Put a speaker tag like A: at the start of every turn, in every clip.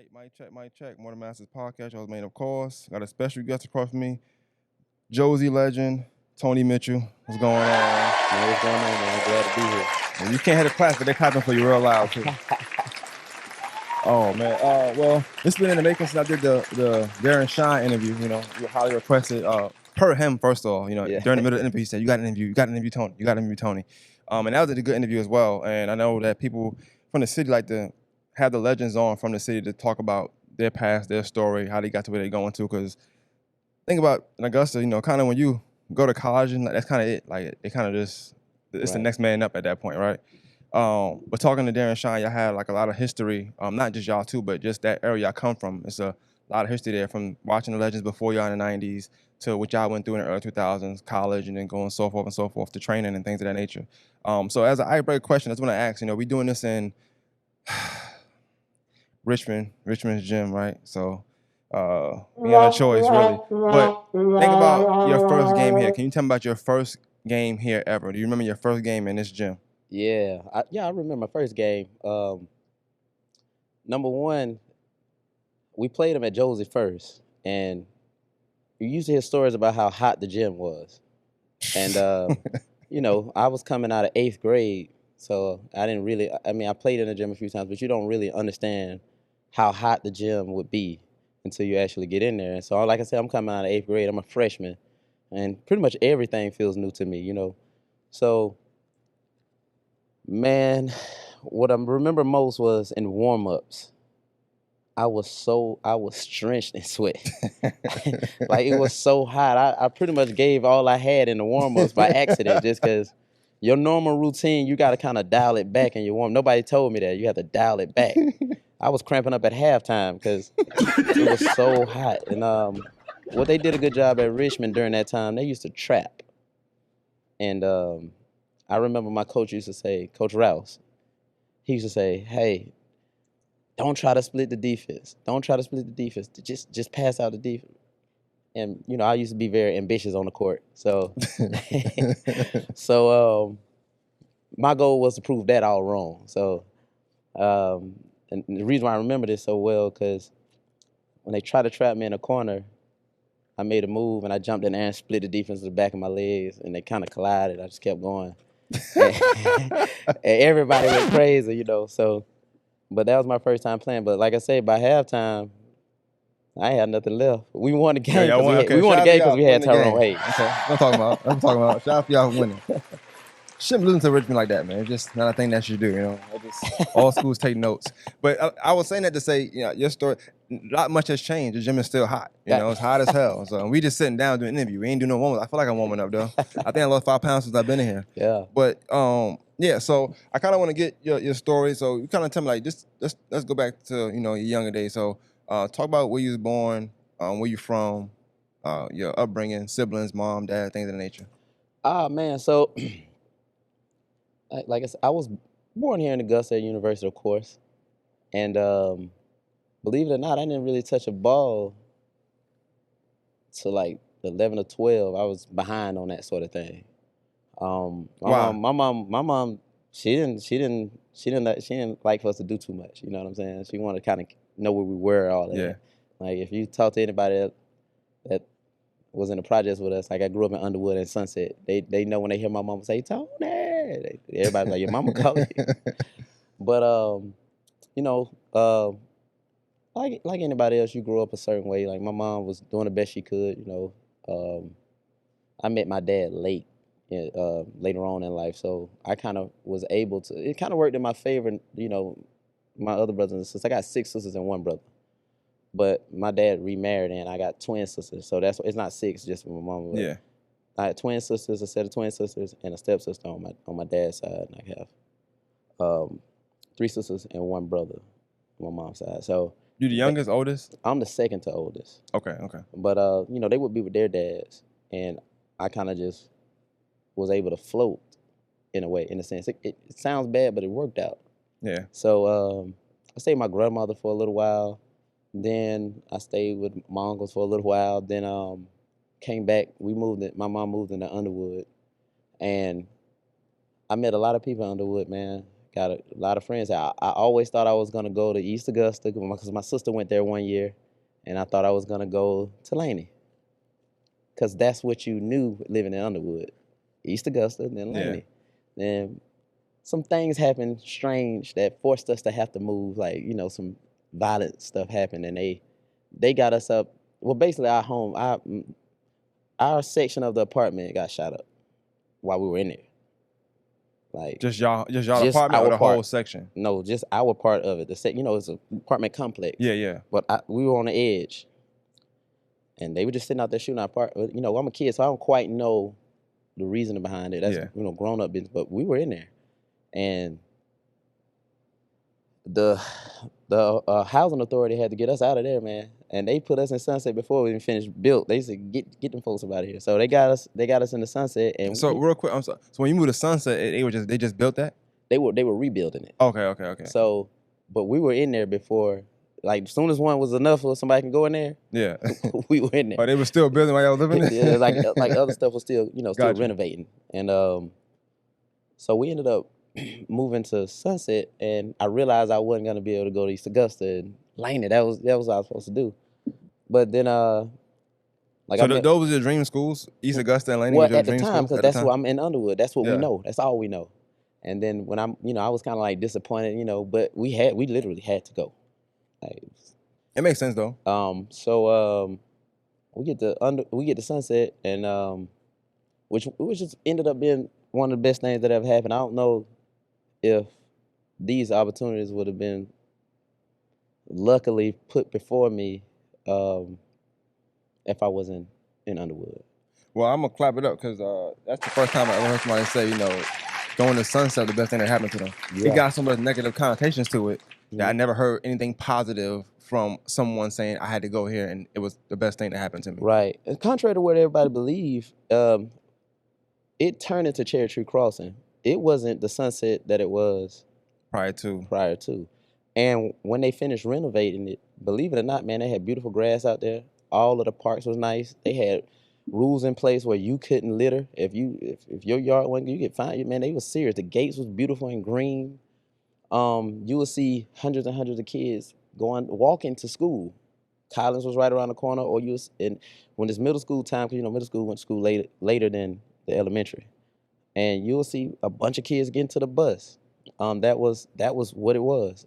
A: Mic check. Morning Masters podcast. Y'all's made, of course. Got a special guest across from me, Josie legend, Tony Mitchell. What's going on?
B: Man, what's going on, man? I'm glad to be here.
A: And you can't hear the class, but they're clapping for you real loud too. Oh man. Well, it's been in the making since I did the Darren Shine interview. You know, you were highly requested. Per him, first of all,
B: Yeah.
A: during the middle of the interview, he said, "You got an interview. You got an interview, Tony. You got an interview, Tony." And that was a good interview as well. And I know that people from the city like to have the legends on from the city to talk about their past, their story, how they got to where they're going to. Because think about in Augusta, kind of when you go to college and that's kind of it. Like it kind of just it's the
B: Right.
A: next man up at that point, right? But talking to Darren Shine, y'all had like a lot of history. Not just y'all too, but just that area y'all come from. It's a lot of history there from watching the legends before y'all in the '90s to what y'all went through in the early 2000s, college, and then going so forth to training and things of that nature. So as an icebreaker question, I just want to ask. We doing this in Richmond's gym, right? So we had a choice really. But think about your first game here. Can you tell me about your first game here ever? Do you remember your first game in this gym?
B: Yeah, I remember my first game. Number one, we played them at Josie first, and you used to hear stories about how hot the gym was. And I was coming out of 8th grade, so I didn't really. I mean, I played in the gym a few times, but you don't really understand how hot the gym would be until you actually get in there. And so, like I said, I'm coming out of 8th grade. I'm a freshman, and pretty much everything feels new to me. So. Man, what I remember most was in warm-ups. I was drenched in sweat. Like it was so hot. I pretty much gave all I had in the warm-ups by accident just because your normal routine, you got to kind of dial it back in your warm. Nobody told me that. You have to dial it back. I was cramping up at halftime because it was so hot. And what they did a good job at Richmond during that time, they used to trap. And I remember my coach used to say, Coach Rouse, he used to say, "Hey, don't try to split the defense. Don't try to split the defense. Just pass out the defense." And I used to be very ambitious on the court. So so my goal was to prove that all wrong. So and the reason why I remember this so well, because when they tried to trap me in a corner, I made a move and I jumped in there and split the defense to the back of my legs, and they kind of collided. I just kept going. And everybody went crazy, So, but that was my first time playing. But like I say, by halftime, I had nothing left. We won the game. We won the game because we had Tyrone Hayes.
A: Okay, I'm talking about. Shout out to y'all for winning. Shouldn't listen to Richmond like that, man. It's just not a thing that you do, all schools take notes. But I was saying that to say, your story, not much has changed. The gym is still hot. It's hot as hell. So we just sitting down doing an interview. We ain't doing no warm up. I feel like I'm warming up though. I think I lost 5 pounds since I've been in here.
B: Yeah.
A: But yeah. So I kind of want to get your story. So you kind of tell me like, just let's go back to your younger days. So talk about where you was born, where you from, your upbringing, siblings, mom, dad, things of that nature.
B: Man, so like I said, I was born here in Augusta University, of course, and believe it or not, I didn't really touch a ball till like 11 or 12. I was behind on that sort of thing.
A: Wow.
B: My mom, she didn't like for us to do too much. You know what I'm saying? She wanted to kind of know where we were, all that.
A: Yeah.
B: Like if you talk to anybody that was in the projects with us, like I grew up in Underwood and Sunset, they know when they hear my mama say Tony, everybody's like, your mama calling you. But like anybody else, you grew up a certain way. Like my mom was doing the best she could. I met my dad later on in life, so I kind of was able to. It kind of worked in my favor. My other brothers and sisters. I got 6 sisters and 1 brother, but my dad remarried and I got twin sisters. So it's not 6 just for my mom.
A: Yeah.
B: I had twin sisters, a set of twin sisters, and a stepsister on my dad's side, and I have 3 sisters and 1 brother on my mom's side. So
A: you the youngest, oldest?
B: I'm the second to oldest.
A: Okay.
B: But they would be with their dads, and I kind of just was able to float in a sense. It sounds bad, but it worked out.
A: Yeah.
B: So I stayed with my grandmother for a little while. Then I stayed with my uncles for a little while. Then came back. My mom moved into Underwood, and I met a lot of people in Underwood, man. Got a lot of friends. I always thought I was gonna go to East Augusta because my sister went there one year, and I thought I was gonna go to Laney because that's what you knew living in Underwood, East Augusta, then Laney. Then some things happened strange that forced us to have to move. Like some violent stuff happened, and they got us up. Well, basically our section of the apartment got shot up while we were in there. Like
A: just y'all
B: just
A: apartment or
B: our
A: the
B: part.
A: whole section?
B: No, just our part of it. It's an apartment complex.
A: Yeah.
B: But we were on the edge, and they were just sitting out there shooting our part. I'm a kid, so I don't quite know the reasoning behind it. That's grown up business. But we were in there, and the housing authority had to get us out of there, man. And they put us in Sunset before we even finished built. They said get them folks out of here. So they got us in the Sunset. And
A: so real quick, I'm sorry. So when you moved to Sunset, they just built that?
B: They were rebuilding it.
A: Okay.
B: So, but we were in there before. Like as soon as one was enough for somebody can go in there.
A: Yeah.
B: We were in there.
A: But they were still building while y'all living there?
B: Yeah, like other stuff was still still renovating. And so we ended up moving to Sunset, and I realized I wasn't gonna be able to go to East Augusta and Laney. That was what I was supposed to do. But then
A: those were your dream schools, East Augusta and Laney.
B: Well, at the time, because that's where I'm in Underwood. That's what we know. That's all we know. And then when I was kind of like disappointed, but we literally had to go. Like,
A: it makes sense though.
B: So we get to Sunset, and which just ended up being one of the best things that ever happened. I don't know if these opportunities would have been luckily put before me if I wasn't in Underwood.
A: Well, I'm gonna clap it up because that's the first time I ever heard somebody say, going to Sunset the best thing that happened to them. Yeah. It got so much negative connotations to it that I never heard anything positive from someone saying I had to go here and it was the best thing that happened to me.
B: Right. And contrary to what everybody believes, it turned into Cherry Tree Crossing. It wasn't the Sunset that it was
A: prior to.
B: And when they finished renovating it, believe it or not, man, they had beautiful grass out there. All of the parks was nice. They had rules in place where you couldn't litter. If your yard wasn't, you get fined. Man, they was serious. The gates was beautiful and green. You would see hundreds and hundreds of kids walking to school. Collins was right around the corner, when it's middle school time, because middle school went to school later than the elementary, and you'll see a bunch of kids getting to the bus. That was what it was.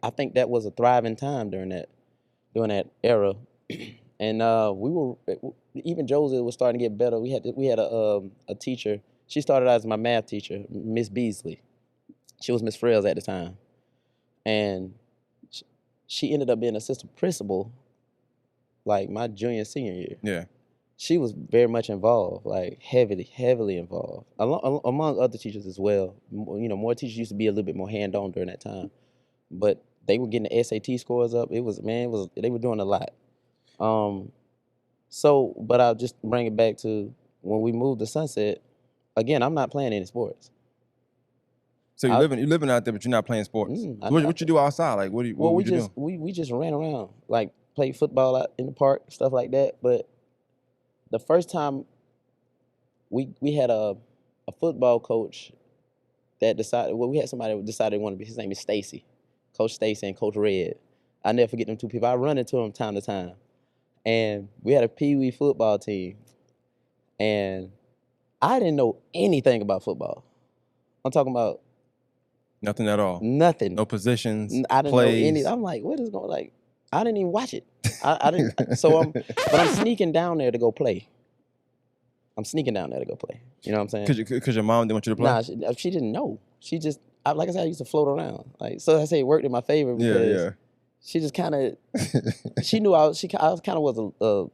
B: I think that was a thriving time during that era, and even Josie was starting to get better. We had a teacher. She started out as my math teacher, Miss Beasley. She was Miss Frails at the time, and she ended up being assistant principal, like my junior senior year.
A: Yeah,
B: she was very much involved, like heavily involved, among other teachers as well. More teachers used to be a little bit more hand-on during that time, but they were getting the SAT scores up. They were doing a lot. But I'll just bring it back to when we moved to Sunset. Again, I'm not playing any sports.
A: So you're living out there, but you're not playing sports. What you do outside? Like what would you do?
B: We just ran around, like played football out in the park, stuff like that. But the first time we had a football coach that decided. Well, we had somebody that decided they wanted to be. His name is Stacy, Coach Stacy and Coach Red. I never forget them two people. I run into them time to time, and we had a Pee Wee football team, and I didn't know anything about football. I'm talking about.
A: Nothing at all.
B: Nothing.
A: No positions.
B: I didn't
A: plays.
B: know any. I'm like, what is going? Like, I didn't even watch it. I didn't. But I'm sneaking down there to go play. You know what I'm saying?
A: Because your mom didn't want you to play.
B: Nah, she didn't know. She just, like I said, I used to float around. Like, so I say it worked in my favor because she just kind of, she knew I kind of was a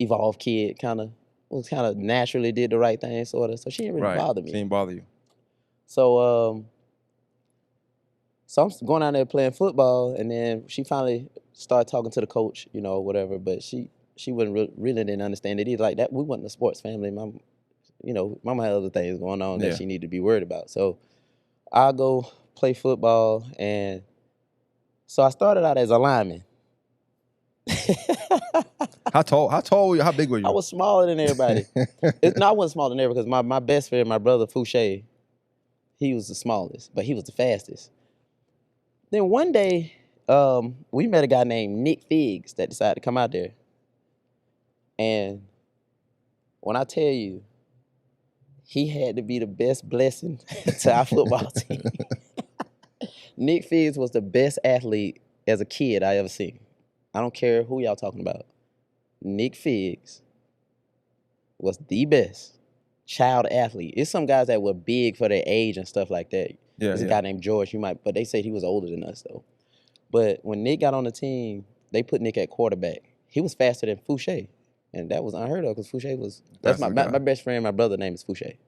B: evolved kid. Kind of naturally did the right thing, sort of. So she didn't really bother me.
A: She didn't bother you.
B: So I'm going down there playing football, and then she finally started talking to the coach, whatever. But she really didn't understand it either. Like that, we wasn't a sports family. Mama had other things going on that she needed to be worried about. So I go play football, and so I started out as a lineman.
A: How tall were you? How big were you?
B: I was smaller than everybody. I wasn't smaller than everybody because my best friend, my brother Fouché, He was the smallest, but he was the fastest. Then one day, we met a guy named Nick Figs that decided to come out there. And when I tell you, he had to be the best blessing to our football team. Nick Figs was the best athlete as a kid I ever seen. I don't care who y'all talking about. Nick Figs was the best child athlete. It's some guys that were big for their age and stuff like that.
A: Yeah,
B: There's a guy named George, but they said he was older than us though. But when Nick got on the team, they put Nick at quarterback. He was faster than Fouché. And that was unheard of because Fouché that's my best friend, my brother's name is Fouché.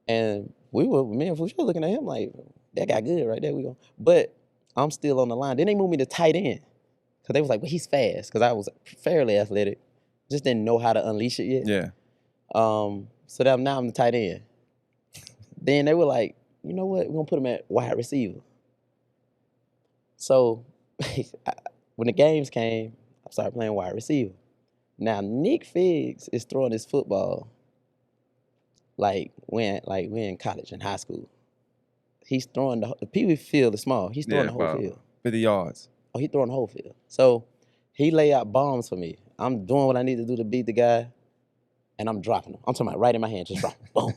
B: And me and Fouché looking at him like, that guy good right there, we go. But I'm still on the line. Then they moved me to tight end. Because they was like, well, he's fast. Because I was fairly athletic. Just didn't know how to unleash it yet.
A: Yeah.
B: So now I'm the tight end. Then they were like, you know what? We're going to put him at wide receiver. So when the games came, I started playing wide receiver. Now Nick Figs is throwing his football like we're in college and high school. He's throwing the Pee Wee field is small. He's throwing the whole field.
A: 50 yards.
B: Oh, he's throwing the whole field. So he lay out bombs for me. I'm doing what I need to do to beat the guy, and I'm dropping them. I'm talking about right in my hand, just drop. Boom.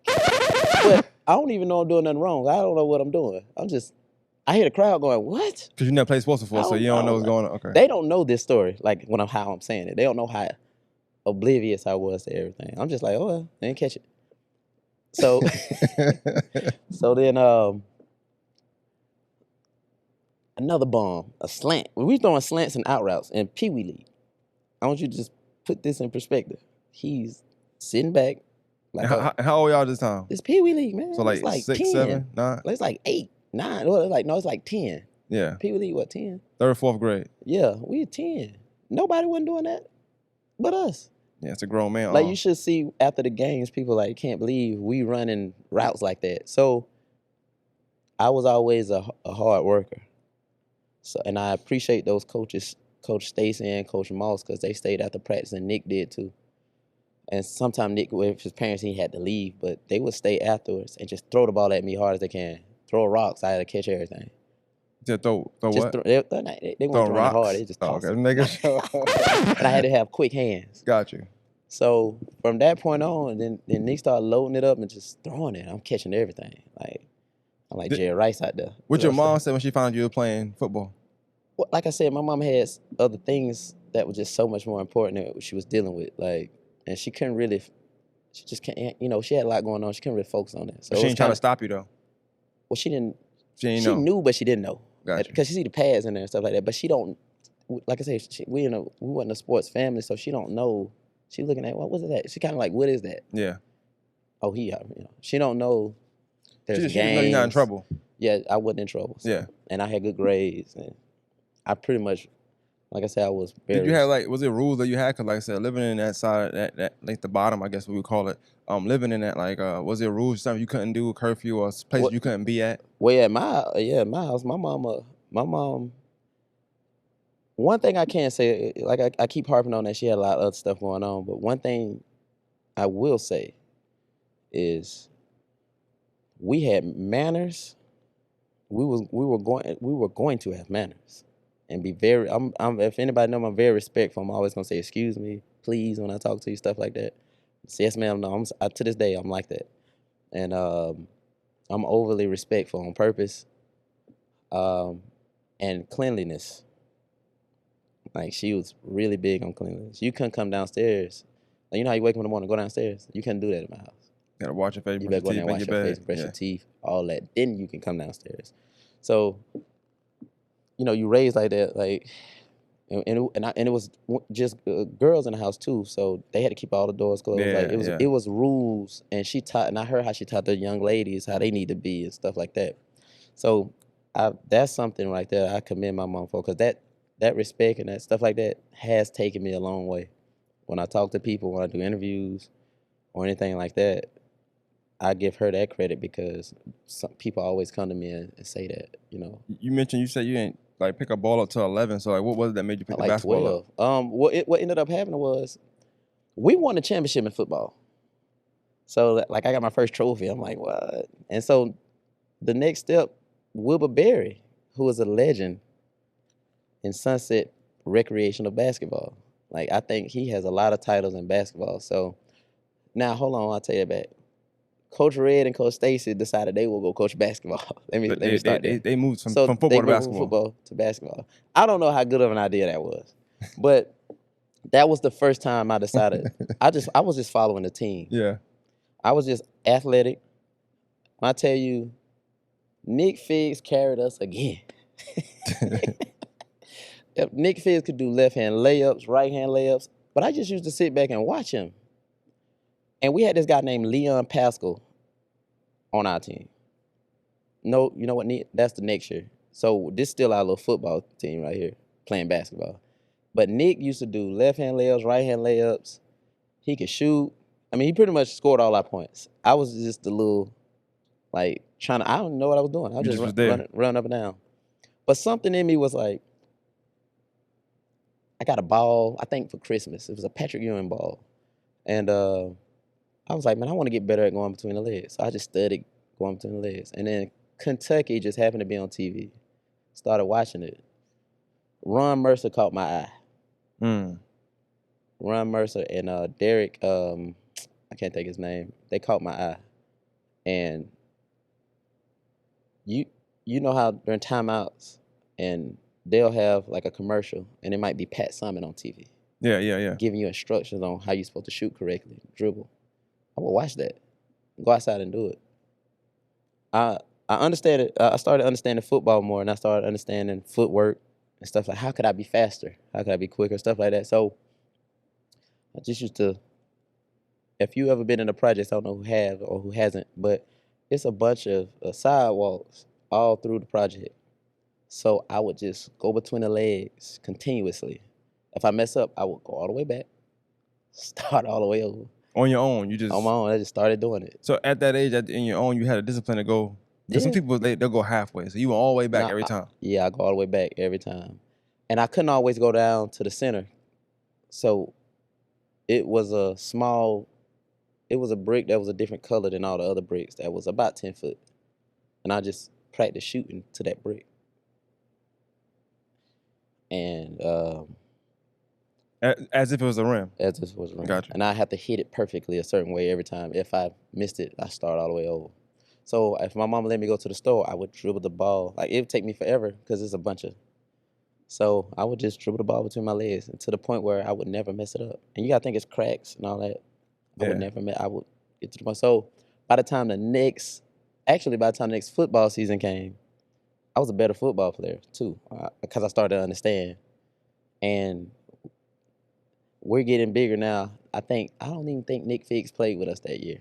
B: But I don't even know I'm doing nothing wrong. I don't know what I'm doing. I hear the crowd going, what?
A: Because you never played sports before, so you don't know what's going on. Okay.
B: They don't know this story, like how I'm saying it. They don't know how oblivious I was to everything. I'm just like, oh, well, they didn't catch it. So, so then another bomb, a slant. We throwing slants and out routes in Pee Wee League. I want you to just put this in perspective. He's sitting back. Like
A: how old y'all this time?
B: It's Pee Wee League, man.
A: So like,
B: it's
A: 6,
B: 10.
A: 7, 9?
B: It's like 8, 9. Well, it's like 10.
A: Yeah.
B: Pee Wee League, what, 10?
A: 3rd or 4th grade.
B: Yeah, we 10. Nobody wasn't doing that but us.
A: Yeah, it's a grown man.
B: Like, you should see after the games, people like, can't believe we running routes like that. So I was always a hard worker. So, and I appreciate those coaches, Coach Stacy and Coach Moss, because they stayed after practice, and Nick did too. And sometimes Nick, with his parents, he had to leave, but they would stay afterwards and just throw the ball at me hard as they can. Throw rocks, I had to catch everything.
A: Just throw
B: just
A: what?
B: They weren't throwing hard, they just tossed
A: okay, making sure.
B: And I had to have quick hands.
A: Got you.
B: So from that point on, then Nick started loading it up and just throwing it. I'm catching everything. I'm like Jerry Rice out there.
A: What your mom said when she found you were playing football?
B: Well, like I said, my mom had other things that were just so much more important than what she was dealing with. And she couldn't really, she just can't, she had a lot going on. She couldn't really focus on that. So
A: she ain't trying to stop you though?
B: Well, she didn't.
A: She
B: knew, but she didn't know.
A: Gotcha.
B: Because she see the pads in there and stuff like that. But she don't, like I said, we wasn't a sports family, so she don't know. She looking at, what was that? She kind of like, what is that?
A: Yeah.
B: Oh, she don't know there's games.
A: She didn't know you're not in trouble.
B: Yeah, I wasn't in trouble. So.
A: Yeah.
B: And I had good grades. And I pretty much, like I said, I was very...
A: Did you have, was it rules that you had? Because, like I said, living in that side, that like the bottom, I guess we would call it, living in that, was there rules, something you couldn't do, a curfew, or places you couldn't be at?
B: Well, yeah, my house, my mom, one thing I can say, I keep harping on that, she had a lot of other stuff going on, but one thing I will say is we had manners. We were going to have manners and be very. If anybody know me, I'm very respectful. I'm always gonna say excuse me, please when I talk to you, stuff like that. So yes, ma'am. No, to this day I'm like that, and I'm overly respectful on purpose. And cleanliness. Like, she was really big on cleanliness. You couldn't come downstairs. Like, you know how you wake up in the morning and go downstairs? You couldn't do that in my house.
A: You gotta wash your face,
B: you better go down and wash your face, brush your teeth, all that. Then you can come downstairs. So, you raised like that, and it was just girls in the house too. So they had to keep all the doors closed. It was rules, and I heard how she taught the young ladies how they need to be and stuff like that. So that's something right there I commend my mom for, because that respect and that stuff like that has taken me a long way. When I talk to people, when I do interviews or anything like that, I give her that credit, because some people always come to me and say that,
A: You mentioned, you said you didn't pick a ball up till 11, so what was it that made you pick the basketball
B: 12. What ended up happening was we won the championship in football. So like I got my first trophy. I'm like, what? And so the next step, Wilbur Berry, who was a legend in Sunset recreational basketball. Like I think he has a lot of titles in basketball. So now hold on, I'll tell you about. Coach Red and Coach Stacy decided they will go coach basketball. let me start there.
A: They moved from
B: So
A: football
B: they
A: to
B: moved from
A: basketball.
B: football to basketball. I don't know how good of an idea that was, but that was the first time I decided. I was just following the team.
A: Yeah.
B: I was just athletic. When I tell you, Nick Figs carried us again. Nick Figs could do left hand layups, right hand layups, but I just used to sit back and watch him. And we had this guy named Leon Pascal on our team. No, you know what? That's the next year. So this is still our little football team right here playing basketball. But Nick used to do left hand layups, right hand layups. He could shoot. I mean, he pretty much scored all our points. I was just a little like trying to. I don't know what I was doing. I was just running up and down. But something in me was like, I got a ball. I think for Christmas, it was a Patrick Ewing ball, and I was like, man, I want to get better at going between the legs. So I just studied going between the legs, and then Kentucky just happened to be on TV. Started watching it. Ron Mercer caught my eye. Ron Mercer and Derek, I can't think his name. They caught my eye, and you know how during timeouts, and they'll have like a commercial, and it might be Pat Summitt on TV.
A: Yeah.
B: Giving you instructions on how you're supposed to shoot correctly, dribble. I will watch that. Go outside and do it. I understand it. I started understanding football more, and I started understanding footwork and stuff like how could I be faster? How could I be quicker? Stuff like that. So I just used to. If you ever been in a project, I don't know who have or who hasn't, but it's a bunch of sidewalks all through the project. So I would just go between the legs continuously. If I mess up, I would go all the way back, start all the way over.
A: On your own, you just
B: on my own. I just started doing it.
A: So at that age, in your own, you had a discipline to go. Because some people they'll go halfway, so you went all the way back every time.
B: I go all the way back every time, and I couldn't always go down to the center. So it was a brick that was a different color than all the other bricks. That was about 10 foot, and I just practiced shooting to that brick. And
A: as if it was a rim.
B: As if it was a rim.
A: Gotcha.
B: And I have to hit it perfectly a certain way every time. If I missed it, I start all the way over. So if my mama let me go to the store, I would dribble the ball. Like it would take me forever because it's a bunch of. So I would just dribble the ball between my legs and to the point where I would never mess it up. And you gotta think it's cracks and all that. I would get to the point. So by the time the next football season came, I was a better football player too because I started to understand. And we're getting bigger now. I don't even think Nick Figs played with us that year.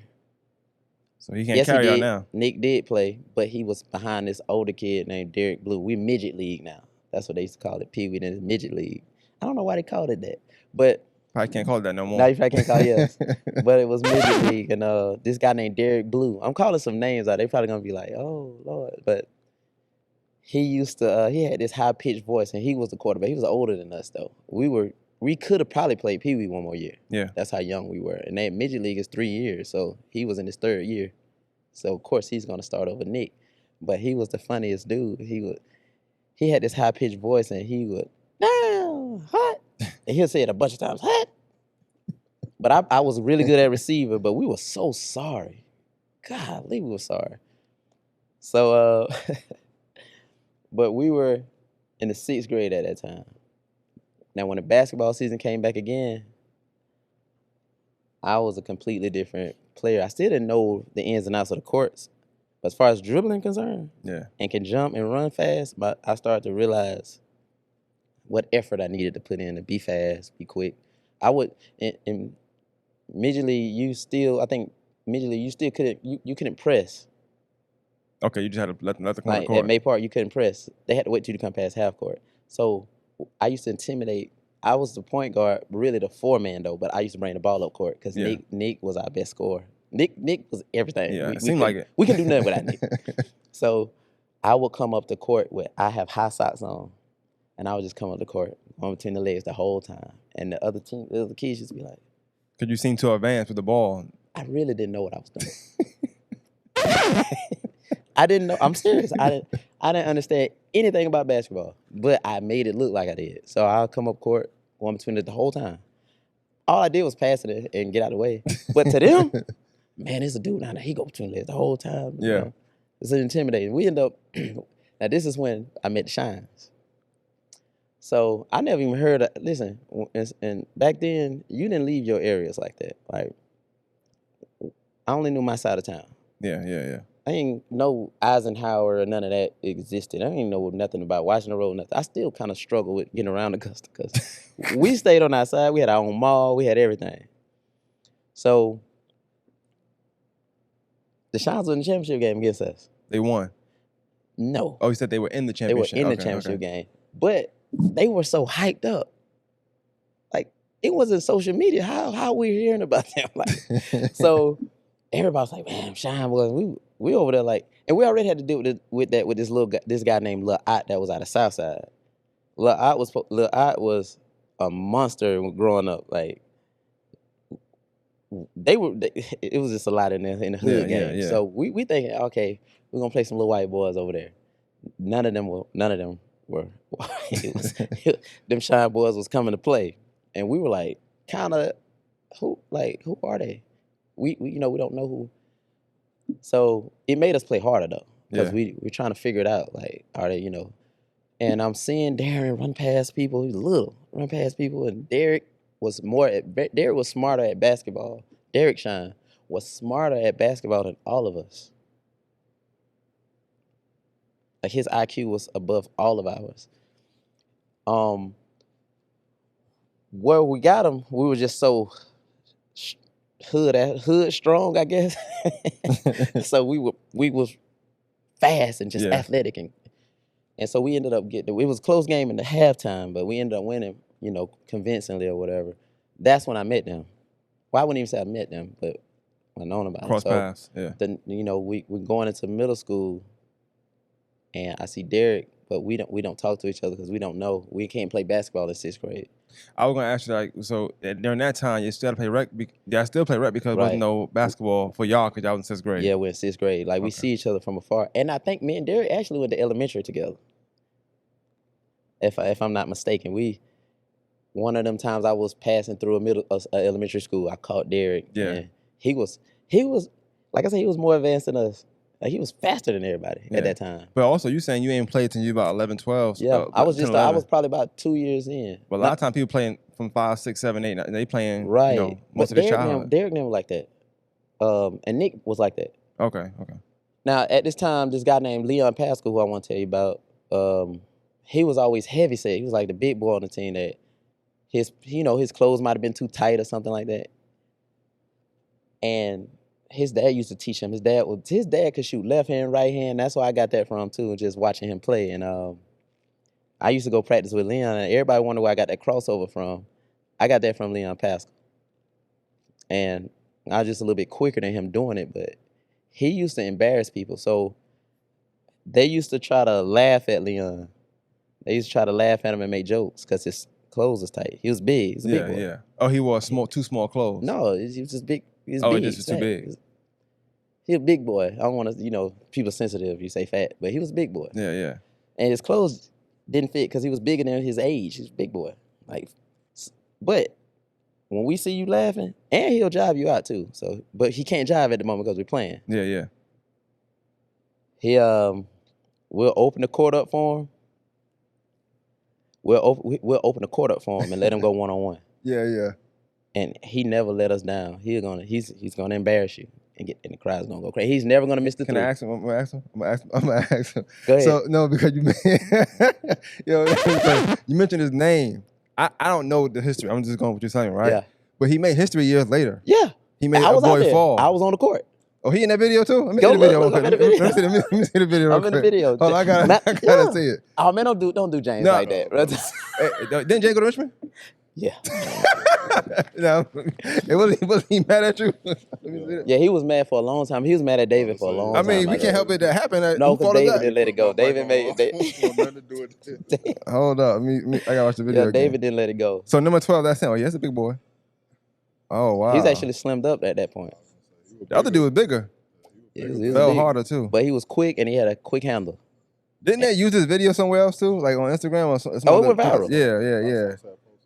A: So he can't carry out now.
B: Nick did play, but he was behind this older kid named Derek Blue. We're midget league now. That's what they used to call it, Pee Wee, then midget league. I don't know why they called it that, but
A: probably can't call it that no more.
B: No, you probably can't call it yes. But it was midget league, and this guy named Derek Blue. I'm calling some names out. They probably gonna be like, oh Lord, but he used to. He had this high pitched voice, and he was the quarterback. He was older than us though. We could have probably played Pee Wee one more year.
A: Yeah.
B: That's how young we were. And that midget league is 3 years, so he was in his 3rd year. So of course he's gonna start over Nick. But he was the funniest dude. He had this high pitched voice, and he would hot, and he'll say it a bunch of times, hot. But I was really good at receiver. But we were so sorry. Golly, we were sorry. So but we were in the 6th grade at that time. Now, when the basketball season came back again, I was a completely different player. I still didn't know the ins and outs of the courts. But as far as dribbling concerned, and can jump and run fast, but I started to realize what effort I needed to put in to be fast, be quick. I would, in midget league, you still couldn't, you couldn't press.
A: Okay, you just had to let the corner
B: like, at May Park, you couldn't press. They had to wait till you come past half court. So I used to intimidate. I was the point guard, really the 4-man though, but I used to bring the ball up court because Nick was our best scorer. Nick was everything.
A: Yeah, it seemed like it.
B: We can do nothing without Nick. So I would come up the court I have high socks on, and I would just come up the court on between the legs the whole time. And the other kids just be like,
A: because you seem to advance with the ball.
B: I really didn't know what I was doing. I didn't know. I'm serious. I didn't understand anything about basketball, but I made it look like I did. So I'll come up court, one between it the whole time. All I did was pass it and get out of the way. But to them, man, there's a dude down there. He go between legs the whole time.
A: Yeah.
B: You know? It's intimidating. We end up. Now this is when I met the Shines. So I never even heard of, listen, and back then, you didn't leave your areas like that. Like, I only knew my side of town.
A: Yeah.
B: I didn't know Eisenhower or none of that existed. I didn't know nothing about Washington Road, nothing. I still kind of struggle with getting around Augusta because we stayed on our side. We had our own mall. We had everything. So the Shines were in the championship game against us.
A: They won.
B: No.
A: Oh, you said they were in the championship.
B: They were in the championship game. But they were so hyped up. Like, it wasn't social media. How we hearing about them? Like, so everybody was like, man, Shine boys, we over there like, and we already had to deal with this guy named Lil Ott that was out of Southside. Lil Ott was a monster growing up. Like, it was just a lot in the hood game.
A: Yeah.
B: So we thinking, okay, we're gonna play some little white boys over there. None of them were. Them Shine boys was coming to play, and we were like, kind of, who are they? We don't know who. So it made us play harder though, because we're trying to figure it out. Like, are they, And I'm seeing Darren run past people. He's little, run past people, and Derek was smarter at basketball. Derek Shine was smarter at basketball than all of us. Like, his IQ was above all of ours. Where we got him, we were just so hood strong, I guess. So we was fast and just athletic, and so we ended up it was a close game in the halftime, but we ended up winning, convincingly or whatever. That's when I met them. Well, I wouldn't even say I met them, but I known about them.
A: Cross paths, yeah.
B: Then we're going into middle school, and I see Derek, but we don't talk to each other because we don't know. We can't play basketball in 6th grade.
A: I was gonna ask you, like, so during that time, you still had to play rec. Y'all still play rec because there wasn't no basketball for y'all because y'all was in 6th grade.
B: Yeah, we're in 6th grade. Like, we see each other from afar, and I think me and Derek actually went to elementary together. If I'm not mistaken, one of them times I was passing through a elementary school, I caught Derek.
A: Yeah,
B: and he was like I said, he was more advanced than us. Like, he was faster than everybody at that time.
A: But also, you saying you ain't played till you about 11, 12.
B: Yeah, I was probably about 2 years in.
A: But a lot of times people playing from 5, 6, 7, 8. They playing
B: right.
A: Most of their childhood.
B: Derek never like that. And Nick was like that.
A: Okay.
B: Now, at this time, this guy named Leon Pascal, who I want to tell you about, he was always heavy set. He was like the big boy on the team that his clothes might have been too tight or something like that. And his dad used to teach him. His dad could shoot left hand, right hand. That's where I got that from too, just watching him play. And I used to go practice with Leon, and everybody wondered where I got that crossover from. I got that from Leon Pascal. And I was just a little bit quicker than him doing it, but he used to embarrass people. So they used to try to laugh at Leon. They used to try to laugh at him and make jokes because his clothes was tight. He was big. He was a big boy.
A: Yeah. Oh, he wore too small clothes.
B: No, he was just big. He's
A: big.
B: He
A: just was too big.
B: He's a big boy. I don't want to, people sensitive, you say fat, but he was a big boy.
A: Yeah.
B: And his clothes didn't fit because he was bigger than his age. He's a big boy. But when we see you laughing, and he'll jive you out too. So, but he can't jive at the moment because we're playing.
A: Yeah.
B: He we'll open the court up for him. We'll open the court up for him and let him go 1-on-1.
A: Yeah.
B: And he never let us down. He's gonna embarrass you and the crowd's gonna go crazy. He's never gonna miss the three.
A: Can I ask him? I'm gonna ask him.
B: Go ahead.
A: So no, because you mentioned his name. I don't know the history. I'm just going with what you're saying, right?
B: Yeah.
A: But he made history years later.
B: Yeah.
A: He made A Boy Fall.
B: I was on the court.
A: Oh, he in that video too? Let me
B: see
A: the video.
B: I'm in the video.
A: Let me see the video.
B: I'm in the video.
A: Oh, I gotta see it.
B: Oh man, don't do James like that.
A: Hey, didn't Jay go to Richmond?
B: Yeah.
A: No, was he mad at you?
B: Yeah, he was mad for a long time. He was mad at David for a long time.
A: I mean, we can't help it that happened.
B: No, because David didn't let it go. David made
A: it. Hold up. I gotta watch the video again.
B: David didn't let it go.
A: So number 12, that's him. Oh, yeah, that's a big boy. Oh, wow.
B: He's actually slimmed up at that point.
A: The other dude was bigger.
B: He was
A: Fell
B: big.
A: harder too.
B: But he was quick and he had a quick handle.
A: Didn't they use this video somewhere else too, like on Instagram or something?
B: Oh, it went viral.
A: Yeah.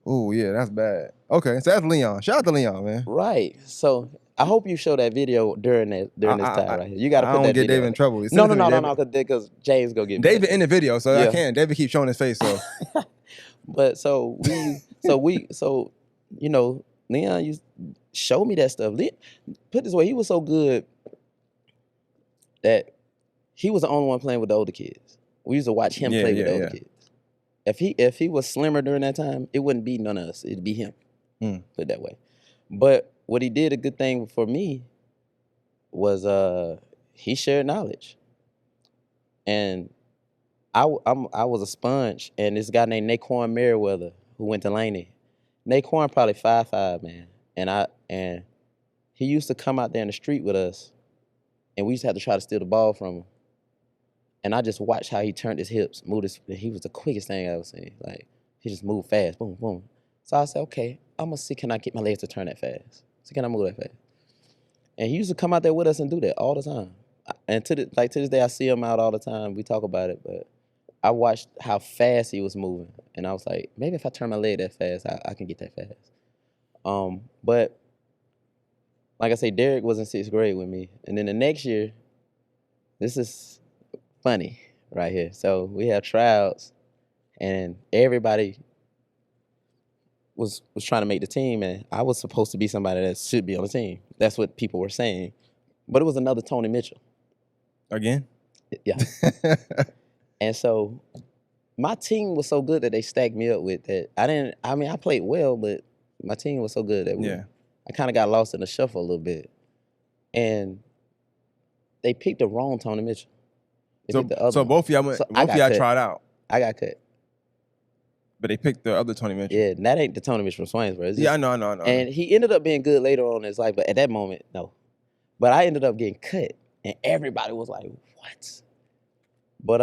A: Oh yeah, that's bad. Okay, so that's Leon. Shout out to Leon, man.
B: Right. So I hope you show that video during this time right here. You got to put that video.
A: I don't get David in trouble.
B: No, because James go get
A: David in the video, so
B: Yeah.
A: I can't. David keeps showing his face, so.
B: But so you know, Leon used show me that stuff. Put it this way, he was so good that he was the only one playing with the older kids. We used to watch him play with the older kids. If he was slimmer during that time, it wouldn't be none of us. It'd be him. Put it that way. But what he did, a good thing for me, was he shared knowledge. And I was a sponge, and this guy named Naquan Merriweather, who went to Laney. Naquan probably 5'5", man. And he used to come out there in the street with us, and we used to have to try to steal the ball from him. And I just watched how he turned his hips, he was the quickest thing I ever seen. Like, he just moved fast, boom, boom. So I said, okay, I'm gonna see, can I get my legs to turn that fast? So can I move that fast? And he used to come out there with us and do that all the time. And to this day, I see him out all the time. We talk about it, but I watched how fast he was moving, and I was like, maybe if I turn my leg that fast, I can get that fast. But like I say, Derek was in 6th grade with me, and then the next year, this is funny right here. So we have tryouts, and everybody was trying to make the team, and I was supposed to be somebody that should be on the team. That's what people were saying. But it was another Tony Mitchell.
A: Again?
B: Yeah. And so my team was so good that they stacked me up with that. I played well, but my team was so good that I kind of got lost in the shuffle a little bit. And they picked the wrong Tony Mitchell.
A: So both of y'all tried out.
B: I got cut.
A: But they picked the other Tony Mitchell.
B: Yeah, and that ain't the Tony Mitchell from Swainsboro.
A: Yeah, I know.
B: And he ended up being good later on in his life, but at that moment, no. But I ended up getting cut, and everybody was like, what? But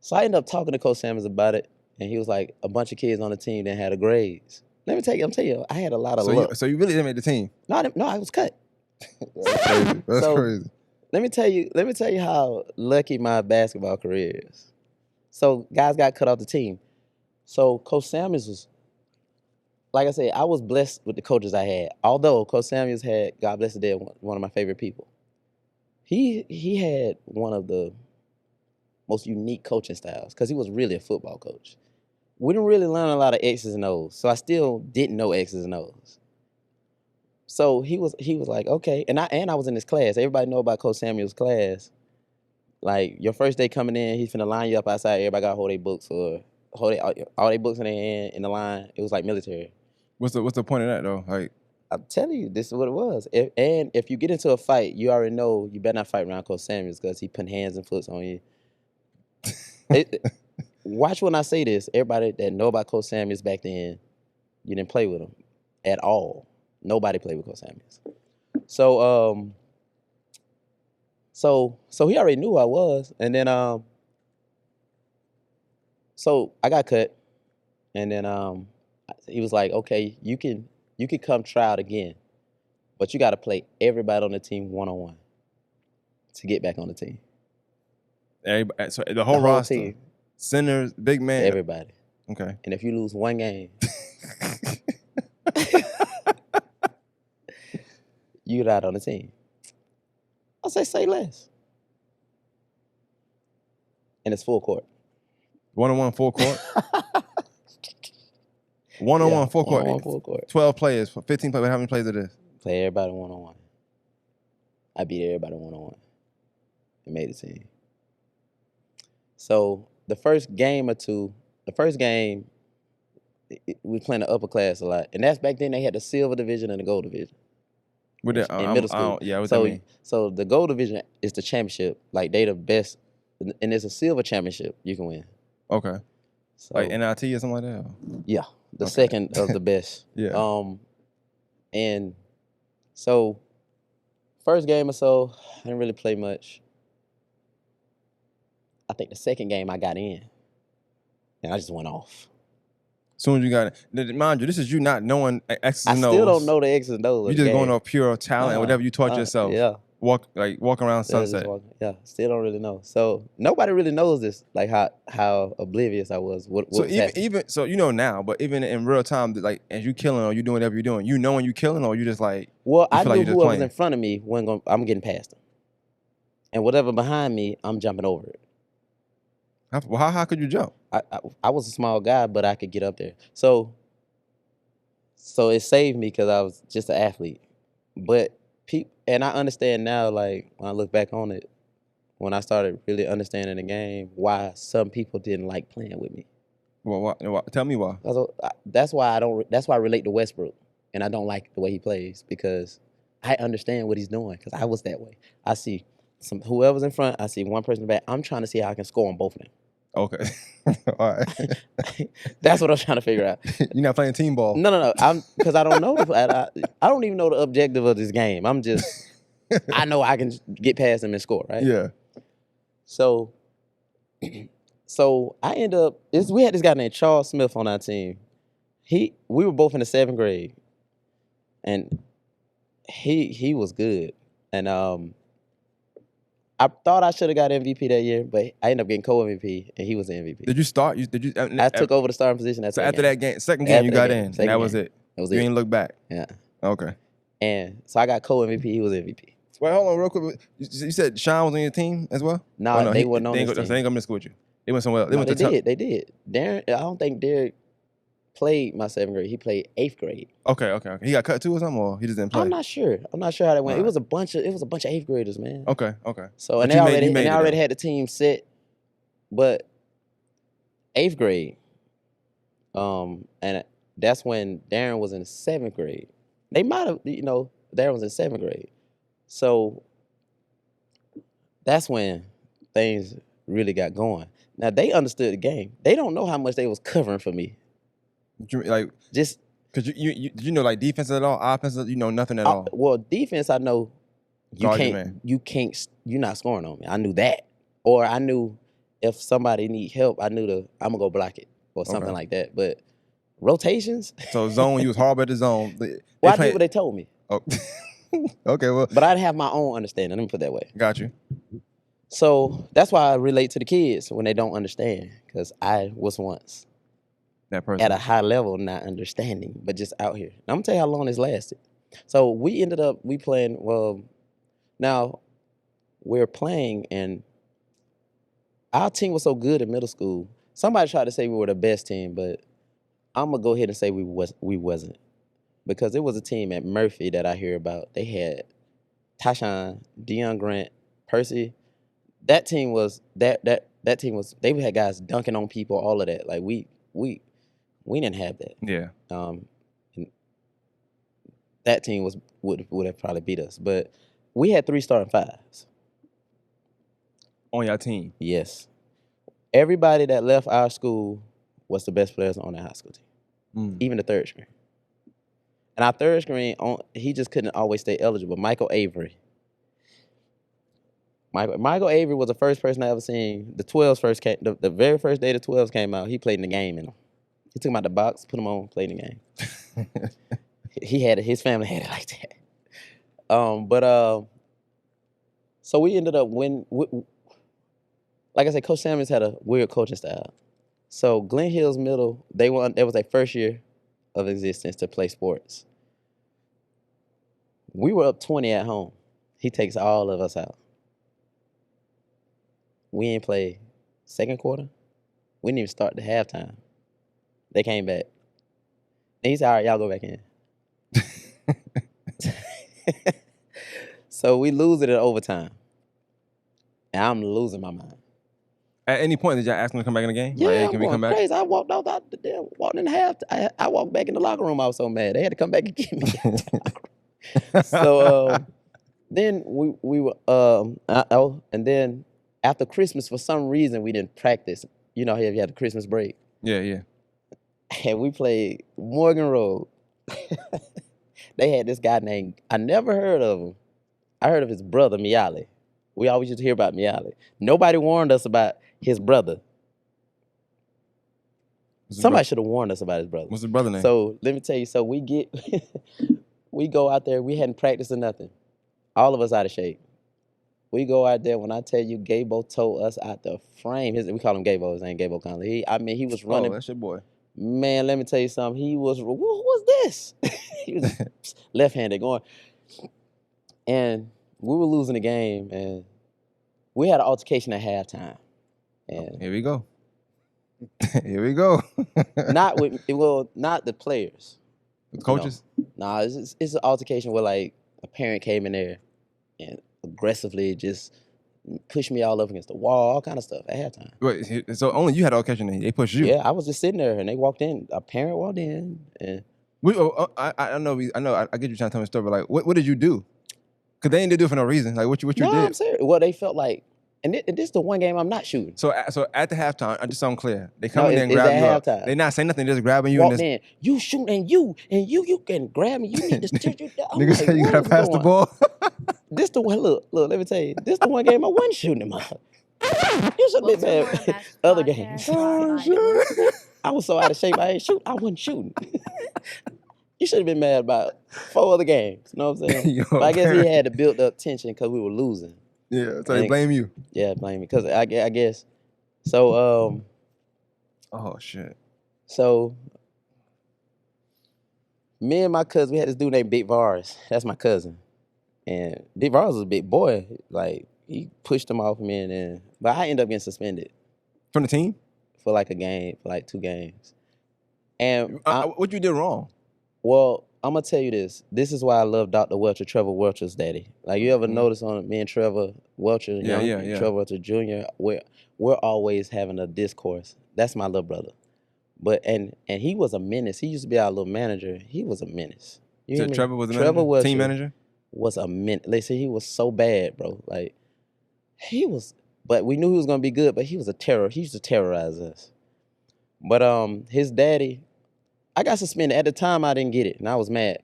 B: so I ended up talking to Coach Samuels about it, and he was like, a bunch of kids on the team didn't have the grades. I'm telling you, I had a lot of luck.
A: So you really didn't make the team?
B: No, I was cut.
A: That's crazy. That's crazy.
B: Let me tell you how lucky my basketball career is. So guys got cut off the team. So Coach Samuels was, like I said, I was blessed with the coaches I had. Although Coach Samuels had, God bless the dead, one of my favorite people. He had one of the most unique coaching styles because he was really a football coach. We didn't really learn a lot of X's and O's, so I still didn't know X's and O's. So he was like, okay, and I was in his class. Everybody know about Coach Samuels' class. Like, your first day coming in, he's finna line you up outside. Everybody got to hold their books or hold all their books in their hand in the line. It was like military.
A: What's the point of that though? Like,
B: I'm telling you, this is what it was. If you get into a fight, you already know you better not fight around Coach Samuels because he putting hands and foots on you. Watch when I say this. Everybody that know about Coach Samuels back then, you didn't play with him at all. Nobody played with Coach Samuels. So he already knew who I was, and then so I got cut, and then he was like, okay, you can come try out again, but you got to play everybody on the team one-on-one to get back on the team.
A: Everybody, so the whole roster, team, centers, big man,
B: everybody.
A: Okay.
B: And if you lose one game, you're not on the team. I say less. And it's full court.
A: One-on-one full court? One-on-one full court.
B: One-on-one full court.
A: 12 players, 15 players. How many players it is?
B: Play everybody one-on-one. I beat everybody one-on-one and made the team. So the first game, we was playing the upper class a lot. And that's back then they had the silver division and the gold division. In middle school.
A: What that mean?
B: So the gold division is the championship. Like, they the best. And there's a silver championship you can win.
A: Okay.
B: So,
A: like NIT or something like that?
B: Yeah. The second of the best.
A: Yeah.
B: And so first game or so, I didn't really play much. I think the second game I got in. And I just went off.
A: Soon as you got it. Mind you, this is you not knowing X's
B: I
A: and O's.
B: still don't know the X's and O's.
A: You
B: of
A: just
B: the
A: going
B: game.
A: off pure talent and whatever you taught yourself.
B: Yeah.
A: Walk around
B: Yeah,
A: Sunset.
B: Still don't really know. So nobody really knows this, like how oblivious I was. What
A: So
B: was happening.
A: even so, you know now, but even in real time, like as you killing or you doing whatever you're doing, you know when you killing or you just like.
B: Well, I
A: feel
B: knew
A: like you're just
B: whoever was
A: playing.
B: in front of me I'm getting past them, and whatever behind me, I'm jumping over it.
A: How high could you jump?
B: I was a small guy, but I could get up there. So it saved me because I was just an athlete. But and I understand now, like when I look back on it, when I started really understanding the game, why some people didn't like playing with me.
A: Well, tell me why.
B: That's why I don't. That's why I relate to Westbrook, and I don't like the way he plays because I understand what he's doing. Because I was that way. I see whoever's in front. I see one person back. I'm trying to see how I can score on both of them.
A: Okay, all right.
B: That's what I'm trying to figure out.
A: You're not playing team ball.
B: No. Because I don't know. I don't even know the objective of this game. I'm just. I know I can get past him and score. Right.
A: Yeah.
B: So I end up. We had this guy named Charles Smith on our team. We were both in the 7th grade, and he was good. And I thought I should have got MVP that year, but I ended up getting co-MVP, and he was the MVP.
A: Did you start?
B: I took over the starting position.
A: So after that game, second game, you got in, and that was it.
B: That was
A: you
B: it.
A: ain't look back.
B: Yeah.
A: Okay.
B: And so I got co-MVP. He was MVP.
A: Wait, hold on real quick. You said Sean was on your team as well?
B: No, they weren't on this team.
A: They ain't gonna miss with you. They went somewhere else.
B: They did. Darren, I don't think Derek played my 7th grade. He played 8th grade.
A: Okay. He got cut too or something, or he just didn't play?
B: I'm not sure how that went. Right. It was a bunch of 8th graders, man.
A: Okay.
B: So and they already had the team set, but 8th grade, and that's when Darren was in 7th grade. They might have, Darren was in 7th grade. So that's when things really got going. Now they understood the game. They don't know how much they was covering for me.
A: Like
B: just
A: because you know like defense at all, offense, nothing at all.
B: Well, defense I know you're not scoring on me. I knew that, or I knew if somebody need help, I'm gonna go block it or something like that. But rotations.
A: So zone, you was horrible at the zone.
B: Well, I did what they told me.
A: Oh. Okay, well.
B: But I'd have my own understanding. Let me put it that way.
A: Got you.
B: So that's why I relate to the kids when they don't understand, because I was once
A: that person
B: at a high level, not understanding, but just out here. Now, I'm gonna tell you how long this lasted. So we ended up playing. Well, now we're playing, and our team was so good in middle school. Somebody tried to say we were the best team, but I'm gonna go ahead and say we wasn't. Because it was a team at Murphy that I hear about. They had Tyshawn, Deion Grant, Percy. That team was that team was. They had guys dunking on people, all of that. Like we didn't have that.
A: Yeah.
B: And that team would have probably beat us, but we had 3 starting 5s
A: on your team.
B: Yes, everybody that left our school was the best players on the high school team, even the 3rd string. And our 3rd string, he just couldn't always stay eligible. Michael Avery. Michael Avery was the first person I ever seen. The 12s first came. The very first day the 12s came out, he played in the game in them. He took him out the box, put him on, played in the game. He had it. His family had it like that. So we ended up like I said, Coach Samuels had a weird coaching style. So Glen Hills Middle, that was their first year of existence to play sports. We were up 20 at home. He takes all of us out. We ain't play 2nd quarter. We didn't even start the halftime. They came back. And he said, all right, y'all go back in. So we lose it in overtime. And I'm losing my mind.
A: At any point, did y'all ask him to come back in the game?
B: Yeah,
A: like,
B: I'm going crazy. I walked out there, walked in the half. I walked back in the locker room. I was so mad. They had to come back and get me. So then we were and then after Christmas, for some reason, we didn't practice. You know how you had the Christmas break?
A: Yeah.
B: And we played Morgan Road. They had this guy named, I never heard of him. I heard of his brother, Miale. We always used to hear about Miale. Nobody warned us about his brother. Somebody should have warned us about his brother.
A: What's his brother name?
B: So let me tell you. So we go out there. We hadn't practiced or nothing. All of us out of shape. We go out there. When I tell you, Gabo told us out the frame. We call him Gabo. His name Gabo Conley. He was running.
A: Oh, that's your boy.
B: Man, let me tell you something. He was. What was this? He was left-handed going, and we were losing the game, and we had an altercation at halftime. And
A: here we go. Here we go.
B: not the players.
A: With coaches?
B: Nah, it's an altercation where like a parent came in there and aggressively just pushed me all up against the wall, all kind of stuff at halftime.
A: Wait, so only you had an altercation and they pushed you?
B: Yeah, I was just sitting there and they walked in. A parent walked in and
A: I know I get you trying to tell me a story, but like what did you do? Because they didn't do it for no reason. Like what you did?
B: I'm serious. Well, they felt like, and this is the one game I'm not shooting.
A: So at the halftime, I just so I'm clear. They come in there and grab you up. They not saying nothing, just grabbing you.
B: Walked in, you shoot and you can grab me. You need to shoot you down.
A: Niggas say you gotta pass the ball.
B: This the one. Look. Let me tell you. This the one game I wasn't shooting him up. You should have been bad. Other games.
A: Oh shit!
B: I was so out of shape. I wasn't shooting. You should have been mad about 4 other games. You know what I'm saying? But I guess he had to build up tension because we were losing.
A: Yeah, so they blame you.
B: Yeah, blame me because I guess. So
A: oh shit.
B: So me and my cousin, we had this dude named Big Vars. That's my cousin, and Big Vars was a big boy. Like he pushed him off me, but I ended up getting suspended
A: from the team
B: for like a game, for like 2 games. And
A: what you did wrong?
B: Well, I'm gonna tell you this. This is why I love Dr. Welcher, Trevor Welcher's daddy. Like you ever notice on me and Trevor Welcher, Trevor Welcher Jr., we're always having a discourse. That's my little brother. But and he was a menace. He used to be our little manager. He was a menace.
A: So Trevor was a team manager?
B: Was a menace. They say he was so bad, bro. Like he was, but we knew he was gonna be good, but he was a terror. He used to terrorize us. But his daddy, I got suspended. At the time, I didn't get it, and I was mad.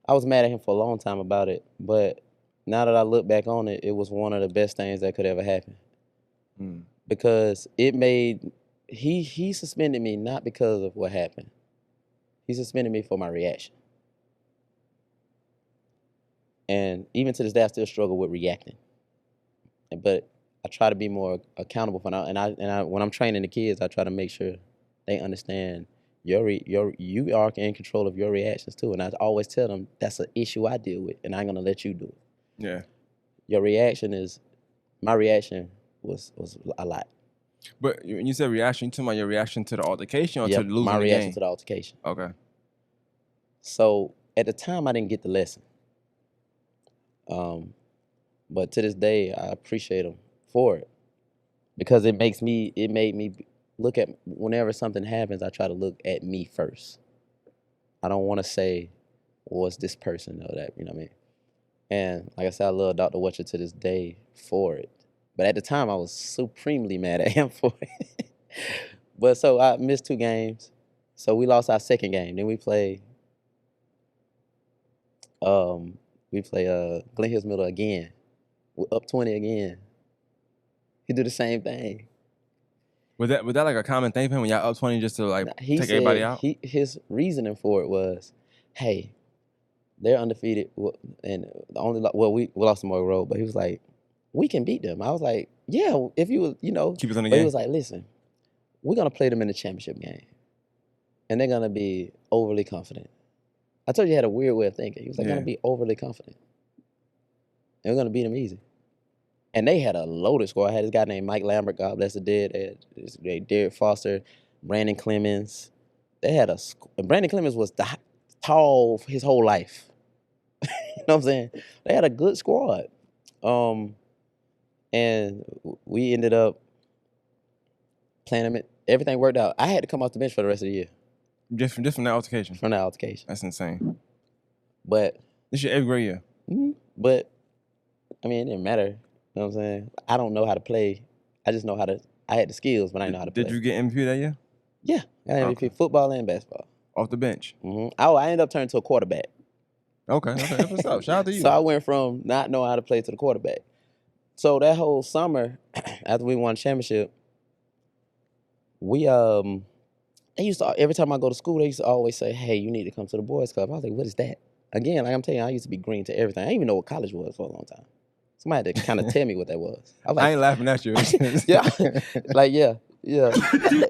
B: I was mad at him for a long time about it. But now that I look back on it, it was one of the best things that could ever happen. Because it made, he suspended me not because of what happened. He suspended me for my reaction. And even to this day, I still struggle with reacting. But I try to be more accountable for now. And I when I'm training the kids, I try to make sure they understand you are in control of your reactions too. And I always tell them that's an issue I deal with, and I ain't gonna let you do it.
A: Yeah.
B: My reaction was a lot.
A: But when you said reaction, you talking about your reaction to the altercation or to losing the game?
B: My reaction to the altercation.
A: Okay.
B: So at the time, I didn't get the lesson. But to this day, I appreciate him for it because it made me look at, whenever something happens, I try to look at me first. I don't want to say, well, it's this person or that, you know what I mean? And like I said, I love Dr. Welcher to this day for it. But at the time, I was supremely mad at him for it. But so I missed 2 games. So we lost our second game. Then we play Glen Hills Middle again. We're up 20 again. He do the same thing.
A: Was that like a common thing for him when y'all up 20 just to like take everybody out?
B: His reasoning for it was, hey, they're undefeated, and we lost to Morgan Road, but he was like, we can beat them. I was like, yeah, if you was,
A: keep us on the
B: but
A: game.
B: He was like, listen, we're gonna play them in the championship game, and they're gonna be overly confident. I told you he had a weird way of thinking. He was like, gonna be overly confident, and we're gonna beat them easy. And they had a loaded squad. I had this guy named Mike Lambert, God bless the dead. They had Derek Foster, Brandon Clemens. They had Brandon Clemens was tall his whole life. You know what I'm saying? They had a good squad. And we ended up playing them. Everything worked out. I had to come off the bench for the rest of the year.
A: Just from that altercation?
B: From that altercation.
A: That's insane.
B: But
A: this your 8th grade year?
B: But, I mean, it didn't matter. You know what I'm saying? I don't know how to play. I just know how to, I had the skills, but I didn't know how to play.
A: Did you get MVP that year?
B: Yeah. I got MVP football and basketball.
A: Off the bench?
B: I ended up turning to a quarterback.
A: Okay. That's what's up. Shout out to you.
B: So I went from not knowing how to play to the quarterback. So that whole summer, after we won the championship, we they used to, every time I go to school, they used to always say, hey, you need to come to the boys club. I was like, what is that? Again, like I'm telling you, I used to be green to everything. I didn't even know what college was for a long time. Somebody had to kind of tell me what that was. I was like,
A: I ain't laughing at you.
B: yeah, like, yeah.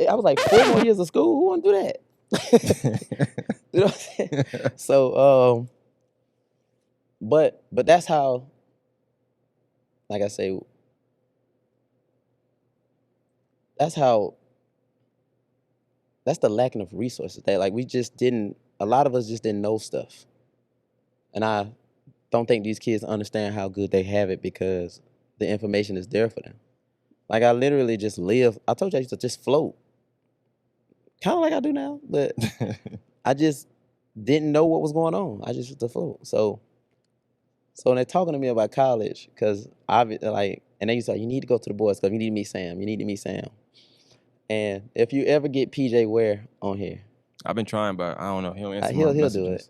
B: I was like, 4 more years of school? Who want to do that? You know what I'm saying? So, but that's how, like I say, that's the lacking of resources. That like we just didn't, a lot of us just didn't know stuff. And I don't think these kids understand how good they have it because the information is there for them. Like I literally just live, I told you I used to just float. Kind of like I do now, but I just didn't know what was going on. I just used to float. So when they're talking to me about college, because I like, and they used to say, you need to go to the boys club. You need to meet Sam. You need to meet Sam. And if you ever get PJ Ware on here,
A: I've been trying, but I don't know. He don't answer my
B: he'll
A: messages.
B: do it.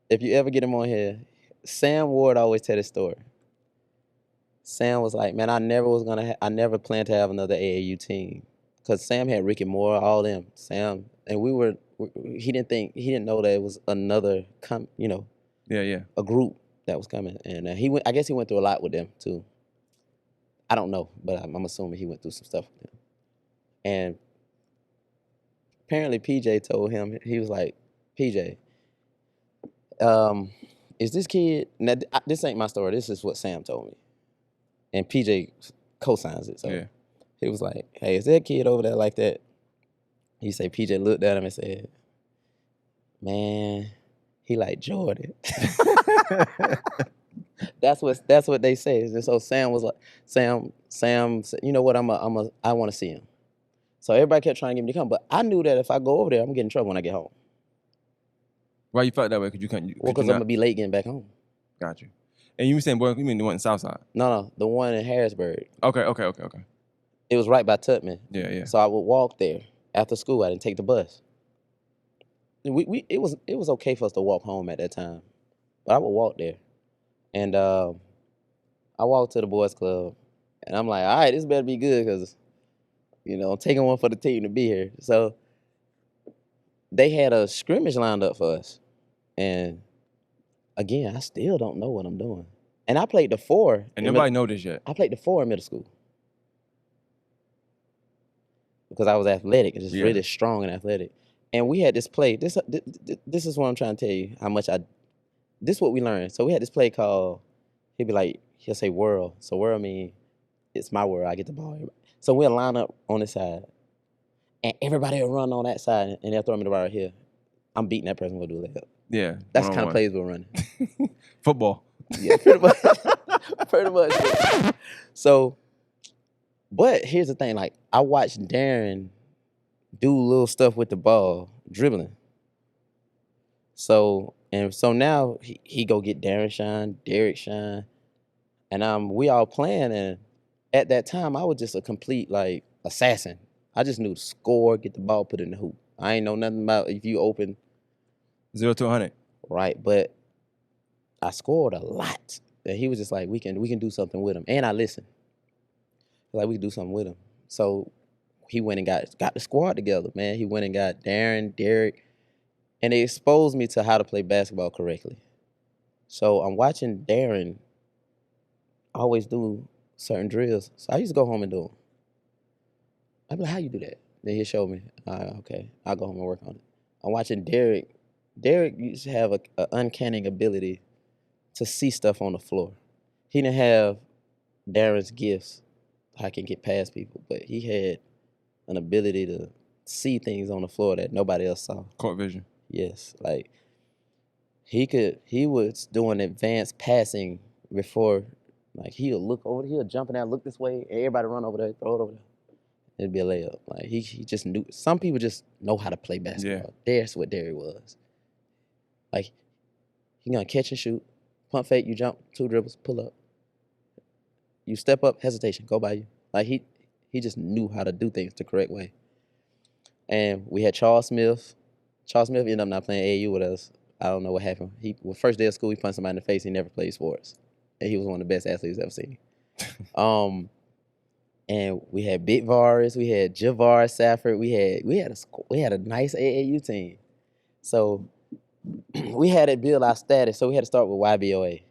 B: If you ever get him on here, Sam Ward always tell this story. Sam was like, man, I never planned to have another AAU team. Because Sam had Ricky Moore, all them. Sam, and he didn't know that it was another, a group that was coming. And I guess he went through a lot with them too. I don't know, but I'm assuming he went through some stuff with them. And apparently PJ told him, he was like, PJ, is this kid, now this ain't my story, this is what Sam told me. And PJ co-signs it. So
A: yeah.
B: he was like, hey, is that kid over there like that? He said, PJ looked at him and said, man, he like Jordan. That's what they say. And so Sam was like, Sam said, you know what, I want to see him. So everybody kept trying to get me to come, but I knew that if I go over there, I'm gonna get in trouble when I get home.
A: Why you felt that way? Because you couldn't.
B: Well, because I'm gonna be late getting back home.
A: Got you. And you were saying, boy, you mean the one in Southside?
B: No, the one in Harrisburg.
A: Okay.
B: It was right by Tubman.
A: Yeah.
B: So I would walk there after school. I didn't take the bus. It was okay for us to walk home at that time, but I would walk there, and I walked to the boys club, and I'm like, all right, this better be good because, I'm taking one for the team to be here. So they had a scrimmage lined up for us, and again, I still don't know what I'm doing. And I played the 4.
A: And nobody know this yet.
B: I played the 4 in middle school because I was athletic and just really strong and athletic. And we had this play. This is what I'm trying to tell you, how much this is what we learned. So we had this play called, he'll say whirl. So whirl means it's my whirl, I get the ball. So we'll line up on this side, and everybody will run on that side, and they'll throw me the ball right here. I'm beating that person, we'll do a layup.
A: Yeah.
B: That's the kind of plays we're running.
A: Football.
B: Yeah, pretty much. Pretty much. So, but here's the thing, like, I watched Darren do little stuff with the ball, dribbling. So now he go get Darren shine, Derek shine, and we all playing, and at that time I was just a complete like assassin. I just knew to score, get the ball, put it in the hoop. I ain't know nothing about if you open
A: 0 to 100.
B: Right, but I scored a lot. And he was just like, we can do something with him. And I listened. Like, we can do something with him. So he went and got the squad together, man. He went and got Darren, Derek, and it exposed me to how to play basketball correctly. So I'm watching Darren always do certain drills. So I used to go home and do them. I'd be like, how you do that? Then he'll show me. Okay, I'll go home and work on it. I'm watching Derek. Derek used to have an uncanny ability to see stuff on the floor. He didn't have Darren's gifts. I can get past people, but he had an ability to see things on the floor that nobody else saw.
A: Court vision.
B: Yes, like he was doing advanced passing before, like he'll look over, he'll jump in there, look this way, and everybody run over there, throw it over there. It'd be a layup. Like he just knew. Some people just know how to play basketball. Yeah. That's what Derek was. Like he gonna catch and shoot, pump fake, you jump, 2 dribbles, pull up. You step up, hesitation, go by you. Like he just knew how to do things the correct way. And we had Charles Smith. Charles Smith ended up not playing AAU with us. I don't know what happened. First day of school, he punched somebody in the face. He never played sports, and he was one of the best athletes I've ever seen. And we had Big Varus, we had Javar Safford, we had a nice AAU team. So we had to build our status. So we had to start with YBOA.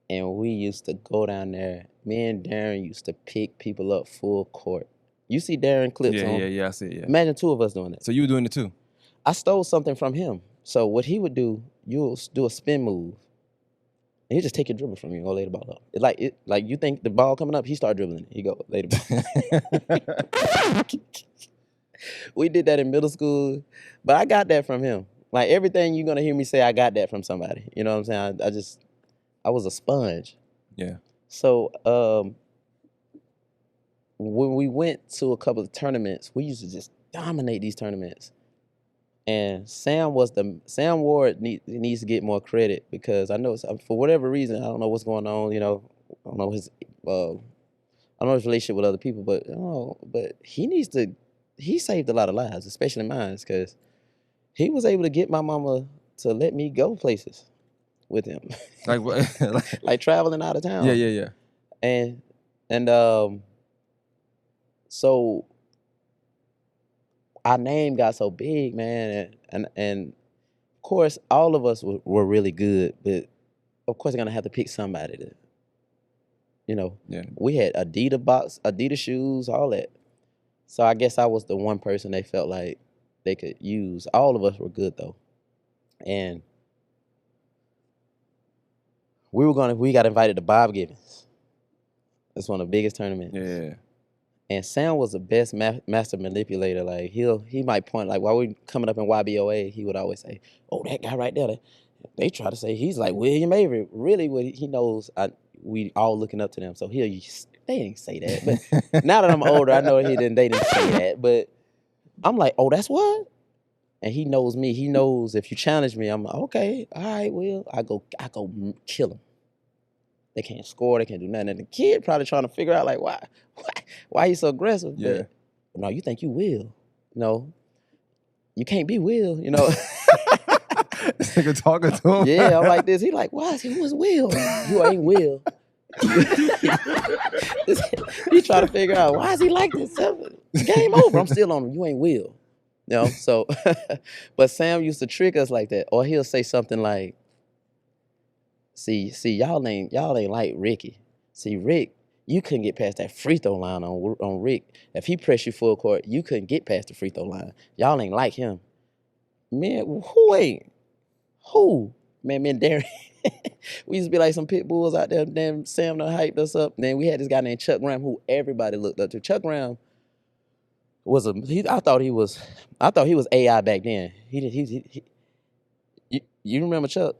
B: And we used to go down there. Me and Darren used to pick people up full court. You see Darren clips on.
A: Yeah, I see it, yeah.
B: Imagine 2 of us doing that.
A: So you were doing it too?
B: I stole something from him. So what he would do, you'll do a spin move. And he'll just take your dribble from you and go lay the ball up. Like you think the ball coming up, he start dribbling it. He go lay the ball. We did that in middle school, but I got that from him. Like everything you're gonna hear me say, I got that from somebody. You know what I'm saying? I was a sponge.
A: Yeah.
B: So when we went to a couple of tournaments, we used to just dominate these tournaments. And Sam Ward needs to get more credit because I know for whatever reason, I don't know what's going on. You know, I don't know his relationship with other people, but he saved a lot of lives, especially mine, because he was able to get my mama to let me go places with him.
A: Like what?
B: Like traveling out of town.
A: Yeah.
B: And so our name got so big, man, and of course all of us were really good, but of course they're gonna have to pick somebody to, you know.
A: Yeah.
B: We had Adidas shoes, all that. So I guess I was the one person they felt like they could use. All of us were good though, and we got invited to Bob Gibbons. That's one of the biggest tournaments.
A: Yeah.
B: And Sam was the best master manipulator. Like he might point, like while we coming up in YBOA, he would always say, "Oh, that guy right there." They try to say he's like William Avery. Really, what he knows, we all looking up to them. So they didn't say that. But now that I'm older, I know they didn't say that. But I'm like, "Oh, that's what." And he knows me. He knows if you challenge me, I'm like, "Okay, all right, Will." I go kill him. They can't score. They can't do nothing. And the kid probably trying to figure out like why he's so aggressive.
A: Yeah.
B: But no, you think you will? No, you can't be Will. You know.
A: This nigga talking to him.
B: Yeah, I'm like this. He like, why is he was Will? You ain't Will. He trying to figure out why is he like this? Game over. I'm still on him. You ain't Will. You know. So, but Sam used to trick us like that, or he'll say something like, See, y'all ain't like Ricky. See, Rick, you couldn't get past that free throw line on Rick. If he pressed you full court, you couldn't get past the free throw line. Y'all ain't like him. Man, who ain't? Who? Man, me and Darren, we used to be like some pit bulls out there. Damn, Sam done hyped us up. Then we had this guy named Chuck Graham who everybody looked up to. Chuck Graham was I thought he was AI back then. You remember Chuck?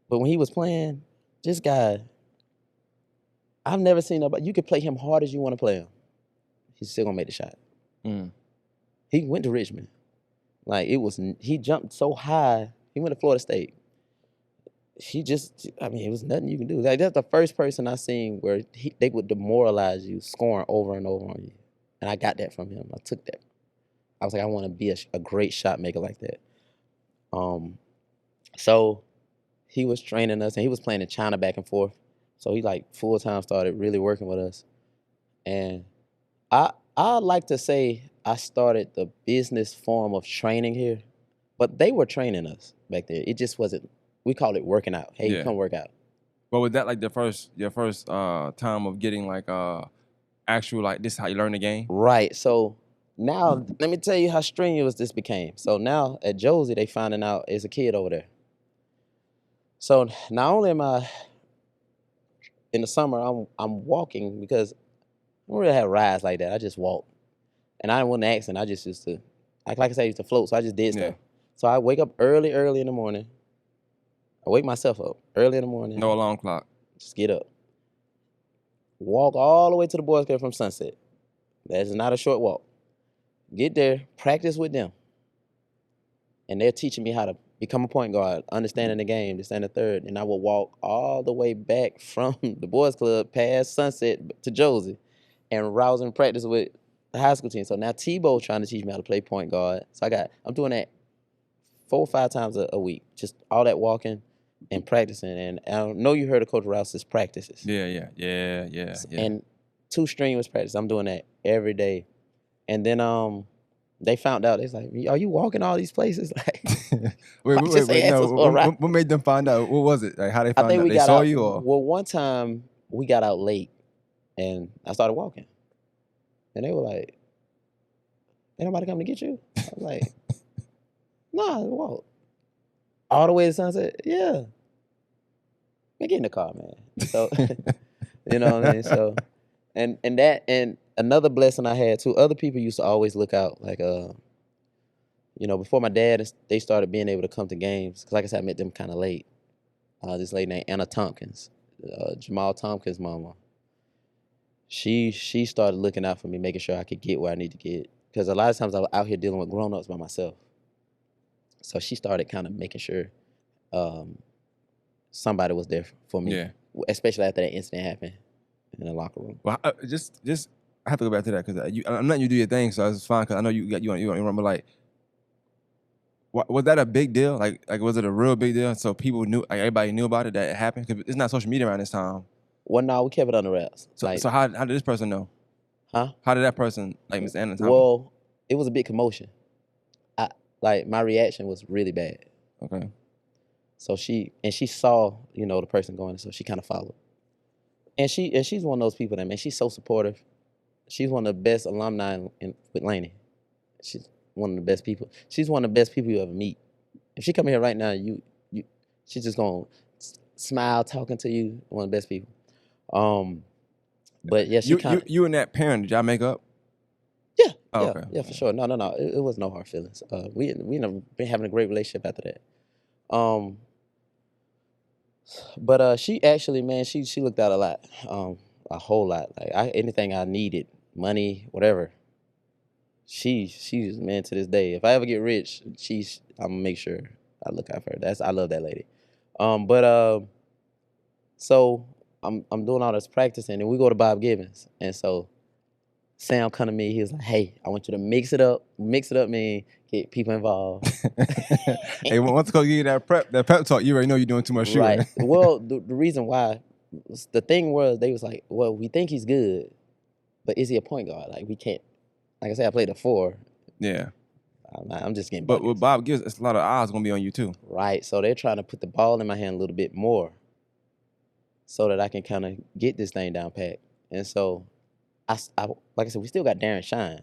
B: But when he was playing, this guy, I've never seen nobody. You could play him hard as you want to play him. He's still gonna make the shot. He went to Richmond. Like he jumped so high. He went to Florida State. It was nothing you can do. Like that's the first person I seen where they would demoralize you, scoring over and over on you. And I got that from him. I took that. I was like, I want to be a great shot maker like that. So he was training us, and he was playing in China back and forth. So he like full time started really working with us. And I like to say I started the business form of training here, but they were training us back there. It just wasn't. We call it working out. Hey, you come work out.
A: But was that like your first time of getting like actual like this is how you learn the game?
B: Right. So now let me tell you how strenuous this became. So now at Josie, they finding out there's a kid over there. So not only am I in the summer, I'm walking because I don't really have rides like that. I just walk, and I didn't want an accident. I just used to, like I said, I used to float. So I just did stuff. So I wake up early in the morning. I wake myself up early in the morning.
A: No alarm clock.
B: Just get up. Walk all the way to the boys' club from Sunset. That's not a short walk. Get there, practice with them, and they're teaching me how to become a point guard, understanding the game, this and the third. And I will walk all the way back from the boys' club past Sunset to Josie and rouse and practice with the high school team. So now Tebow's trying to teach me how to play point guard. So I'm doing that 4 or 5 times a week, just all that walking and practicing. And I know you heard of Coach Rouse's practices.
A: Yeah.
B: And 2 strenuous practice. I'm doing that every day. And then they found out. It's like, are you walking all these places? Like,
A: wait. No,
B: so right.
A: what made them find out? What was it? Like how they
B: I
A: found
B: think
A: out?
B: we
A: They
B: got
A: saw
B: out.
A: you or?
B: Well, one time we got out late, and I started walking, and they were like, "Ain't nobody come to get you?" I was like, "Nah, I walk all the way to Sunset." Yeah, man, get in the car, man. So, you know what I mean. So, and another blessing I had too. Other people used to always look out, like before my dad, they started being able to come to games. Cause like I said, I met them kind of late. This lady named Anna Tompkins, Jamal Tompkins' mama. She started looking out for me, making sure I could get where I need to get. Because a lot of times I was out here dealing with grown-ups by myself. So she started kind of making sure somebody was there for me.
A: Yeah.
B: Especially after that incident happened in the locker room.
A: Well, just I have to go back to that because I'm letting you do your thing, so it's fine. Because I know you remember like. Was that a big deal? Like was it a real big deal? So people knew, like everybody knew about it, that it happened? Because it's not social media around this time.
B: Well, no, we kept it under wraps.
A: So how did this person know?
B: Huh?
A: How did that person, like Miss Anna Thompson?
B: Well, it was a big commotion. My reaction was really bad.
A: Okay.
B: So she saw, the person going, so she kind of followed. And she's one of those people that, man, she's so supportive. She's one of the best alumni with Laney. She's one of the best people. She's one of the best people you ever meet. If she come here right now, she's just gonna smile, talking to you. One of the best people. But yeah,
A: you and that parent, did y'all make up?
B: Yeah.
A: Oh,
B: yeah,
A: okay.
B: Yeah, for sure. No. It was no hard feelings. We never been having a great relationship after that. But she actually, man, she looked out a lot, a whole lot. Like anything I needed, money, whatever. She's, man, to this day. If I ever get rich, I'm gonna make sure I look out for her. I love that lady. So I'm doing all this practicing, and we go to Bob Gibbons, and so Sam come to me. He was like, "Hey, I want you to mix it up, man. Get people involved."
A: Hey, once coach give you that pep talk, you already know you're doing too much shooting.
B: Right. Well, the reason why, the thing was, they was like, "Well, we think he's good, but is he a point guard? Like, we can't." Like I said, I played a 4.
A: Yeah.
B: I'm just getting.
A: But with Bob Gibbs, it's a lot of odds gonna be on you too.
B: Right. So they're trying to put the ball in my hand a little bit more, so that I can kind of get this thing down pat. And so, I like I said, we still got Darren Shine.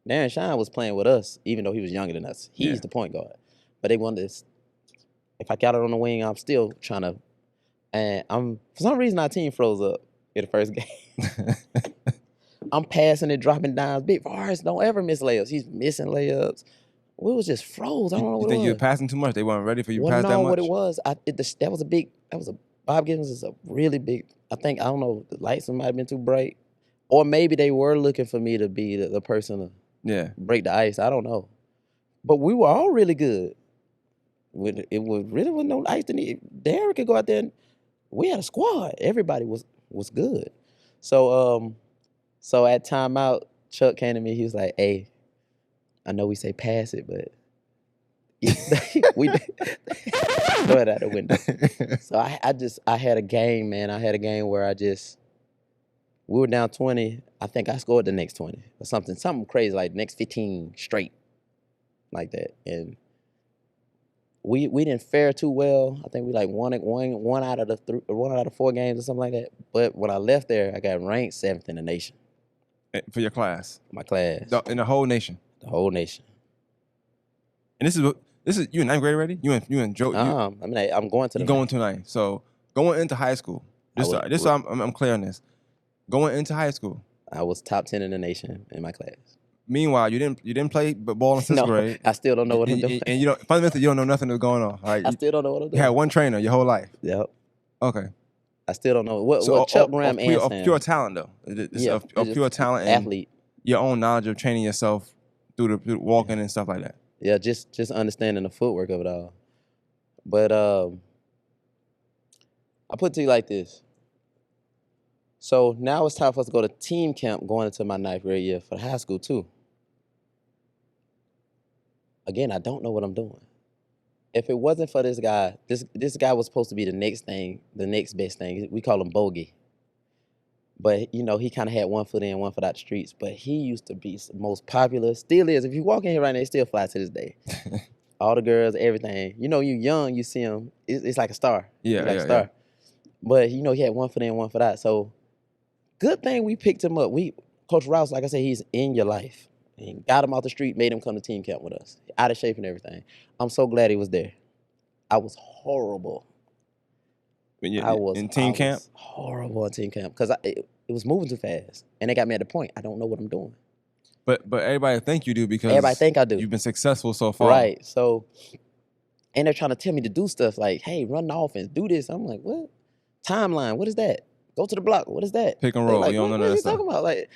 B: Darren Shine was playing with us, even though he was younger than us. He's the point guard. But they wanted this. If I got it on the wing, I'm still trying to. And for some reason, our team froze up in the first game. I'm passing it, dropping dimes. Big Vars don't ever miss layups. He's missing layups. We was just froze. I don't know what it was.
A: You think you were passing too much? They weren't ready for you to pass that much?
B: What it was. Bob Gibbons is a really big, I don't know, the lights might have been too bright. Or maybe they were looking for me to be the person to break the ice. I don't know. But we were all really good. It was really was no ice to need. Darren could go out there and we had a squad. Everybody was good. So at timeout, Chuck came to me. He was like, "Hey, I know we say pass it, but we throw it out the window." So I had a game, man. I had a game where we were down 20. I think I scored the next 20 or something crazy, like next 15 straight, like that. And we didn't fare too well. I think we like one out of the 4 games or something like that. But when I left there, I got ranked 7th in the nation.
A: For your class?
B: My class.
A: In the whole nation?
B: The whole nation.
A: And this is you in 9th grade already? You and Joe?
B: I'm going to the.
A: You going to 9th? So going into high school. So I'm clear on this. Going into high school,
B: I was top 10 in the nation in my class.
A: Meanwhile, you didn't play ball in 6th grade.
B: I still don't know what I'm doing.
A: And fundamentally, you don't know nothing that's going on. Right?
B: I still don't know what I'm doing.
A: You had one trainer your whole life.
B: Yep.
A: Okay.
B: I still don't know what Chuck Graham and
A: of pure talent though. Of pure talent and
B: athlete.
A: Your own knowledge of training yourself through the walking and stuff like that.
B: Yeah, just understanding the footwork of it all. But I put it to you like this. So now it's time for us to go to team camp going into my 9th grade year for high school too. Again, I don't know what I'm doing. If it wasn't for this guy, this guy was supposed to be the next best thing. We call him Bogey. But you know, he kind of had one foot in, one foot out the streets. But he used to be the most popular. Still is. If you walk in here right now, he still fly to this day. All the girls, everything. You know, you young, you see him. It's like a star.
A: Yeah,
B: He's like
A: yeah,
B: a star.
A: yeah.
B: But you know, he had one foot in, one foot out. So good thing we picked him up. Coach Rouse, like I said, he's in your life. And got him off the street, made him come to team camp with us. Out of shape and everything. I'm so glad he was there. I was horrible.
A: In team camp?
B: Horrible in team camp because it was moving too fast, and they got me at the point. I don't know what I'm doing.
A: But everybody think you do because
B: everybody think I do.
A: You've been successful so far,
B: right? So, and they're trying to tell me to do stuff like, "Hey, run the offense, do this." I'm like, "What? Timeline? What is that? Go to the block. What is that?
A: Pick and roll.
B: Like,
A: you don't know
B: what
A: that
B: is he
A: stuff.
B: talking about? Like,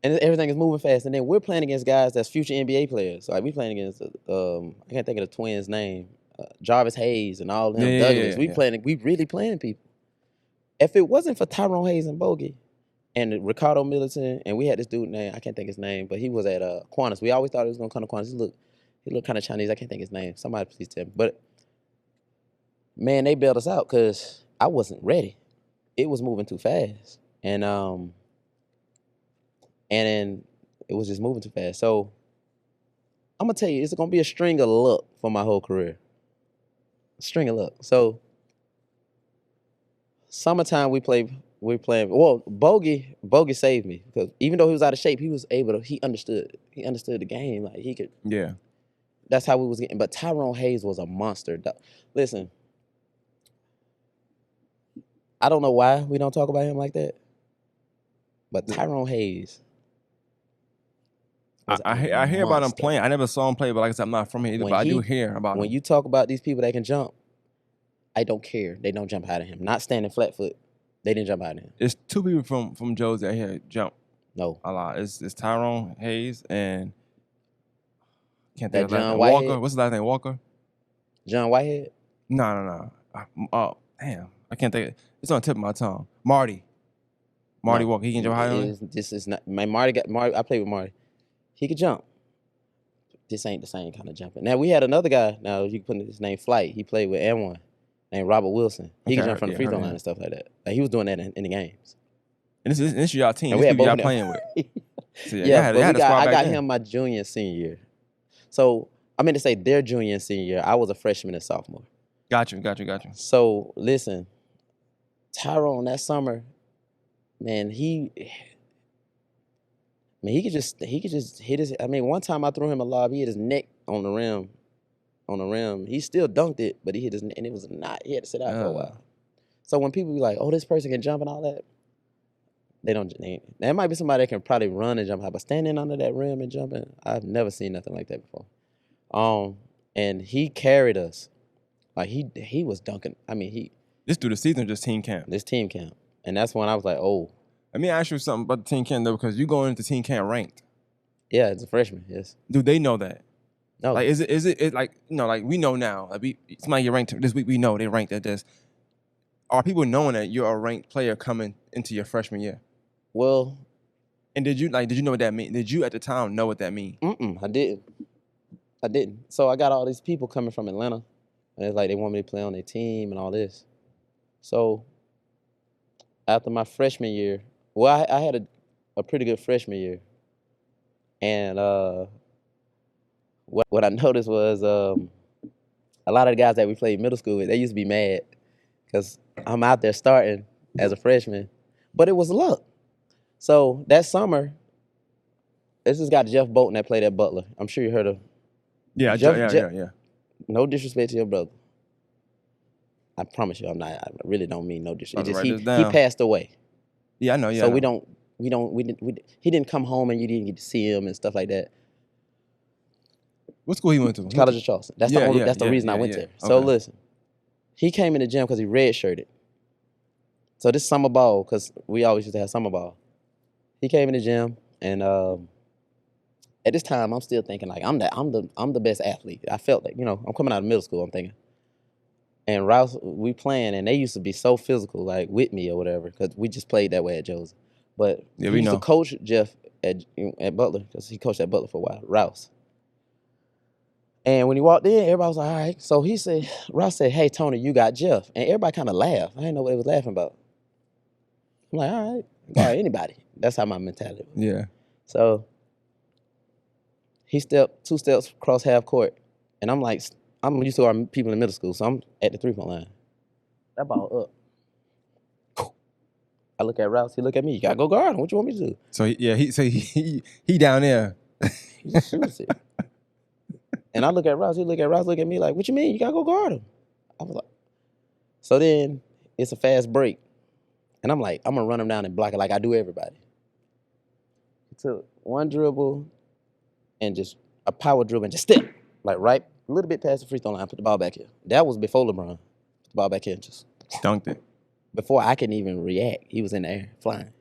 B: and everything is moving fast, and then we're playing against guys that's future NBA players. Like we playing against, I can't think of the twins' name, Jarvis Hayes and all them Douglas. We really playing people. If it wasn't for Tyrone Hayes and Bogey and Ricardo Middleton, and we had this dude name, I can't think his name, but he was at Qantas. We always thought he was going to come to Qantas. He looked kind of Chinese. I can't think his name. Somebody please tell me. But, man, they bailed us out because I wasn't ready. It was moving too fast. And then it was just moving too fast. So, I'm going to tell you, it's going to be a string of luck for my whole career. A string of luck. So, summertime we're playing. Well, Bogey saved me because even though he was out of shape, he understood the game. Like he could.
A: Yeah.
B: That's how we was getting. But Tyrone Hayes was a monster. Listen, I don't know why we don't talk about him like that. But Tyrone Hayes.
A: I hear about him playing. I never saw him play, but like I said, I'm not from here either. But I do hear about him.
B: When you talk about these people that can jump, I don't care. They don't jump out of him. Not standing flat foot. They didn't jump out of him.
A: It's two people from Josie out here jump.
B: No.
A: A lot. It's Tyrone Hayes and can't think of
B: John
A: Walker.
B: Whitehead?
A: What's his last name? Walker?
B: John Whitehead?
A: No. Oh, damn. I can't think. It's on the tip of my tongue. Marty Walker. He can jump higher.
B: This is not my Marty. I played with Marty. He could jump. This ain't the same kind of jumping. Now we had another guy. Now you can put his name Flight. He played with M1 named Robert Wilson. He could jump from the free throw line and stuff like that. Like he was doing that in the games.
A: And this is y'all team.
B: And
A: this people y'all playing with. So I
B: got him my junior and senior year. So I meant to say their junior and senior year. I was a freshman and sophomore.
A: Got you.
B: So listen, Tyrone that summer, man, he could just hit his. I mean, one time I threw him a lob, he hit his neck on the rim. He still dunked it, but he hit his neck, and it was not. He had to sit out for a while. So when people be like, "Oh, this person can jump and all that," they don't. There might be somebody that can probably run and jump high, but standing under that rim and jumping, I've never seen nothing like that before. And he carried us, like he was dunking. I mean,
A: this through the season or just team camp.
B: This team camp, and that's when I was like, "Oh."
A: Let me ask you something about the team camp though, because you going into team camp ranked.
B: Yeah, it's a freshman. Yes.
A: Do they know that?
B: No.
A: Like, is it like like we know now? Like somebody get ranked this week. We know they ranked at this. Are people knowing that you're a ranked player coming into your freshman year?
B: Well.
A: And did you know what that mean? Did you at the time know what that mean?
B: I didn't. So I got all these people coming from Atlanta, and it's like they want me to play on their team and all this. So after my freshman year, well, I had a pretty good freshman year, and what I noticed was a lot of the guys that we played middle school with, they used to be mad because I'm out there starting as a freshman, but it was luck. So that summer, this is got Jeff Bolton that played at Butler. I'm sure you heard of.
A: Yeah, yeah.
B: No disrespect to your brother. I promise you, I'm not. I really don't mean no disrespect. He passed away.
A: Yeah, I know. Yeah.
B: So he didn't come home and you didn't get to see him and stuff like that.
A: What school he went to?
B: College of Charleston. That's the reason I went there. So listen, he came in the gym because he redshirted. So this summer ball, because we always used to have summer ball. He came in the gym, and at this time, I'm still thinking like I'm the best athlete. I felt like I'm coming out of middle school. I'm thinking, and Rouse, we playing, and they used to be so physical, like with me or whatever, because we just played that way at Josie. But he used to coach Jeff at Butler because he coached at Butler for a while. Rouse. And when he walked in, everybody was like, all right. So Rouse said, hey, Tony, you got Jeff. And everybody kind of laughed. I didn't know what they was laughing about. I'm like, all right. Guard anybody. That's how my mentality was.
A: Yeah.
B: So he stepped 2 steps across half court, and I'm like, I'm used to our people in middle school, so I'm at the 3-point line. That ball up. I look at Rouse. He look at me. You gotta go guard him. What you want me to do?
A: So he down there.
B: He just shoots it. And I look at Rouse. He look at Rouse. Look at me like, what you mean? You gotta go guard him. I was like, so then it's a fast break, and I'm like, I'm gonna run him down and block it like I do everybody. He took one dribble, and just a power dribble and just step like right a little bit past the free throw line. Put the ball back here. That was before LeBron. Put the ball back here and just
A: dunked it.
B: Before I can even react, he was in the air flying.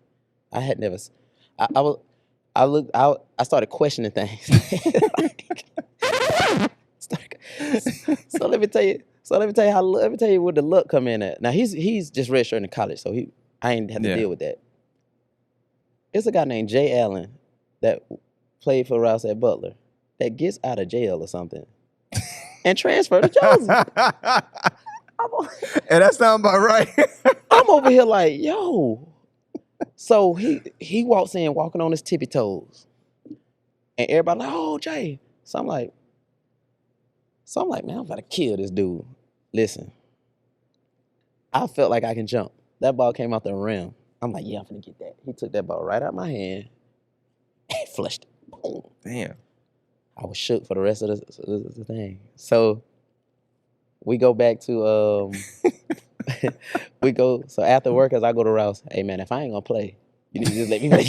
B: I had never. I started questioning things. So let me tell you. Let me tell you where the luck come in at. Now he's just redshirting in college, so I ain't have to deal with that. It's a guy named Jay Allen that played for Rouse at Butler that gets out of jail or something and transferred to Josie.
A: And that sounds about right.
B: I'm over here like, yo. So he walks in walking on his tippy toes. And everybody like, oh, Jay. So I'm like, man, I'm about to kill this dude. Listen, I felt like I can jump. That ball came out the rim. I'm like, yeah, I'm gonna get that. He took that ball right out of my hand and flushed it. Boom.
A: Damn.
B: I was shook for the rest of the thing. So we go back to so after work, as I go to Rouse, hey man, if I ain't gonna play, you need to just let me play.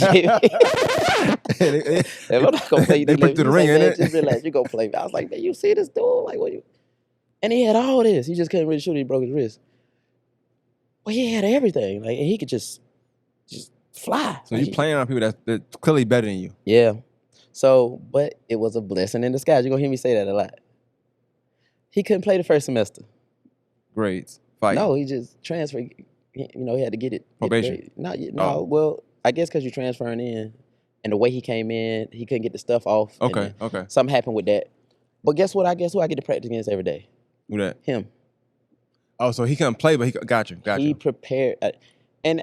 B: If I'm not gonna play, you
A: they put through the ring, innit?
B: Just relax, you gonna play. I was like, man, you see this dude? Like, what you? And he had all this. He just couldn't really shoot. He broke his wrist. Well, he had everything. Like, and he could just fly.
A: So you playing on people that's clearly better than you.
B: Yeah. So, but it was a blessing in disguise. You're gonna hear me say that a lot. He couldn't play the first semester.
A: Grades. Fight.
B: No, he just transferred. He had to get it.
A: Probation.
B: No. Well, I guess because you're transferring in, and the way he came in, he couldn't get the stuff off.
A: Okay.
B: Something happened with that. But guess what? I get to practice against every day.
A: Who that?
B: Him.
A: Oh, so he couldn't play, but he got you.
B: He prepared, and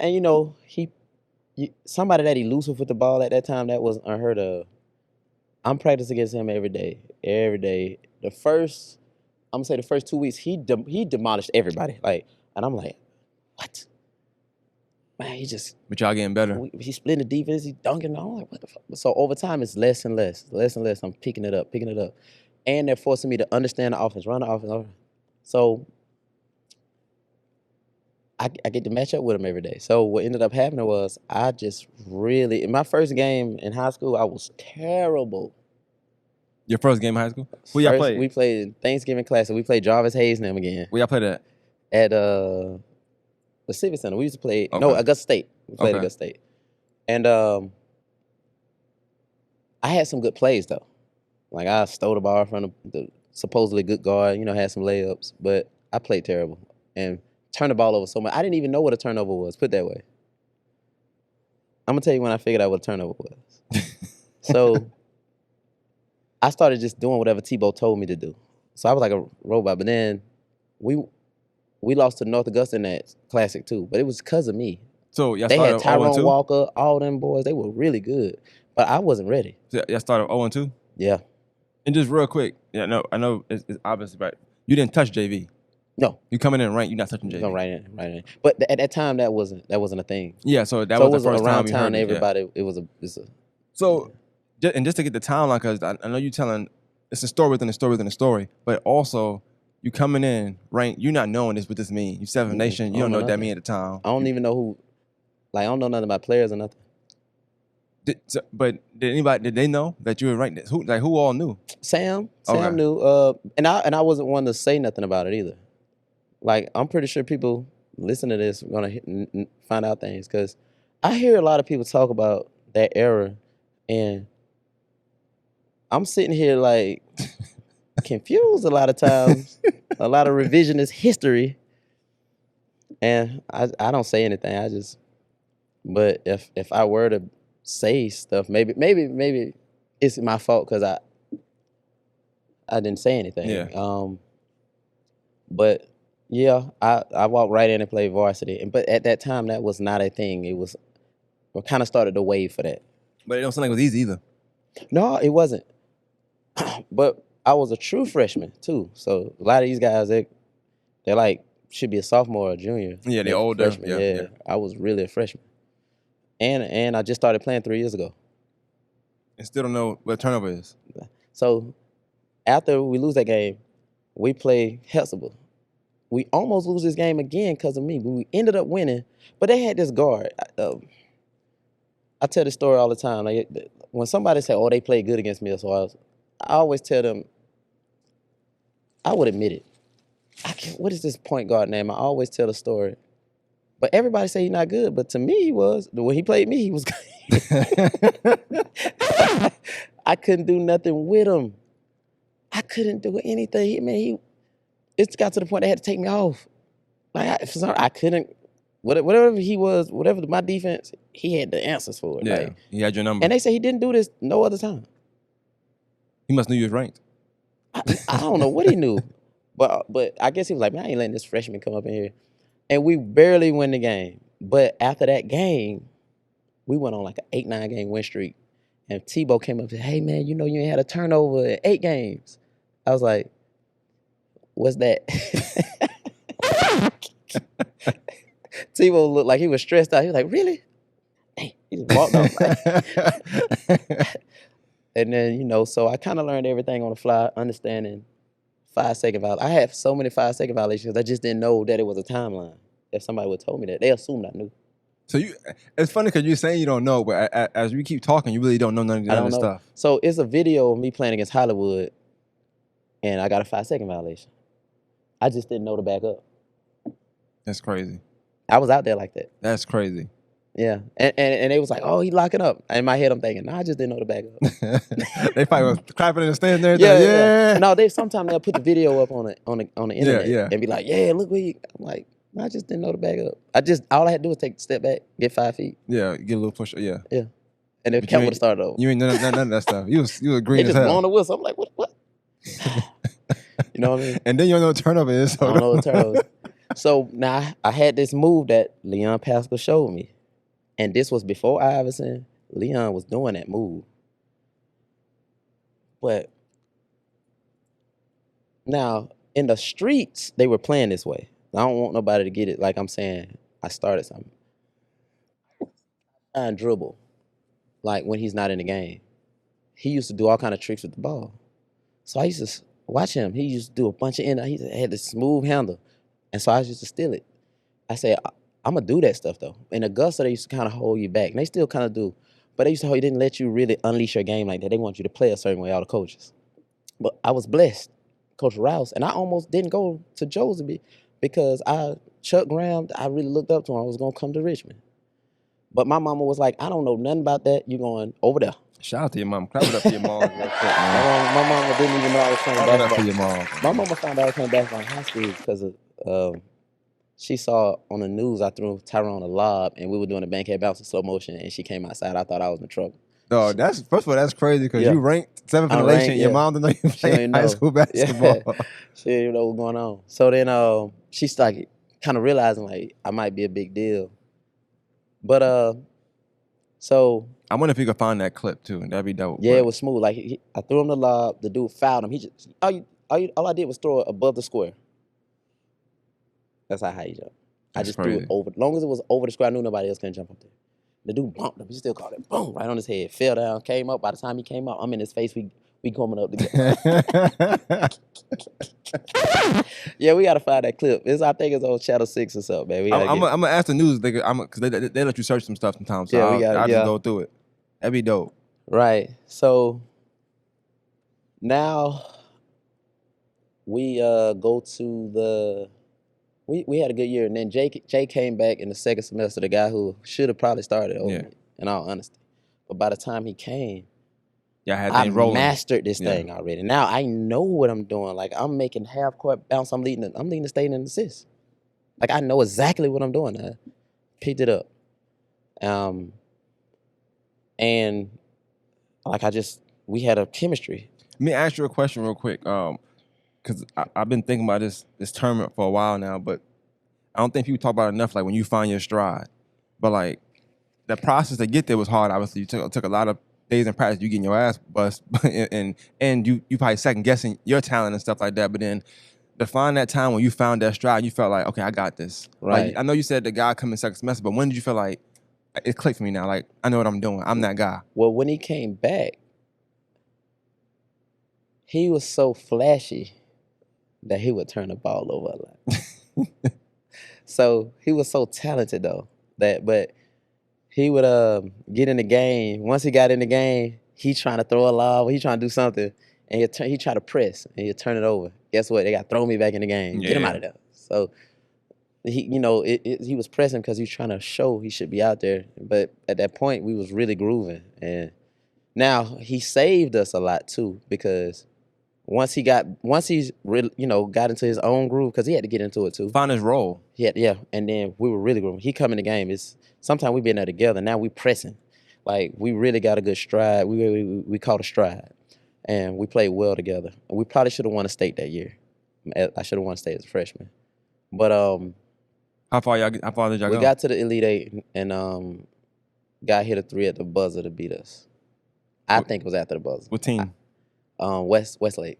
B: somebody that elusive with the ball at that time, that was unheard of. I'm practicing against him every day. The first 2 weeks, he demolished everybody. Like, and I'm like, what? Man, he just.
A: But y'all getting better.
B: He's splitting the defense. He's dunking. I'm like, what the fuck? So over time, it's less and less. I'm picking it up. And they're forcing me to understand the offense, run the offense. So I get to match up with him every day. So what ended up happening was I just really, in my first game in high school, I was terrible.
A: Your first game in high school? Who y'all played?
B: We played Thanksgiving Classic. We played Jarvis Hayes and them again.
A: Where y'all played at?
B: At the Civic Center. We used to play, Augusta State. We played Augusta State. And I had some good plays, though. Like, I stole the ball from the supposedly good guard, had some layups, but I played terrible and turned the ball over so much. I didn't even know what a turnover was, put it that way. I'm going to tell you when I figured out what a turnover was. So I started just doing whatever Tebow told me to do. So I was like a robot, but then we lost to North Augusta in that Classic too, but it was because of me.
A: So y'all
B: they
A: started
B: had Tyrone
A: 0-2?
B: Walker, all them boys, they were really good, but I wasn't ready.
A: So y'all started 0-2?
B: Yeah. And
A: just real quick, I know it's obvious, but you didn't touch JV.
B: No.
A: You coming in ranked, you're not touching JV.
B: No, right in. But at that time, that wasn't a thing.
A: Yeah, so that was the first
B: around
A: time you
B: town.
A: heard it,
B: Everybody, yeah.
A: So, just to get the timeline, because I know you telling, it's a story within a story within a story, but also you coming in ranked, you not knowing what this means. You Seven Nation, you don't know what that means at the time.
B: I don't even know who, I don't know nothing about players or nothing.
A: But did they know that you were ranked? Who all knew?
B: Sam knew, and I wasn't one to say nothing about it either. Like, I'm pretty sure people listen to this are gonna find out things, because I hear a lot of people talk about that era, and I'm sitting here like confused a lot of times, a lot of revisionist history, and I don't say anything. But if I were to say stuff, maybe it's my fault because I didn't say anything.
A: Yeah.
B: But yeah, I walked right in and played varsity, but at that time that was not a thing. It was kind of started the wave for that.
A: But it don't sound like it was easy either.
B: No, it wasn't. But I was a true freshman too. So a lot of these guys, they're like should be a sophomore or junior.
A: Yeah, they're older.
B: Freshman.
A: Yeah.
B: I was really a freshman. And I just started playing 3 years ago.
A: And still don't know what turnover is.
B: So after we lose that game, we play Hexable. We almost lose this game again because of me. We ended up winning, but they had this guard. I tell this story all the time. Like when somebody say, "Oh, they played good against me," so I always tell them, I would admit it. What is this point guard name? I always tell the story. But everybody say he's not good. But to me, he was. When he played me, he was good. I couldn't do nothing with him. I couldn't do anything. It got to the point they had to take me off. Like I couldn't. Whatever he was, whatever my defense, he had the answers for it.
A: Yeah,
B: like,
A: he had your number.
B: and they say he didn't do this no other time.
A: He must knew you was ranked.
B: I don't know what he knew, but I guess he was like, man, I ain't letting this freshman come up in here. And we barely win the game. But after that game, we went on like an 8-9 game win streak. And Tebow came up and said, hey, man, you ain't had a turnover in 8 games. I was like, what's that? Tebow looked like he was stressed out. He was like, really? Hey, he just walked off. And then, so I kind of learned everything on the fly, understanding 5-second violations. I had so many 5-second violations, I just didn't know that it was a timeline. If somebody would have told me that, they assumed I knew.
A: So it's funny because you're saying you don't know, but as we keep talking, you really don't know none of this stuff.
B: So it's a video of me playing against Hollywood, and I got a 5-second violation. I just didn't know to back up.
A: That's crazy.
B: I was out there like that.
A: That's crazy.
B: Yeah, and they was like, "Oh, he locking up." In my head, I'm thinking, "Nah, I just didn't know to back up."
A: They probably was clapping in the stands and everything. Yeah.
B: No, sometimes they'll put the video up on the internet and be like, "Yeah, look what he." I'm like, I just didn't know to back up. All I had to do was take a step back, get 5 feet.
A: Yeah, get a little push. Yeah.
B: Yeah, and the camera would have started over.
A: You ain't none of that stuff. You was green
B: they
A: as
B: just
A: hell.
B: blowing the whistle. I'm like, what? You know what I mean?
A: And then you don't know what turnover is. So
B: I don't know what turnover is. So now I had this move that Leon Pascal showed me. And this was before Iverson. Leon was doing that move. But now in the streets, they were playing this way. I don't want nobody to get it like I'm saying I started something. And dribble, like when he's not in the game. He used to do all kind of tricks with the ball. So I used to watch him. He used to do a bunch of he had this smooth handle. And so I used to steal it. I said, I'm going to do that stuff, though. In Augusta, they used to kind of hold you back. And they still kind of do. But they used to hold you, didn't let you really unleash your game like that. They want you to play a certain way, all the coaches. But I was blessed, Coach Rouse. And I almost didn't go to Josie because Chuck Graham, I really looked up to him. I was going to come to Richmond. But my mama was like, I don't know nothing about that. You're going over there.
A: Shout out to your mom. Clap it up for your mom real quick, man.
B: My mama didn't even know I was playing basketball.
A: Clap it up for your mom.
B: My mama found out I was playing basketball in high school because of she saw on the news I threw Tyrone a lob and we were doing a bankhead bounce in slow motion and she came outside. I thought I was in trouble.
A: No, first of all, that's crazy because you ranked 7th in the nation. Your mom didn't know you played high school basketball.
B: Yeah. She didn't even know what was going on. So then she started kind of realizing like I might be a big deal. But so
A: I wonder if you could find that clip too. That'd be dope.
B: Yeah, it was smooth. Like I threw him the lob. The dude fouled him. He just all I did was throw it above the square. That's how high he jumped. I just threw it over. As long as it was over the square, I knew nobody else couldn't jump up there. The dude bumped him. He still caught it. Boom, right on his head. Fell down, came up. By the time he came up, I'm in his face. We coming up together. Yeah, we got to find that clip. I think it's on Channel 6 or something, man.
A: I'm going to ask the news because they let you search some stuff sometimes. So I'll just go through it. That'd be dope.
B: Right. So now we go to the... We had a good year, and then Jay came back in the second semester, the guy who should have probably started over me, in all honesty. But by the time he came, I mastered this thing already. Now I know what I'm doing. Like I'm making half court bounce. I'm leading the state in assists. Like I know exactly what I'm doing. I picked it up. And like we had a chemistry.
A: Let me ask you a question real quick. Because I've been thinking about this tournament for a while now, but I don't think people talk about it enough, like when you find your stride. But like, the process to get there was hard. Obviously, you took a lot of days in practice. You getting your ass bust, and you probably second guessing your talent and stuff like that. But then to find that time when you found that stride, you felt like, okay, I got this.
B: Right.
A: Like, I know you said the guy coming second semester, but when did you feel like it clicked for me now? Like, I know what I'm doing. I'm that guy.
B: Well, when he came back, he was so flashy that he would turn the ball over a lot. So he was so talented though but he would get in the game. Once he got in the game, he trying to throw a lob, he trying to do something, and he try to press and he'd turn it over. Guess what? They got throw me back in the game. Get him out of there. So he, he was pressing because he was trying to show he should be out there. But at that point, we was really grooving. And now he saved us a lot too, because once he's really, got into his own groove, because he had to get into it too.
A: Find his role.
B: Yeah, and then we were really grooving. He come in the game. Sometimes we been there together. Now we pressing, like we really got a good stride. We caught a stride, and we played well together. We probably should have won a state that year. I should have won a state as a freshman, but
A: How far did y'all go?
B: we got to the Elite Eight, and got hit a 3 at the buzzer to beat us. I think it was after the buzzer.
A: What team?
B: Westlake.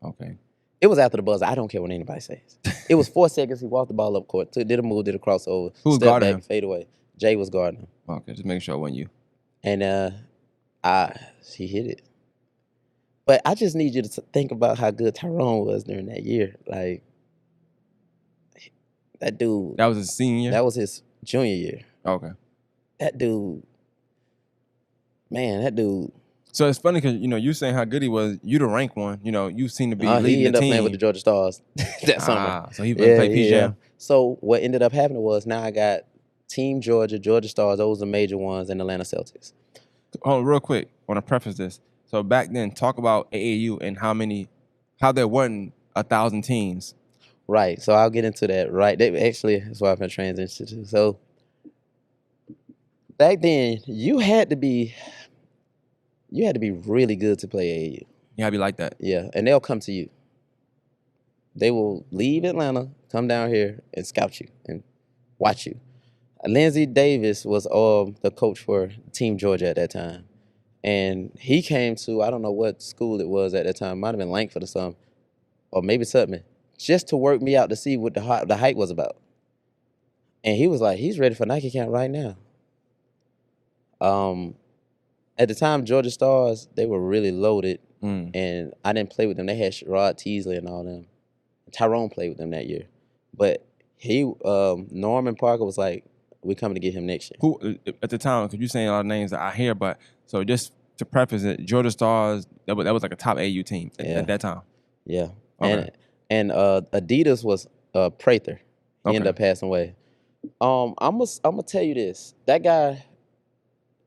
A: Okay.
B: It was after the buzzer. I don't care what anybody says. It was 4 seconds. He walked the ball up court, did a move, did a crossover,
A: Who was
B: step
A: guarding
B: back,
A: him?
B: fade away. Jay was guarding him.
A: Okay, just making sure it wasn't you.
B: And he hit it. But I just need you to think about how good Tyrone was during that year. Like, that dude.
A: That was his senior year?
B: That was his junior year.
A: Okay.
B: That dude. Man, that dude.
A: So it's funny because, you saying how good he was. You the rank one. You seem to be leading
B: He ended
A: the
B: up
A: team.
B: playing with the Georgia Stars that summer.
A: So he played PGM.
B: Yeah. So what ended up happening was now I got Team Georgia, Georgia Stars, those are the major ones, and Atlanta Celtics.
A: Oh, real quick, I want to preface this. So back then, talk about AAU and how there wasn't 1,000 teams.
B: Right. So I'll get into that. Right. That's what I've been transitioning to. So back then, you had to be really good to play AAU.
A: You gotta be like that.
B: Yeah, and they'll come to you. They will leave Atlanta, come down here, and scout you and watch you. Lindsey Davis was the coach for Team Georgia at that time. And he came to, I don't know what school it was at that time, might have been Lankford or something, or maybe Sutton, just to work me out to see what the hype was about. And he was like, he's ready for Nike camp right now. At the time, Georgia Stars, they were really loaded, and I didn't play with them. They had Rod Teasley and all them. Tyrone played with them that year. But Norman Parker was like, we're coming to get him next year.
A: Who, at the time, because you're saying a lot of names that I hear, but so just to preface it, Georgia Stars, that was like a top AU team at that time.
B: Yeah.
A: Okay.
B: And Adidas was Prather. He ended up passing away. I'm gonna tell you this. That guy,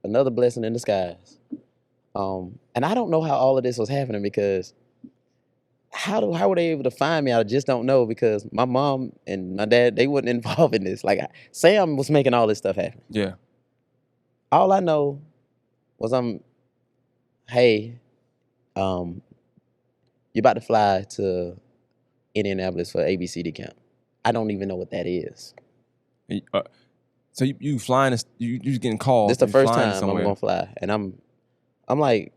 B: another blessing in disguise. And I don't know how all of this was happening, because how were they able to find me? I just don't know, because my mom and my dad, they wasn't involved in this. Like, Sam was making all this stuff happen.
A: Yeah.
B: All I know was hey, you're about to fly to Indianapolis for ABCD camp. I don't even know what that is.
A: So you flying? You just getting called?
B: This the first time
A: somewhere.
B: I'm gonna fly, and I'm like,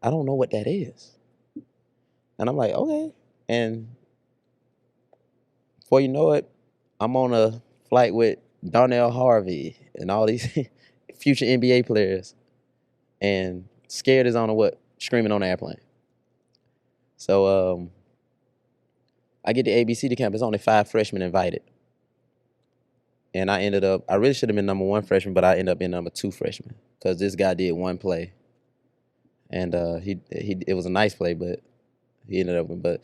B: I don't know what that is. And I'm like, okay. And before you know it, I'm on a flight with Darnell Harvey and all these future NBA players, and scared as on a what, screaming on the airplane. So I get to ABCD camp. There's only 5 freshmen invited. And I really should have been number 1 freshman, but I ended up being number 2 freshman, because this guy did one play. And it was a nice play, but he ended up with,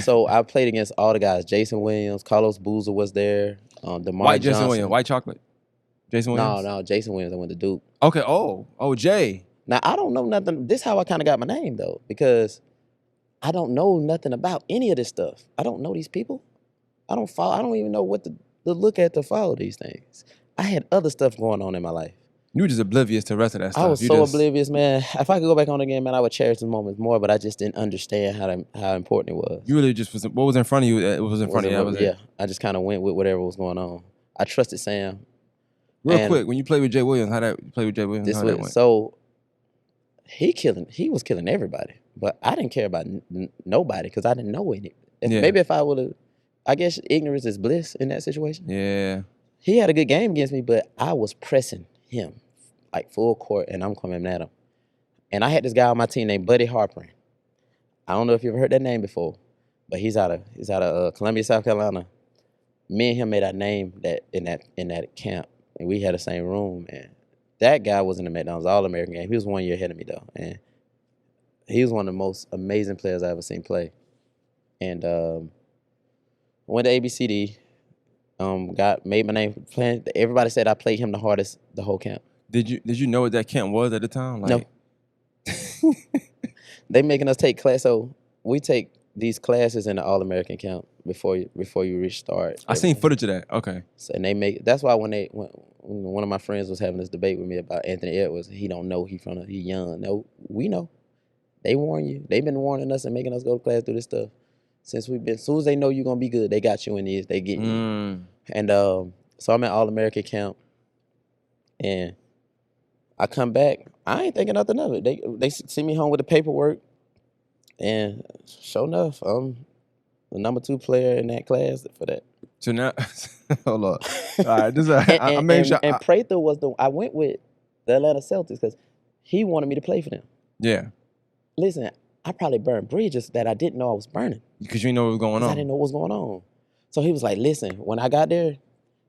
B: so I played against all the guys. Jason Williams, Carlos Boozer was there. DeMar
A: White
B: Johnson.
A: Jason Williams, white chocolate. Jason Williams?
B: No, Jason Williams. I went to Duke.
A: Okay, oh, Jay.
B: Now, I don't know nothing. This is how I kind of got my name, though, because I don't know nothing about any of this stuff. I don't know these people. I don't even know what to look at to follow these things. I had other stuff going on in my life.
A: You were just oblivious to the rest of that stuff.
B: I was oblivious, man. If I could go back on again, man, I would cherish the moments more, but I just didn't understand how important it was.
A: You really just what was in front of you? It was in front of you. That was
B: it. I just kind of went with whatever was going on. I trusted Sam.
A: Real quick, when you play with Jay Williams, how that went?
B: So he was killing everybody, but I didn't care about nobody because I didn't know any. Maybe if I would have, I guess ignorance is bliss in that situation.
A: Yeah.
B: He had a good game against me, but I was pressing him like full court, and I'm coming at him. And I had this guy on my team named Buddy Harper. I don't know if you've ever heard that name before, but he's out of Columbia, South Carolina. Me and him made our name in that camp, and we had the same room. And that guy was in the McDonald's All-American game. He was 1 year ahead of me though, and he was one of the most amazing players I ever seen play. And went to ABCD. Made my name playing. Everybody said I played him the hardest the whole camp.
A: Did you know what that camp was at the time?
B: No. They making us take class. So we take these classes in the All-American camp before you reach start.
A: I seen footage of that. Okay.
B: So, and that's why when one of my friends was having this debate with me about Anthony Edwards, he don't know he young. No, we know. They warn you. They've been warning us and making us go to class through this stuff since as soon as they know you're gonna be good, they got you in these. They get you. And so I'm at All-American camp, and I come back. I ain't thinking nothing of it. They send me home with the paperwork, and sure enough, I'm the number 2 player in that class for that.
A: So now, hold on. All right,
B: and Prather was I went with the Atlanta Celtics because he wanted me to play for them.
A: Yeah.
B: Listen, I probably burned bridges that I didn't know I was burning.
A: Because you didn't know what was going on.
B: I didn't know what was going on. So he was like, listen, when I got there,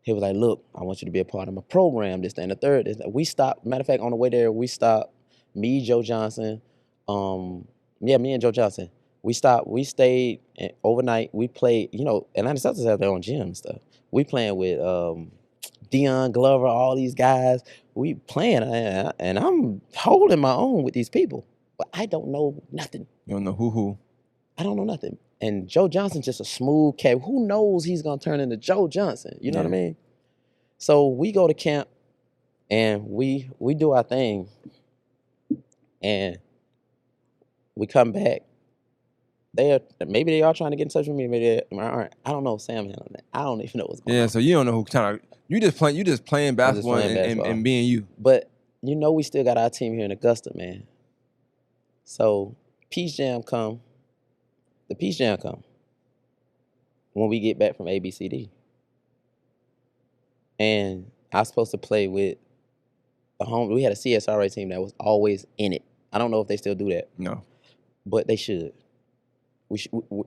B: he was like, look, I want you to be a part of my program, this, that, and the third. We stopped, matter of fact, on the way there, we stopped, me, Joe Johnson, me and Joe Johnson. We stayed overnight. We played, Atlanta Celtics have their own gym and stuff. We playing with Deion Glover, all these guys. We playing, and I'm holding my own with these people. But I don't know nothing.
A: You don't know who?
B: I don't know nothing. And Joe Johnson's just a smooth cat. Who knows he's going to turn into Joe Johnson? You know what I mean? So we go to camp, and we do our thing. And we come back. Maybe they are trying to get in touch with me. Maybe they aren't. I don't know. Sam handling that. I don't even know what's going on.
A: Yeah, so you don't know who kind of. You just playing basketball, and being you.
B: But we still got our team here in Augusta, man. So Peach Jam come. The Peach Jam come when we get back from ABCD. And I was supposed to play with we had a CSRA team that was always in it. I don't know if they still do that.
A: No.
B: But they should.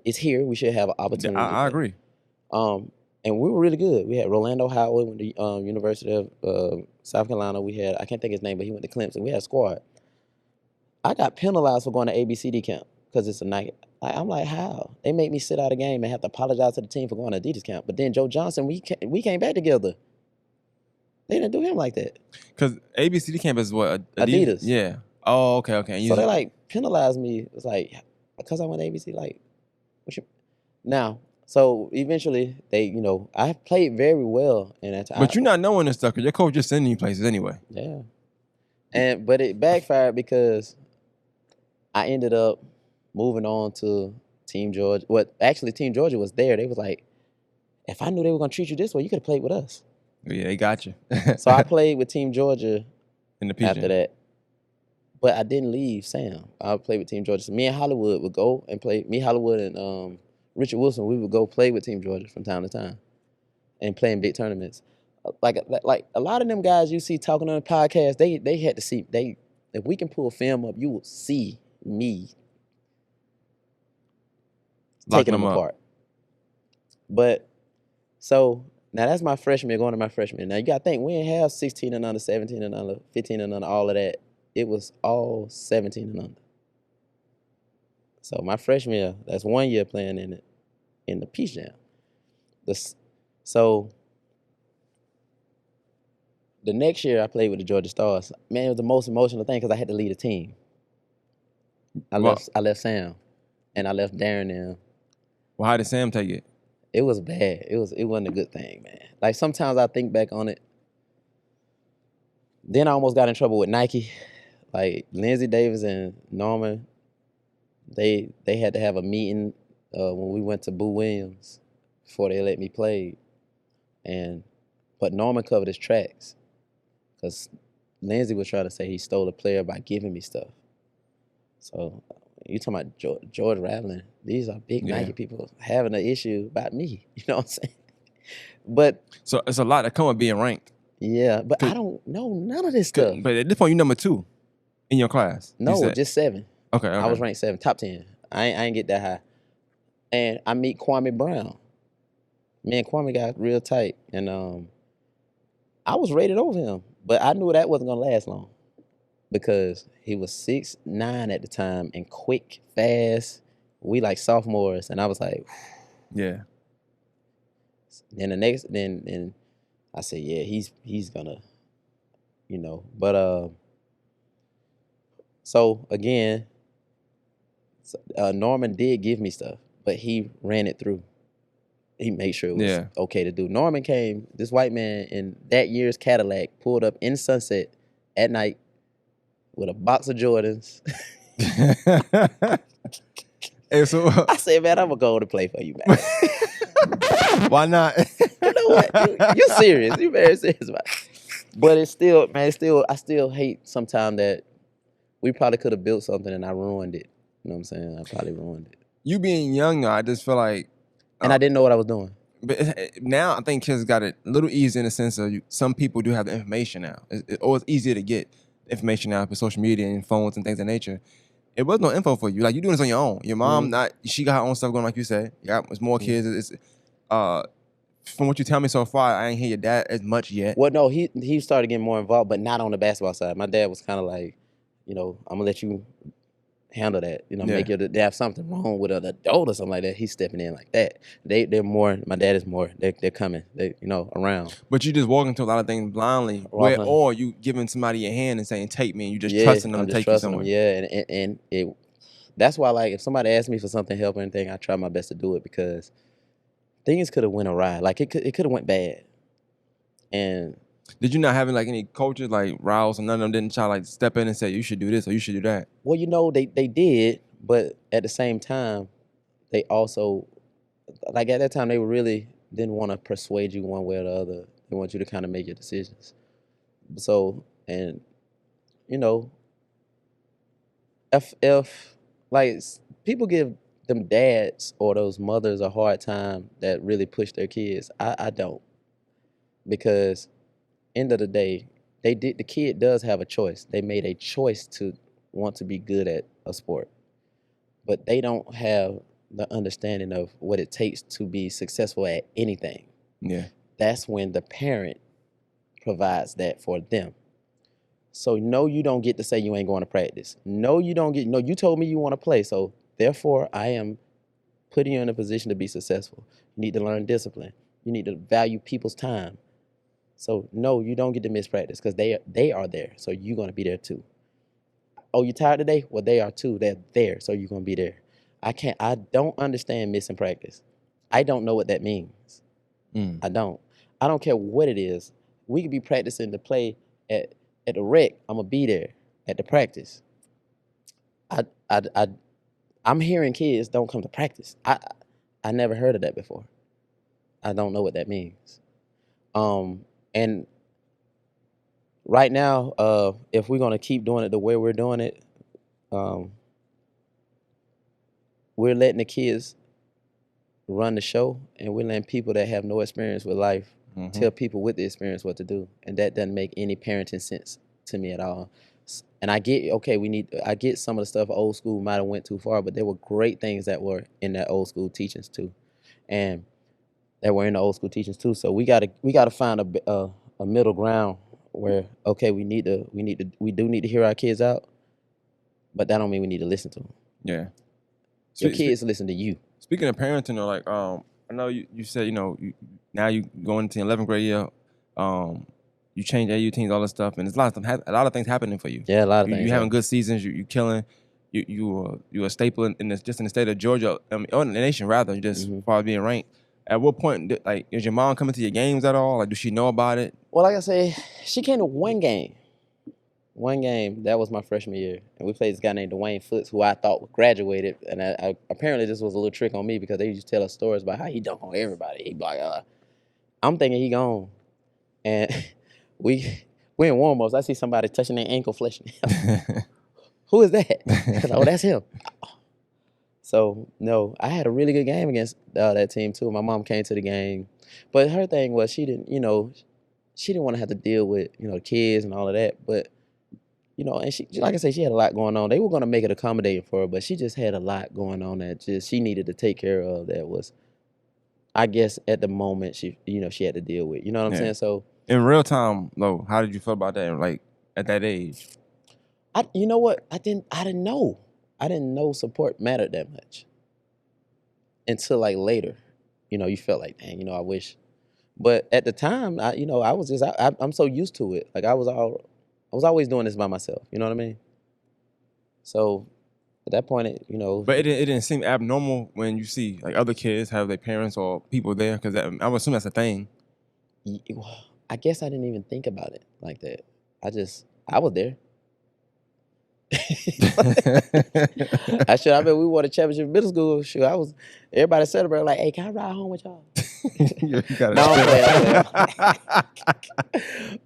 B: It's here. We should have an opportunity.
A: I agree.
B: And we were really good. We had Rolando Howard went to University of South Carolina. We had, I can't think his name, but he went to Clemson. We had a squad. I got penalized for going to ABCD camp because it's a night. I'm like, how? They make me sit out a game and have to apologize to the team for going to Adidas camp. But then Joe Johnson, we came back together. They didn't do him like that. Because
A: ABCD camp is what?
B: Adidas.
A: Yeah. Oh, okay.
B: So they like penalized me. It's like, because I went to ABC, like, now, so eventually they, I played very well in that time.
A: But you're not knowing this stuff because your coach just sending you places anyway.
B: Yeah. But it backfired because I ended up moving on to Team Georgia. Actually, Team Georgia was there. They was like, if I knew they were going to treat you this way, you could have played with us.
A: Yeah, they got you.
B: So I played with Team Georgia
A: in the PG.
B: After that. But I didn't leave Sam. I played with Team Georgia. So me and Hollywood would go and play. Me, Hollywood, and Richard Wilson, we would go play with Team Georgia from time to time and play in big tournaments. Like a lot of them guys you see talking on the podcast, they had to see, if we can pull film up, you will see me taking them apart. But so now that's my freshman, going to my freshman. Now you got to think, we didn't have 16 and under, 17 and under, 15 and under, all of that. It was all 17 and under. So my freshman year, that's 1 year playing in the Peach Jam. So the next year I played with the Georgia Stars. Man, it was the most emotional thing because I had to lead a team. I left Sam, and I left Darren there.
A: Well, how did Sam take it?
B: It was bad. It wasn't a good thing, man. Like sometimes I think back on it. Then I almost got in trouble with Nike. Like Lindsey Davis and Norman, they had to have a meeting when we went to Boo Williams before they let me play. But Norman covered his tracks. because Lindsay was trying to say he stole a player by giving me stuff. So you talking about George Raveling? These are big
A: Yeah.
B: Nike people having an issue about me. You know what I'm saying? But
A: So it's a lot that come with being ranked.
B: yeah, but I don't know none of this stuff.
A: But at this point, you number 2 in your class.
B: No, just 7.
A: Okay.
B: I was ranked 7, top 10. I ain't get that high. And I meet Kwame Brown. Me and Kwame got real tight, and I was rated over him, but I knew that wasn't gonna last long because he was 6'9" at the time and quick, fast. We like sophomores, and I was like,
A: yeah.
B: Then then I said, yeah, he's gonna, But so again, Norman did give me stuff, but he ran it through. He made sure it was okay to do. Norman came, this white man in that year's Cadillac, pulled up in Sunset at night with a box of Jordans.
A: Hey, so
B: I said, man, I'm gonna go to play for you, man.
A: Why not?
B: You know what? You're serious. You're very serious about it. But it's still, man, I still hate sometimes that we probably could have built something and I ruined it. You know what I'm saying? I probably ruined it.
A: You being young, though, I just feel like...
B: And I didn't know what I was doing.
A: But now I think kids got it a little easier in the sense of some people do have the information now. It's easier to get information now with social media and phones and things of that nature. It was no info for you. Like, you're doing this on your own. Your mom, she got her own stuff going, like you said. It's more kids. It's from what you tell me so far, I ain't hear your dad as much yet.
B: Well, no, he started getting more involved, but not on the basketball side. My dad was kind of like, I'm gonna let you handle that. Make it. They have something wrong with an adult or something like that. He's stepping in like that. They're more. My dad is more. They're coming. They around.
A: But you just walk into a lot of things blindly, or you giving somebody your hand and saying take me, and you just trusting them to take you somewhere.
B: And that's why, like, if somebody asks me for something, help or anything, I try my best to do it because things could have went awry. Like it could have went bad. And
A: did you not have like any coaches like Rouse and none of them didn't try to like step in and say you should do this or you should do that?
B: Well, they did, but at the same time, they also, like, at that time they really didn't want to persuade you one way or the other. They want you to kind of make your decisions. So, and if like people give them dads or those mothers a hard time that really push their kids, I don't, because end of the day, the kid does have a choice. They made a choice to want to be good at a sport, but they don't have the understanding of what it takes to be successful at anything.
A: Yeah.
B: That's when the parent provides that for them. So no, you don't get to say you ain't going to practice. No, you don't get, no, you told me you want to play. So therefore I am putting you in a position to be successful. You need to learn discipline. You need to value people's time. So no, you don't get to miss practice because they are there. So you're going to be there too. Oh, you tired today? Well, they are too. They're there. So you're going to be there. I don't understand missing practice. I don't know what that means. I don't care what it is. We could be practicing to play at the rec. I'm going to be there at the practice. I'm hearing kids don't come to practice. I never heard of that before. I don't know what that means. And right now, if we're gonna keep doing it the way we're doing it, we're letting the kids run the show, and we're letting people that have no experience with life tell people with the experience what to do, and that doesn't make any parenting sense to me at all. And I get, I get some of the stuff old school might have went too far, but there were great things that were in that old school teachings too, and that were in the old school teachings too. So we gotta find a middle ground where we do need to hear our kids out, but that don't mean we need to listen to them.
A: Yeah,
B: your kids listen to you.
A: Speaking of parenting, though, like I know you said now you going into the 11th grade year, you change AU teams, all this stuff, and there's a lot of things happening for you.
B: Yeah, a lot of things.
A: You having good seasons, you killing. You a staple in the state of Georgia, or in the nation rather, just as far as being ranked. At what point, like, is your mom coming to your games at all? Like, does she know about it?
B: Well, like I say, she came to one game. One game, that was my freshman year. And we played this guy named Dwayne Foots, who I thought graduated. And I apparently this was a little trick on me because they used to tell us stories about how he dunked on everybody. He'd be like, I'm thinking he gone. And we We're in warm-ups. I see somebody touching their ankle, fleshing. Who is that? Oh, that's him. So no, I had a really good game against that team too. My mom came to the game, but her thing was she didn't want to have to deal with the kids and all of that. But and she, like I said, she had a lot going on. They were gonna make it accommodating for her, but she just had a lot going on that just she needed to take care of. That was, I guess, at the moment she had to deal with. You know what I'm saying? So
A: in real time, though, how did you feel about that? Like at that age?
B: you know what? I didn't know. I didn't know support mattered that much until like later. You felt like, dang, I wish. But at the time, I was just I'm so used to it. Like I was always doing this by myself. You know what I mean? So at that point,
A: But it didn't seem abnormal when you see like other kids have their parents or people there, because I would assume that's a thing.
B: I guess I didn't even think about it like that. I was there. I mean, we won a championship in middle school. Shoot, everybody celebrated like, hey, can I ride home with y'all?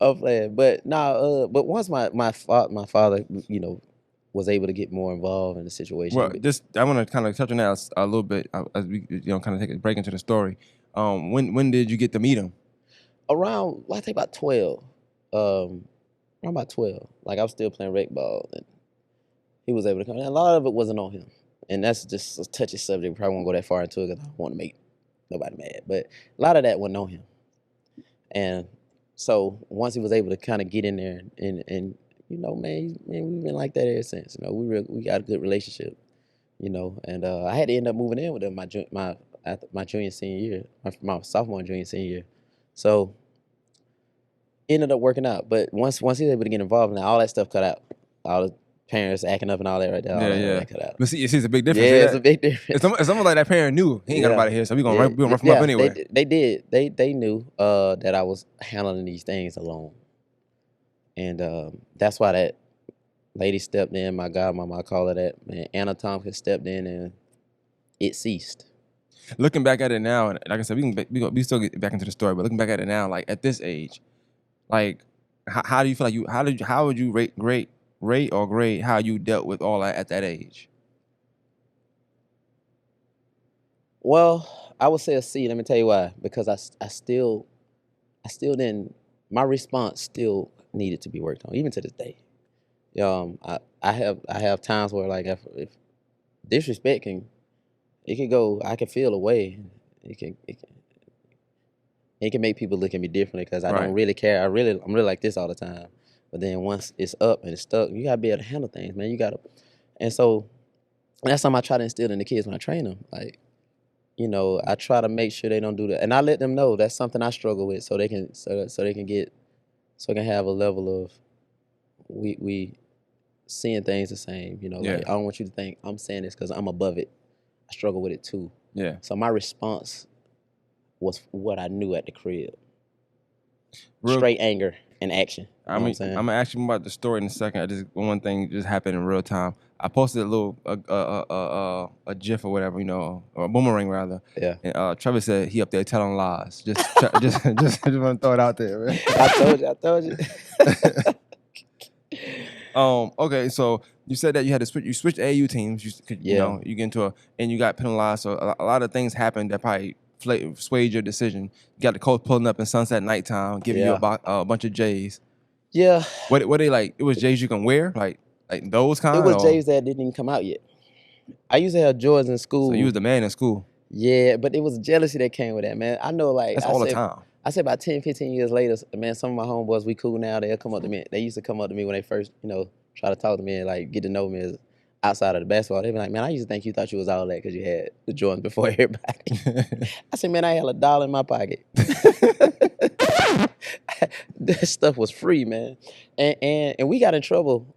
B: I'm playing. But but once my father, was able to get more involved in the situation.
A: Well, I want to kind of touch on that a little bit as we kind of take a break into the story. When did you get to meet him?
B: Around, I think about 12. Around about 12. Like I was still playing rec ball, and he was able to come. And a lot of it wasn't on him, and that's just a touchy subject. We probably won't go that far into it because I don't want to make nobody mad. But a lot of that wasn't on him, and so once he was able to kind of get in there and man, we've been like that ever since. We got a good relationship, and I had to end up moving in with him my junior senior year, my sophomore junior senior year. So ended up working out. But once he was able to get involved, now all that stuff cut out. All the parents acting up and all that right there. All that cut out.
A: But see, it's a big difference.
B: Yeah, it's a big difference.
A: It's almost like that parent knew he ain't got nobody here, so we gonna run from up anyway.
B: They did. They knew that I was handling these things alone, and that's why that lady stepped in. My godmama, I call her that. Man, Anna Tompkins stepped in, and it ceased.
A: Looking back at it now, and like I said, we still get back into the story, but looking back at it now, like at this age, like how do you feel like how would you rate or grade how you dealt with all that at that age?
B: Well, I would say a C. Let me tell you why. Because I still didn't. My response still needed to be worked on, even to this day. I have times where like if disrespect can go. I can feel a way. It can make people look at me differently because I don't really care. I'm really like this all the time. But then once it's up and it's stuck, you gotta be able to handle things, man. You gotta, and so that's something I try to instill in the kids when I train them. Like, I try to make sure they don't do that, and I let them know that's something I struggle with, so they can have a level of we seeing things the same. Like I don't want you to think I'm saying this because I'm above it. I struggle with it too.
A: Yeah.
B: So my response was what I knew at the crib. Straight anger and action.
A: I'm gonna ask you about the story in a second. One thing just happened in real time. I posted a little a GIF or whatever, or a boomerang rather.
B: Yeah.
A: And Trevor said he up there telling lies. Just want to throw it out there, man.
B: I told you.
A: Okay, so you said that you had to switch AAU teams. You get into and you got penalized. So a lot of things happened that probably swayed your decision. You got the coach pulling up in sunset nighttime, giving you a bunch of J's.
B: Yeah.
A: What they like? It was J's you can wear, like those kind.
B: It was J's that didn't even come out yet. I used to have Jordans in school.
A: So you was the man in school.
B: Yeah, but it was jealousy that came with that, man. I know, like
A: that's all the time.
B: I said about 10, 15 years later, man, some of my homeboys, we cool now. They'll come up to me. They used to come up to me when they first, try to talk to me and like get to know me as outside of the basketball. They'd be like, man, I used to think you thought you was all that because you had the Jordans before everybody. I said, man, I had $1 in my pocket. This stuff was free, man. And we got in trouble.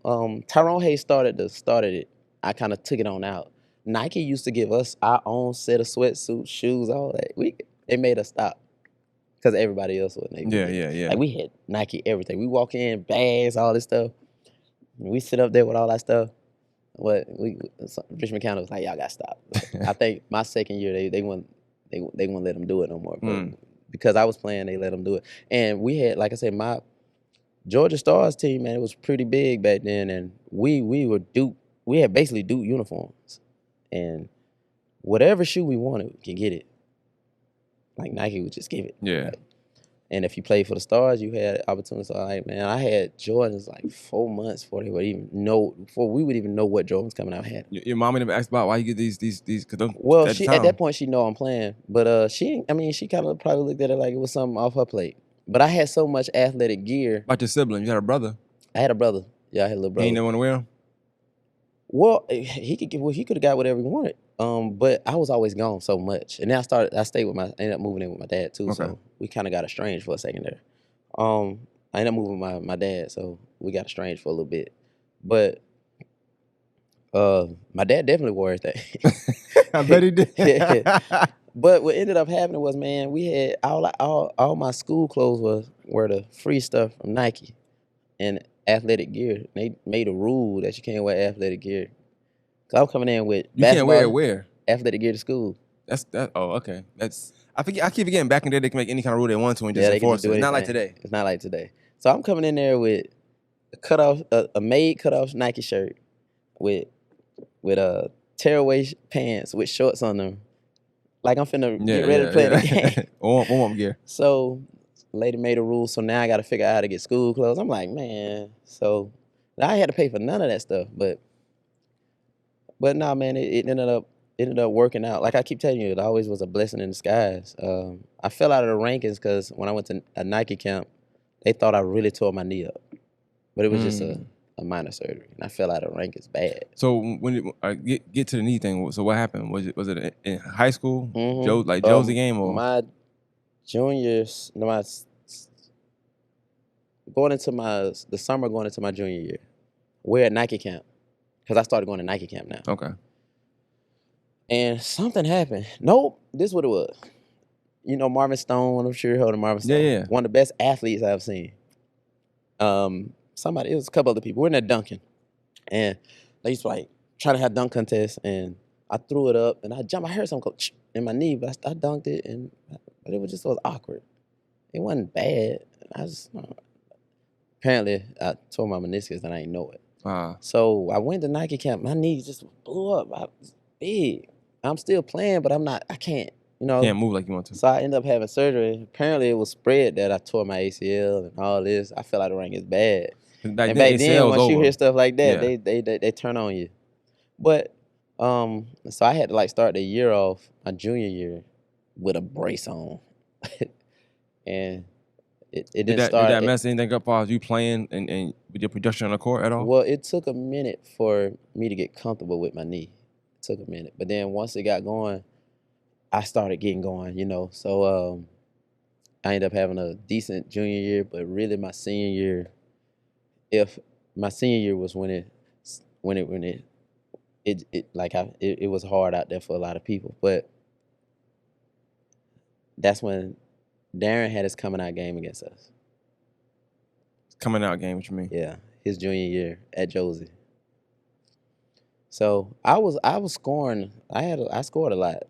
B: Tyrone Hayes started it. I kind of took it on out. Nike used to give us our own set of sweatsuits, shoes, all that. They made us stop because everybody else wasn't.
A: Yeah.
B: Like we had Nike everything. We walk in, bags, all this stuff. We sit up there with all that stuff. But Richmond County was like, y'all got to stop. I think my second year they wouldn't let them do it no more. But because I was playing, they let them do it. And we had, like I said, Georgia Stars team, man, it was pretty big back then, and we were Duke. We had basically Duke uniforms, and whatever shoe we wanted, we can get it. Like Nike would just give it.
A: Yeah.
B: Like, and if you played for the Stars, you had opportunities. So like, man, I had Jordans like 4 months before we would even know what Jordans coming out had.
A: Your mom never asked about why you get these.
B: Well, at that point she know I'm playing, but she kind of probably looked at it like it was something off her plate. But I had so much athletic gear.
A: About your sibling, you had a brother.
B: I had a brother. Yeah, I had a little brother.
A: He ain't never want to wear them.
B: Well, he could have got whatever he wanted. But I was always gone so much, and then I ended up moving in with my dad too. Okay. So we kind of got estranged for a second there. I ended up moving with my dad, so we got estranged for a little bit. But my dad definitely wore everything.
A: I bet he did.
B: Yeah. But what ended up happening was, man, we had all my school clothes were the free stuff from Nike and athletic gear. They made a rule that you can't wear athletic gear. Cause I'm coming in with
A: you can't wear it where?
B: Athletic gear to school.
A: Oh, okay. I keep forgetting back in the day they can make any kind of rule they want to and just enforce it. It's not like today.
B: It's not like today. So I'm coming in there with a made cutoff Nike shirt with tearaway pants with shorts on them. Like I'm finna get ready to play the game.
A: Warm-up gear.
B: So lady made a rule, so now I gotta figure out how to get school clothes. I'm like, man. So I had to pay for none of that stuff, but nah, man, it ended up working out. Like I keep telling you, it always was a blessing in disguise. I fell out of the rankings because when I went to a Nike camp, they thought I really tore my knee up, but it was just a minor surgery, and I fell out of rankings bad.
A: So when get to the knee thing, so what happened? Was it in high school?
B: Mm-hmm.
A: Josie game or
B: my juniors? No, the summer going into my junior year. We're at Nike camp. Because I started going to Nike camp now.
A: Okay.
B: And something happened. Nope, this is what it was. You know Marvin Stone, I'm sure you heard of Marvin Stone.
A: Yeah.
B: One of the best athletes I've seen. It was a couple other people. We're in there dunking. And they used to like try to have dunk contests, and I threw it up and I jumped. I heard something go in my knee, but I dunked it, but it was just so awkward. It wasn't bad. Apparently I tore my meniscus and I didn't know it. So I went to Nike camp. My knee just blew up. I was big. I'm still playing, but I can't,
A: Can't move like you want to.
B: So I ended up having surgery. Apparently it was spread that I tore my ACL and all this. I felt like the ring is bad. Back then, once you hear stuff like that, they turn on you. But, so I had to like start the year off, my junior year, with a brace on. And it didn't start.
A: Did that mess anything up as you playing and with your production on the court at all?
B: Well, it took a minute for me to get comfortable with my knee. It took a minute. But then once it got going, I started getting going, So I ended up having a decent junior year, but really my senior year, was when it was hard out there for a lot of people. But that's when Darren had his coming out game against us.
A: Coming out game, what you mean?
B: Yeah, his junior year at Josie. So I was scoring. I scored a lot.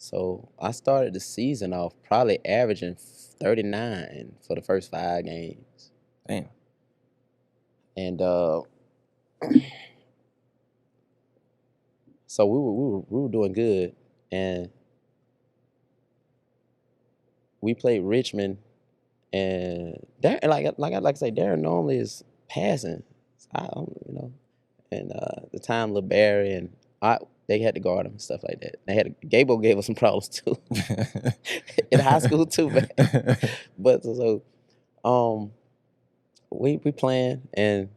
B: So I started the season off probably averaging 39 for the first 5 games.
A: Damn.
B: And so we were doing good, and we played Richmond, and Darren, like I say, Darren normally is passing, and the time LeBarry and they had to guard him and stuff like that. Gable gave us some problems too in high school too, man. But so we playing, and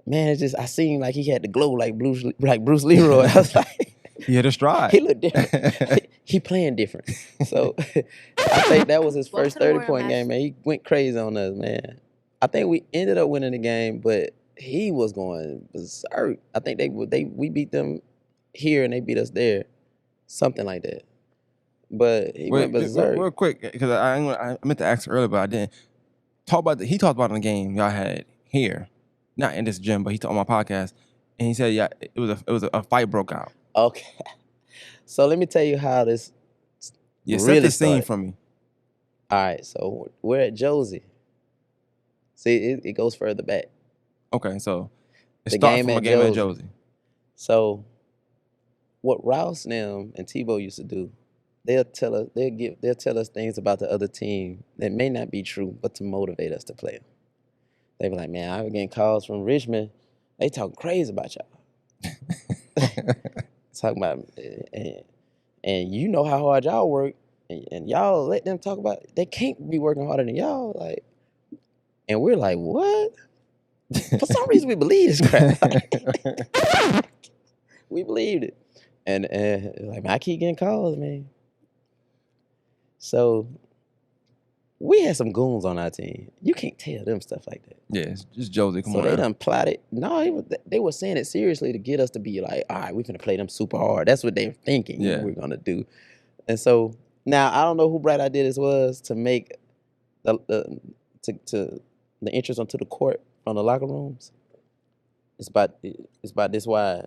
B: man, it's just I seen like he had the glow like Bruce Leroy. I was like,
A: he had a stride.
B: He looked different. He playing different. So I think that was his first 30-point game, man. He went crazy on us, man. I think we ended up winning the game, but he was going berserk. I think we beat them here and they beat us there, something like that. But he went berserk.
A: Real quick, because I meant to ask earlier, but I didn't. He talked about in the game y'all had here, not in this gym, but he talked on my podcast, and he said, yeah, it was a fight broke out.
B: Okay, so let me tell you how this.
A: Set the scene for me.
B: All right, so we're at Josie. See, it goes further back.
A: Okay, so it
B: The
A: starts
B: game
A: from a
B: at
A: game at
B: Josie.
A: Josie.
B: So what Rouse them and Tebow used to do, they'll tell us things about the other team that may not be true, but to motivate us to play them. They be like, man, I was getting calls from Richmond. They talking crazy about y'all. Talking about and you know how hard y'all work, and y'all let them talk about they can't be working harder than y'all. Like, and we're like, what? For some reason, we believe this crap. We believed it, and like, man, I keep getting calls, man. So we had some goons on our team. You can't tell them stuff like that.
A: Yeah, it's just Josie. Come
B: So
A: on.
B: they
A: now.
B: done plotted. No, they were saying it seriously to get us to be like, all right, we're gonna play them super hard. That's what they're thinking we're gonna do. And so now I don't know who bright idea this was to make the entrance onto the court from the locker rooms. It's about this wide.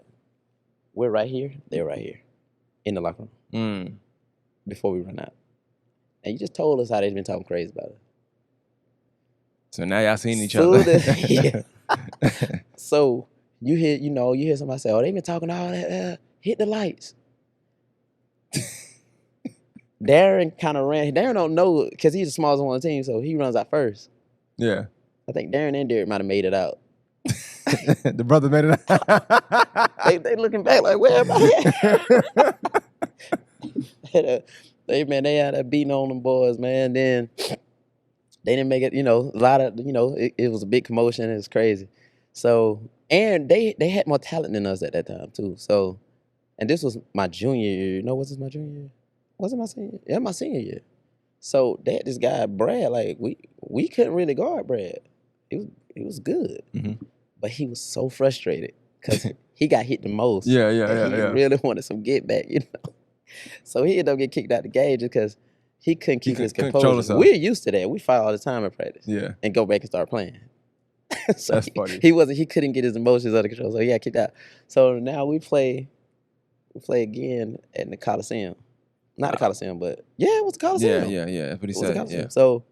B: We're right here. They're right here in the locker room before we run out. And you just told us how they've been talking crazy about it.
A: So now y'all seen each other.
B: Yeah. So you hear somebody say, "Oh, they've been talking all that. Hit the lights." Darren kind of ran. Darren don't know because he's the smallest one on the team, so he runs out first.
A: Yeah.
B: I think Darren and Derek might have made it out.
A: The brother made it out.
B: they looking back like, where am I at? They had that beating on them boys, man. Then they didn't make it, a lot of, it was a big commotion. It was crazy. So, and they had more talent than us at that time too. So, and this was my junior year. Was this my junior year? Was it my senior year? Yeah, my senior year. So they had this guy, Brad, like we couldn't really guard Brad. It was good.
A: Mm-hmm.
B: But he was so frustrated because he got hit the most.
A: Yeah.
B: He really wanted some get back, So he ended up getting kicked out the game just because he couldn't keep his composure. We're used to that. We fight all the time in practice.
A: Yeah.
B: And go back and start playing. So
A: that's funny.
B: He couldn't get his emotions under control, so he got kicked out. So now we play again at the Coliseum. Not the Coliseum, but it was the Coliseum.
A: Yeah. That's what he said. Yeah.
B: So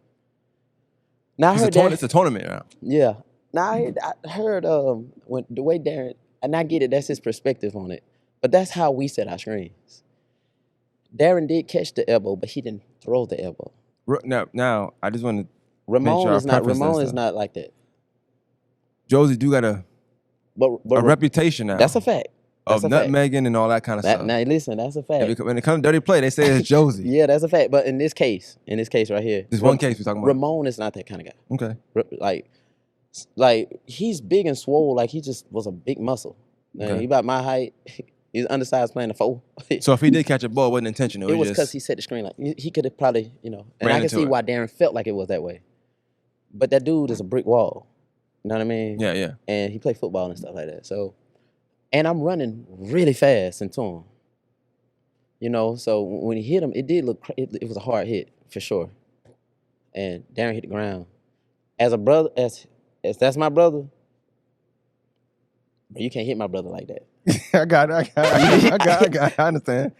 B: now I heard
A: it's a tournament now.
B: Yeah. Now I heard when the way Darren, and I get it, that's his perspective on it, but that's how we set our screens. Darren did catch the elbow, but he didn't throw the elbow.
A: Now I just want to.
B: Ramon is not like that.
A: Josie do got a reputation now.
B: That's a fact.
A: Of nutmegging and all that kind of stuff.
B: Now listen, that's a fact.
A: When it comes to dirty play, they say it's Josie.
B: Yeah, that's a fact. But in this case right here,
A: this one case we're talking about.
B: Ramon is not that kind of guy.
A: Okay.
B: Like he's big and swole. Like he just was a big muscle. Okay. He about my height. He's undersized playing the 4.
A: So if he did catch a ball, it wasn't intentional.
B: It was because he set the screen. Like he could have probably, and I can see why Darren felt like it was that way. But that dude is a brick wall. You know what I mean?
A: Yeah.
B: And he played football and stuff like that. So, and I'm running really fast into him. So when he hit him, it did look. It was a hard hit for sure. And Darren hit the ground. As a brother, as that's my brother. But you can't hit my brother like that.
A: I got it. I understand.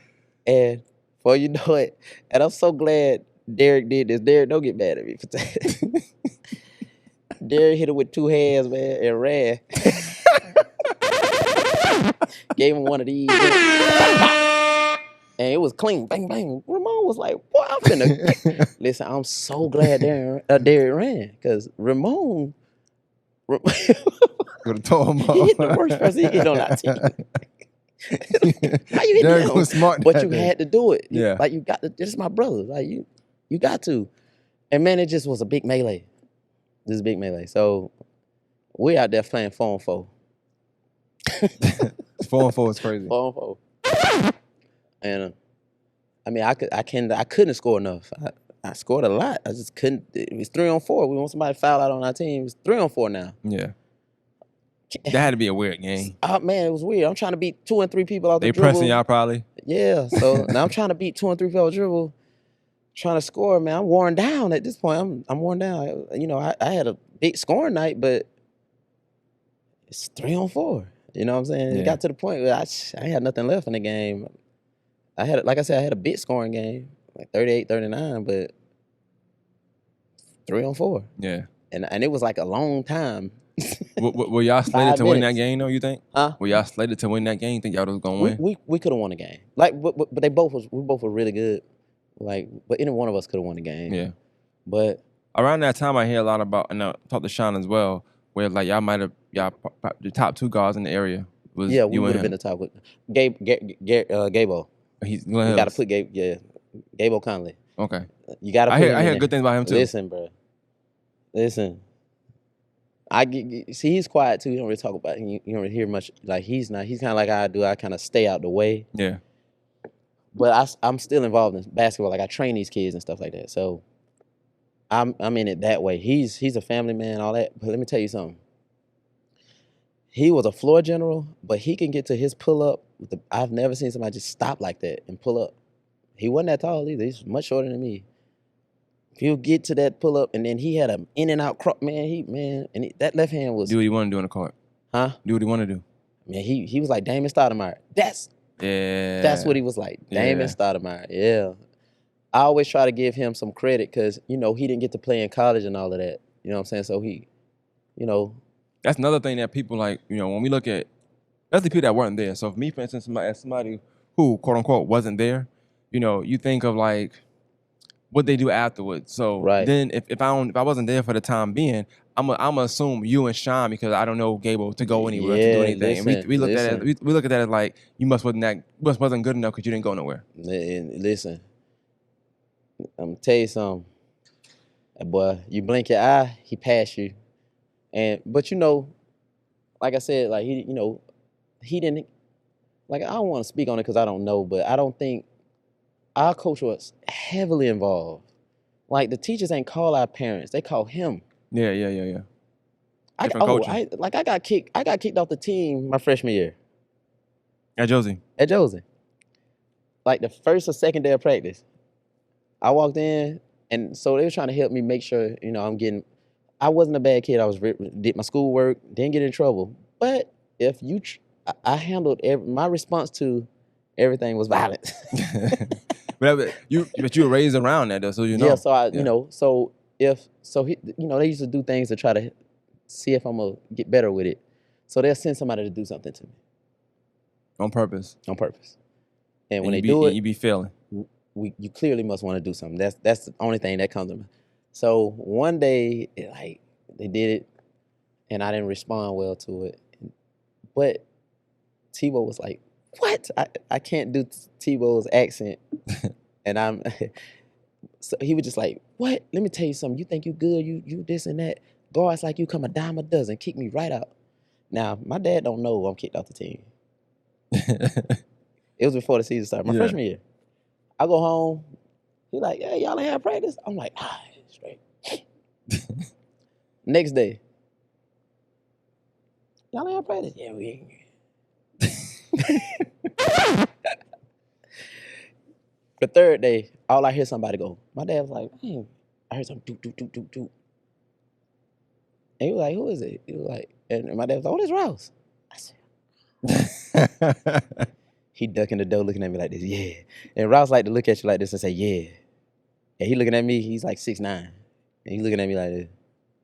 B: And before you know it, and I'm so glad Derek did this. Derek, don't get mad at me for that. Derek hit him with 2 hands, man, and ran. Gave him one of these. And it was clean. Bang, bang. Ramon was like, boy, I'm finna. Listen, I'm so glad Derek ran. Because Ramon
A: could have told him.
B: He hit the worst person he hit on our team. How you hit
A: Derek was smart,
B: but you had to do it.
A: Yeah.
B: Like you got to. This is my brother. Like you got to. And man, it just was a big melee. This is a big melee. So we out there playing 4-on-4.
A: 4-on-4 is crazy.
B: 4-on-4. And I mean, I couldn't score enough. I scored a lot. I just couldn't. It was 3-on-4. We want somebody to foul out on our team. It's 3-on-4 now.
A: Yeah. That had to be a weird game.
B: Oh man, it was weird. I'm trying to beat 2 and 3 people out the dribble.
A: They pressing y'all probably.
B: Yeah. So now I'm trying to beat 2 and 3 people out the dribble. Trying to score, man. I'm worn down at this point. I'm worn down. I had a big scoring night, but it's 3-on-4. You know what I'm saying?
A: Yeah.
B: It got to the point where I had nothing left in the game. I had a big scoring game, like 38, 39, but 3-on-4.
A: Yeah.
B: and it was like a long time.
A: Were y'all slated
B: 5
A: to win that
B: minutes.
A: game though? You think?
B: Huh?
A: Were y'all slated to win that game? You think y'all was gonna win?
B: We could have won the game. Like, but we both were really good. Like, but any one of us could have won the game.
A: Yeah.
B: But
A: around that time, I hear a lot about, and I talked to Sean as well, where like y'all might have the top 2 guards in the area was
B: yeah, we
A: you
B: would
A: and
B: have been
A: him.
B: the top with Gabo.
A: He's
B: You got to put Gabo Conley.
A: Okay.
B: You got to.
A: I hear good things about him too.
B: Listen, bro. Listen. See, he's quiet too. You don't really talk about him. You don't really hear much. Like he's not. He's kind of like I do. I kind of stay out the way.
A: Yeah.
B: But I'm still involved in basketball. Like I train these kids and stuff like that. So I'm in it that way. He's a family man, all that. But let me tell you something. He was a floor general, but he can get to his pull up. I've never seen somebody just stop like that and pull up. He wasn't that tall either. He's much shorter than me. He'll get to that pull up, and then he had an in and out crop. Man, that left hand was.
A: Do what he want to do on the court.
B: Huh?
A: Do what he want to do.
B: Man, he was like Damon Stoudemire. That's what he was like. Damon Stoudemire. Yeah. I always try to give him some credit because, he didn't get to play in college and all of that. You know what I'm saying? So he,
A: That's another thing that people like, when we look at, that's the people that weren't there. So for me, for instance, somebody who, quote unquote, wasn't there, you think of like what they do afterwards. So then if I wasn't there for the time being, I'm gonna assume you and Sean, because I don't know Gable to go anywhere to do anything.
B: Listen,
A: we look at it. We look at that as like you wasn't good enough because you didn't go nowhere.
B: Listen, I'm gonna tell you something, boy. You blink your eye, he passed you, but like I said, like he didn't. Like I don't want to speak on it because I don't know, but I don't think our coach was heavily involved. Like the teachers ain't call our parents; they call him.
A: Yeah.
B: I got kicked off the team my freshman year.
A: At Josie.
B: Like the first or second day of practice. I walked in, and so they were trying to help me make sure, I wasn't a bad kid. I did my schoolwork, didn't get in trouble. But if I handled my response to everything was violence.
A: but you were raised around that though, so
B: Yeah, so they used to do things to try to see if I'm gonna get better with it. So they'll send somebody to do something to me.
A: On purpose.
B: And when they do it,
A: you be failing.
B: You clearly must want to do something. That's the only thing that comes to me. So one day, they did it, and I didn't respond well to it. But Tebow was like, "What? I can't do Tebow's accent," and so he was just like, "What? Let me tell you something. You think you good? You this and that. Guards like you come a dime a dozen. Kick me right out." Now my dad don't know I'm kicked off the team. It was before the season started. My freshman year. I go home. He like, "Yeah, y'all ain't have practice." I'm like, straight. Next day. Y'all ain't have practice? Yeah, we ain't. The third day, all I hear somebody go. My dad was like, "Man," I heard something do. And he was like, "Who is it?" He was like, and my dad was like, "Oh, this Rouse." I said, he ducking the door looking at me like this, yeah. And Rouse like to look at you like this and say, yeah. And he looking at me, he's like 6'9". And he looking at me like this.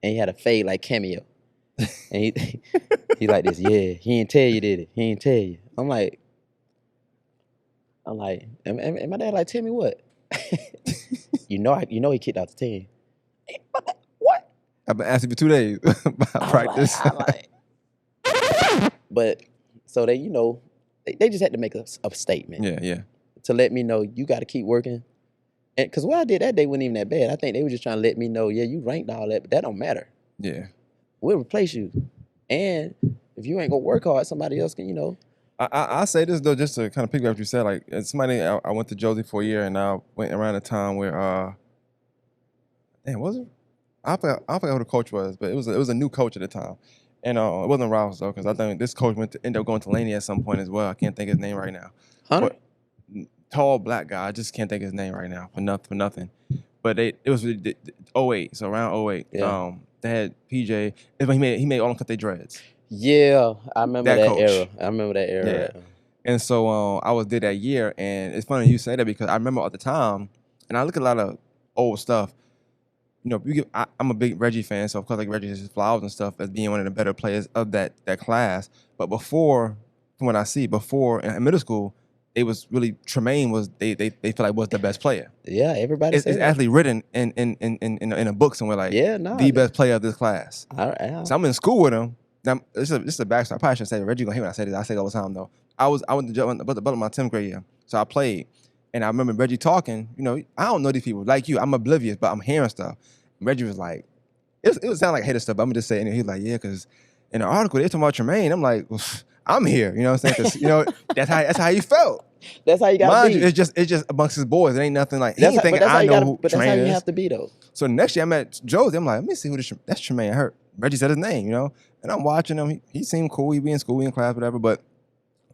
B: And he had a fade like Cameo. And he like this, yeah. He ain't tell you, did it? He ain't tell you. I'm like, and my dad like, tell me what? you know he kicked out the team. What?
A: I've been asking for 2 days about practice.
B: But so they, they just had to make a statement.
A: Yeah.
B: To let me know you got to keep working. And because what I did that day wasn't even that bad. I think they were just trying to let me know, yeah, you ranked all that, but that don't matter.
A: Yeah.
B: We'll replace you. And if you ain't gonna work hard, somebody else can,
A: I say this though, just to kind of pick up what you said. Like, as somebody, I went to Josie for a year, and I went around a time where, was it? I forgot who the coach was, but it was a new coach at the time, and it wasn't Rouse though, because I think this coach ended up going to Laney at some point as well. I can't think of his name right now.
B: Hunter?
A: Tall black guy. I just can't think of his name right now for nothing. But it was 08, so around 08.
B: Yeah.
A: They had PJ. He made all them cut their dreads.
B: Yeah, I remember that
A: coach.
B: era. I remember that era.
A: Yeah. And so I was there that year, and it's funny you say that because I remember at the time, and I look at a lot of old stuff. I'm a big Reggie fan, so of course like Reggie has his flowers and stuff as being one of the better players of that class. But before, from what I see, before in middle school, it was really Tremaine was they feel like was the best player.
B: Yeah, everybody
A: It's
B: said that.
A: actually written in a book somewhere like the best player of this class. So I'm in school with him. Now, this is a backstory. I probably shouldn't say it. Reggie gonna hear when I say this. I say it all the time though. I went to Butler my 10th grade year, so I played, and I remember Reggie talking. I don't know these people like you. I'm oblivious, but I'm hearing stuff. And Reggie was like, it would sound like hater stuff, but I'm gonna just say it. And he's like, yeah, because in the article they're talking about Tremaine. I'm like, I'm here. You know what I'm saying? Because that's how he felt.
B: That's how you got to be.
A: It's just amongst his boys. It ain't nothing like he ain't thinking I know who Tremaine is.
B: But that's how you have to be though.
A: So next year I met Josie. I'm like, let me see who that's Tremaine. I heard Reggie said his name, and I'm watching him. He seemed cool. He be in school, he in class, whatever. But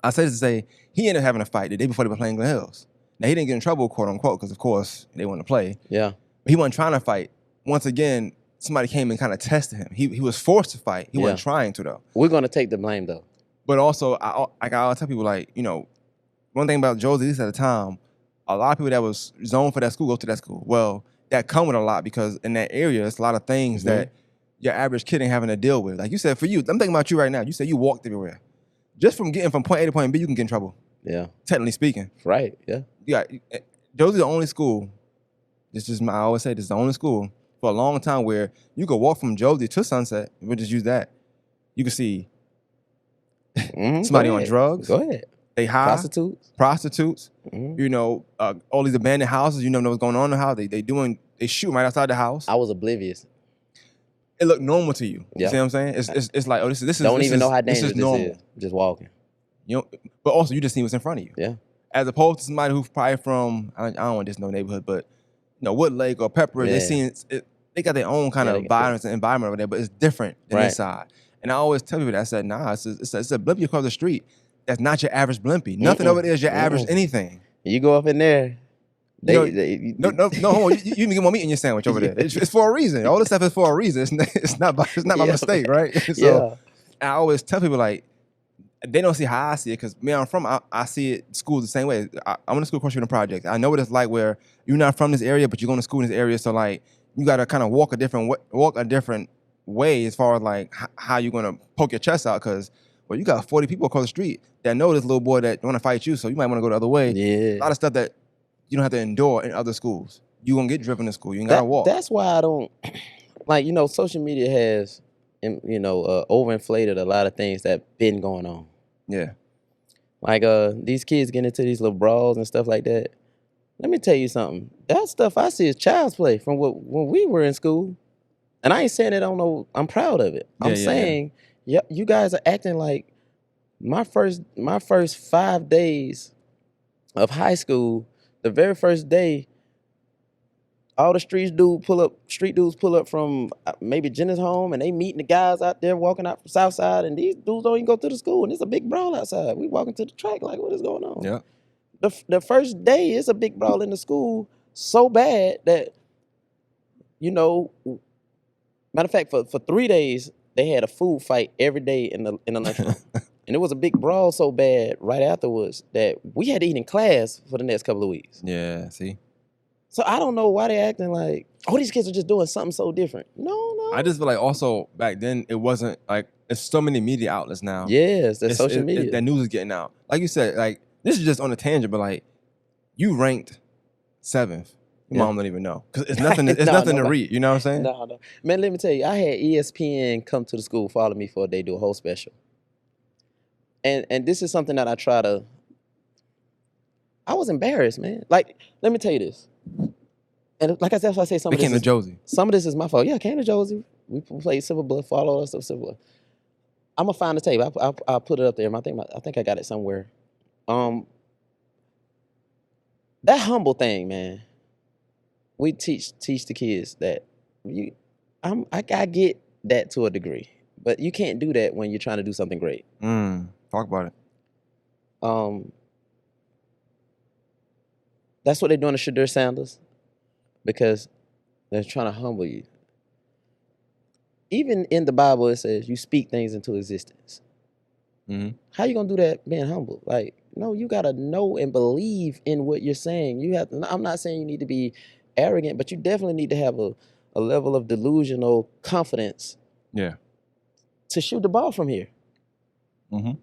A: I said this to say he ended up having a fight the day before they were playing Glen Hills. Now he didn't get in trouble, quote unquote, because of course they wanted to play.
B: Yeah.
A: But he wasn't trying to fight. Once again, somebody came and kind of tested him. He was forced to fight. He wasn't trying to though.
B: We're gonna take the blame though.
A: But also, I always tell people like, one thing about Josie, at least at the time, a lot of people that was zoned for that school go to that school. Well, that come with a lot because in that area, it's a lot of things that your average kid ain't having to deal with. Like you said, for you, I'm thinking about you right now. You said you walked everywhere. Just from getting from point A to point B, you can get in trouble.
B: Yeah.
A: Technically speaking.
B: Right, yeah.
A: Josie's the only school, I always say this is the only school for a long time where you could walk from Josie to Sunset, we'll just use that. You can see somebody on drugs.
B: Go ahead.
A: They high. Prostitutes. All these abandoned houses. You never know what's going on in the house. They shoot right outside the house.
B: I was oblivious.
A: It looked normal to you. You see what I'm saying? It's like, oh, this is
B: don't even know how dangerous
A: this is normal.
B: This is. Just walking.
A: But also you just see what's in front of you.
B: Yeah.
A: As opposed to somebody who's probably from I don't want to just know neighborhood, but Woodlake or Pepper, they got their own kind of violence and environment over there, but it's different than this side. And I always tell people that I said, nah, it's a blimpie across the street. That's not your average blimpie. Nothing over there is your average anything.
B: You go up in there.
A: No, hold on. You even get more meat in your sandwich over there. It's for a reason. All this stuff is for a reason. It's not by mistake, right? So I always tell people like they don't see how I see it because where I'm from, I see it schools the same way. I went to school across the project. I know what it's like where you're not from this area, but you're going to school in this area. So like you got to kind of walk a different way as far as like how you're going to poke your chest out because you got 40 people across the street that know this little boy that want to fight you, so you might want to go the other way.
B: Yeah.
A: A lot of stuff that you don't have to endure in other schools. You gonna get driven to school. You ain't gotta walk.
B: That's why I don't social media has overinflated a lot of things that been going on.
A: Yeah.
B: Like these kids getting into these little brawls and stuff like that. Let me tell you something. That stuff I see is child's play from when we were in school. And I ain't saying it, I'm proud of it. I'm saying you guys are acting like my first 5 days of high school, the very first day, all the street dudes pull up from maybe Jenna's home and they meeting the guys out there walking out from Southside and these dudes don't even go to the school and it's a big brawl outside. We walking to the track like, what is going on?
A: Yeah.
B: The first day it's a big brawl in the school so bad that, matter of fact, for 3 days, they had a food fight every day in the lunchroom. And it was a big brawl so bad right afterwards that we had to eat in class for the next couple of weeks.
A: Yeah, see?
B: So I don't know why they're acting like, these kids are just doing something so different. No.
A: I just feel like also back then it wasn't like, it's so many media outlets now.
B: Yes, there's social media.
A: That news is getting out. Like you said, like, this is just on a tangent, but like, you ranked 7th. Your mom don't even know. Because it's nothing, to read, you know what I'm saying?
B: No. Man, let me tell you, I had ESPN come to the school, follow me for a day, do a whole special. And this is something that I was embarrassed, man. Like, let me tell you this. And like I said, I say
A: something. They came to Josie.
B: Some of this is my fault. Yeah, I came to Josie. We played Civil Blood, followed us of Civil Blood. I'm gonna find the tape. I'll put it up there. I think I got it somewhere. That humble thing, man. We teach the kids that I get that to a degree, but you can't do that when you're trying to do something great.
A: Talk about it.
B: That's what they're doing to Shadur Sanders because they're trying to humble you. Even in the Bible, it says you speak things into existence.
A: Mm-hmm.
B: How you gonna do that being humble? Like, no, you gotta know and believe in what you're saying. You have to. I'm not saying you need to be arrogant, but you definitely need to have a level of delusional confidence
A: Yeah.
B: to shoot the ball from here.
A: Mm-hmm.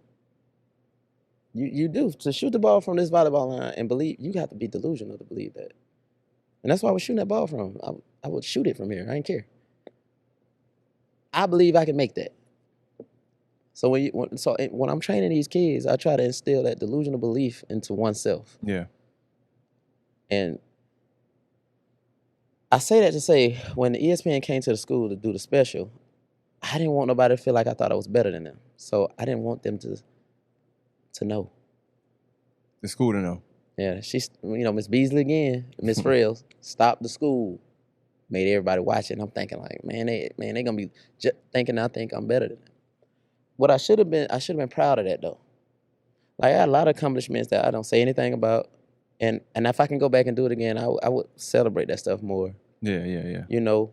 B: You do. To shoot the ball from this volleyball line and believe, you have to be delusional to believe that. And that's why I was shooting that ball from. I would shoot it from here. I didn't care. I believe I can make that. So when I'm training these kids, I try to instill that delusional belief into oneself.
A: Yeah.
B: And I say that to say, when the ESPN came to the school to do the special, I didn't want nobody to feel like I thought I was better than them. So I didn't want them to know.
A: The school to know.
B: Yeah, Miss Beasley again, Miss Frails, stopped the school, made everybody watch it. And I'm thinking like, man, they gonna be thinking I think I'm better than them. What I should have been proud of that though. Like I had a lot of accomplishments that I don't say anything about, and if I can go back and do it again, I would celebrate that stuff more.
A: Yeah.
B: You know,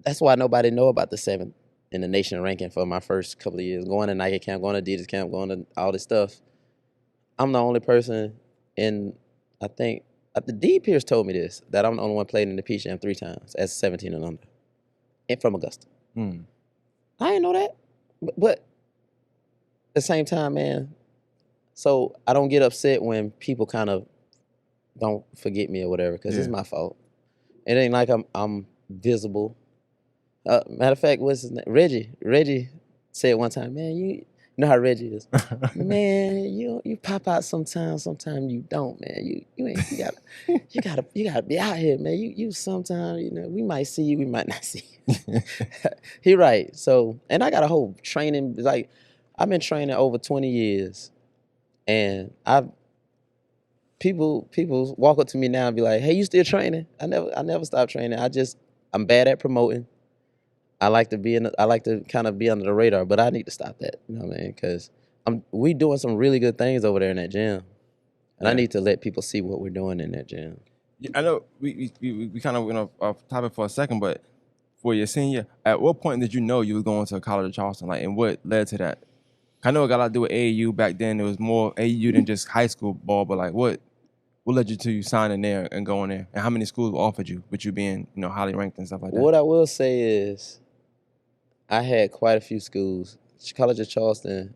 B: that's why nobody know about the 7th in the nation ranking for my first couple of years, going to Nike camp, going to Adidas camp, going to all this stuff. I'm the only person I think, the D Pierce told me this, that I'm the only one played in the Peach Jam 3 times as 17 and under, and from Augusta. I didn't know that, but at the same time, man, so I don't get upset when people kind of don't forget me or whatever, because it's my fault. It ain't like I'm visible. Matter of fact, what's his name? Reggie said one time, man, you know how Reggie is. Man, you pop out sometimes you don't, man. You gotta be out here, man. You sometimes, we might see you, we might not see you. He right. So, and I got a whole training, like I've been training over 20 years, and people walk up to me now and be like, hey, you still training? I never stopped training. I'm bad at promoting. I like to kind of be under the radar, but I need to stop that. You know what I mean? Because we doing some really good things over there in that gym, and I need to let people see what we're doing in that gym.
A: Yeah, I know we kind of went off topic for a second, but for your senior, at what point did you know you was going to College of Charleston? Like, and what led to that? I know it got a lot to do with AAU back then. It was more AAU than just high school ball, but like what led you to signing there and going there? And how many schools offered you, with you being highly ranked and stuff like that?
B: What I will say is, I had quite a few schools. College of Charleston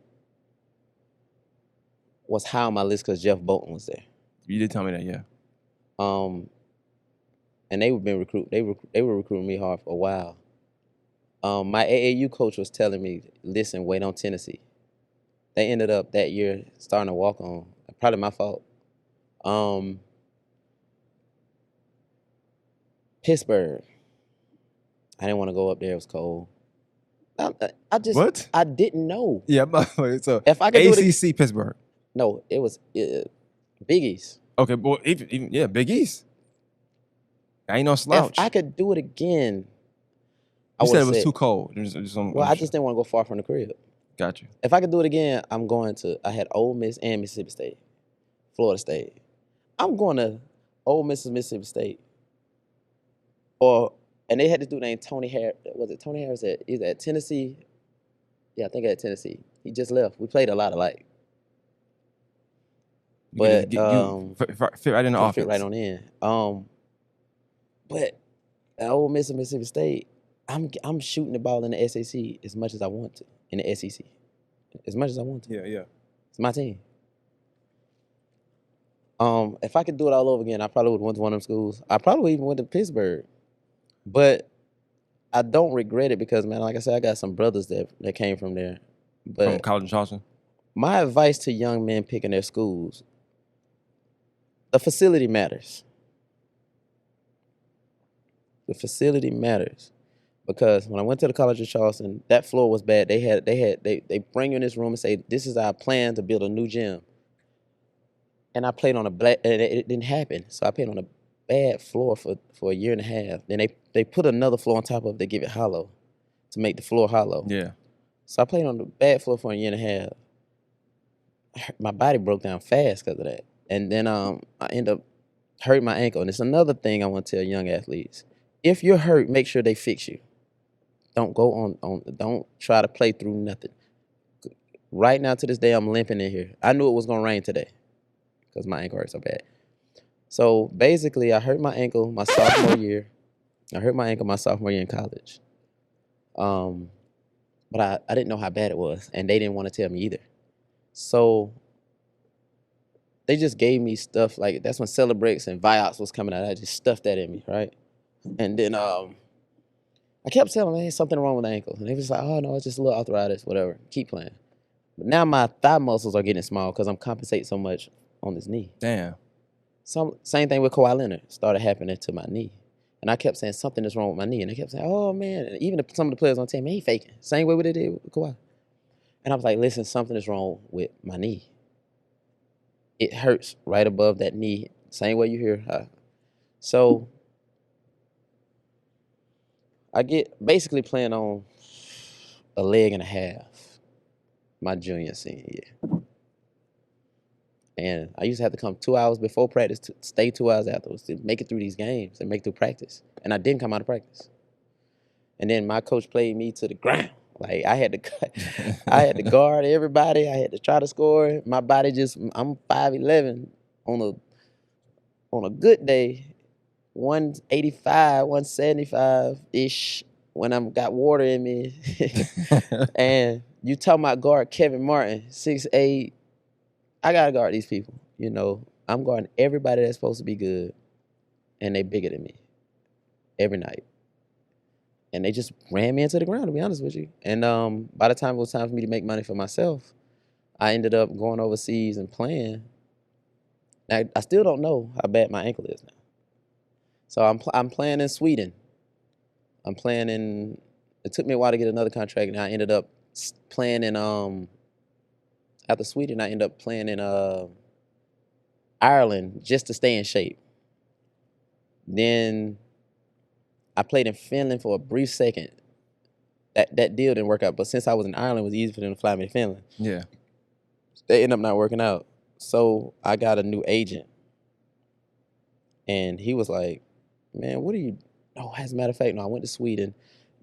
B: was high on my list because Jeff Bolton was there.
A: You did tell me that, yeah.
B: And they were recruiting me hard for a while. My AAU coach was telling me, listen, wait on Tennessee. They ended up that year starting to walk on. Probably my fault. Pittsburgh. I didn't want to go up there. It was cold. I didn't know.
A: Yeah, so
B: if I could
A: ACC Pittsburgh.
B: No, it was Big East.
A: Okay, well, even Big East. I ain't no slouch.
B: If I could do it again,
A: I said it was too cold.
B: I just didn't want to go far from the crib.
A: Got you.
B: If I could do it again, I had Ole Miss and Mississippi State, Florida State. I'm going to Ole Miss and Mississippi State. And they had this dude named Tony Harris. Was it Tony Harris at Tennessee? Yeah, I think at Tennessee. He just left. We played a lot alike. But
A: fit right in the offense.
B: Fit right on in. But at Ole Miss and Mississippi State, I'm shooting the ball in the SEC as much as I want to. In the SEC. As much as I want to.
A: Yeah.
B: It's my team. If I could do it all over again, I probably would have went to one of them schools. I probably even went to Pittsburgh. But I don't regret it because, man, like I said, I got some brothers that came from there. But
A: from College of Charleston?
B: My advice to young men picking their schools, the facility matters. The facility matters. Because when I went to the College of Charleston, that floor was bad. They bring you in this room and say, this is our plan to build a new gym. And I played on and it didn't happen. So I played on a bad floor for a year and a half. Then they put another floor on top of it. They give it hollow to make the floor hollow.
A: Yeah.
B: So I played on the bad floor for a year and a half. My body broke down fast because of that. And then I ended up hurting my ankle. And it's another thing I want to tell young athletes. If you're hurt, make sure they fix you. Don't go on don't try to play through nothing. Right now to this day, I'm limping in here. I knew it was going to rain today because my ankle hurt so bad. So basically, I hurt my ankle my sophomore year. I hurt my ankle my sophomore year in college. But I didn't know how bad it was, and they didn't want to tell me either. So they just gave me stuff like that's when Celebrex and Vioxx was coming out. I just stuffed that in me, right? And then I kept telling them, "Hey, something wrong with the ankle," and they was like, "Oh no, it's just a little arthritis, whatever. Keep playing." But now my thigh muscles are getting small because I'm compensating so much on this knee.
A: Damn.
B: Same thing with Kawhi Leonard started happening to my knee. And I kept saying something is wrong with my knee. And they kept saying, oh, man. And even some of the players on the team, man, he faking. Same way what they did with Kawhi. And I was like, listen, something is wrong with my knee. It hurts right above that knee. Same way you hear. So I get basically playing on a leg and a half my junior, senior year. And I used to have to come 2 hours before practice to stay 2 hours afterwards to make it through these games and make it through practice. And I didn't come out of practice. And then my coach played me to the ground. Like I had to guard everybody. I had to try to score. My body I'm 5'11" on a good day, 185, 175-ish when I'm got water in me. And you talking about guard Kevin Martin, 6'8". I gotta guard these people. You know, I'm guarding everybody that's supposed to be good, and they bigger than me every night. And they just ran me into the ground, to be honest with you. And by the time it was time for me to make money for myself, I ended up going overseas and playing. Now, I still don't know how bad my ankle is now. So I'm playing in Sweden. It took me a while to get another contract, and I ended up playing in, after Sweden, I ended up playing in Ireland just to stay in shape. Then I played in Finland for a brief second. That deal didn't work out, but since I was in Ireland, it was easy for them to fly me to Finland.
A: Yeah.
B: They ended up not working out. So I got a new agent. And he was like, man, what are you... Oh, as a matter of fact, no, I went to Sweden.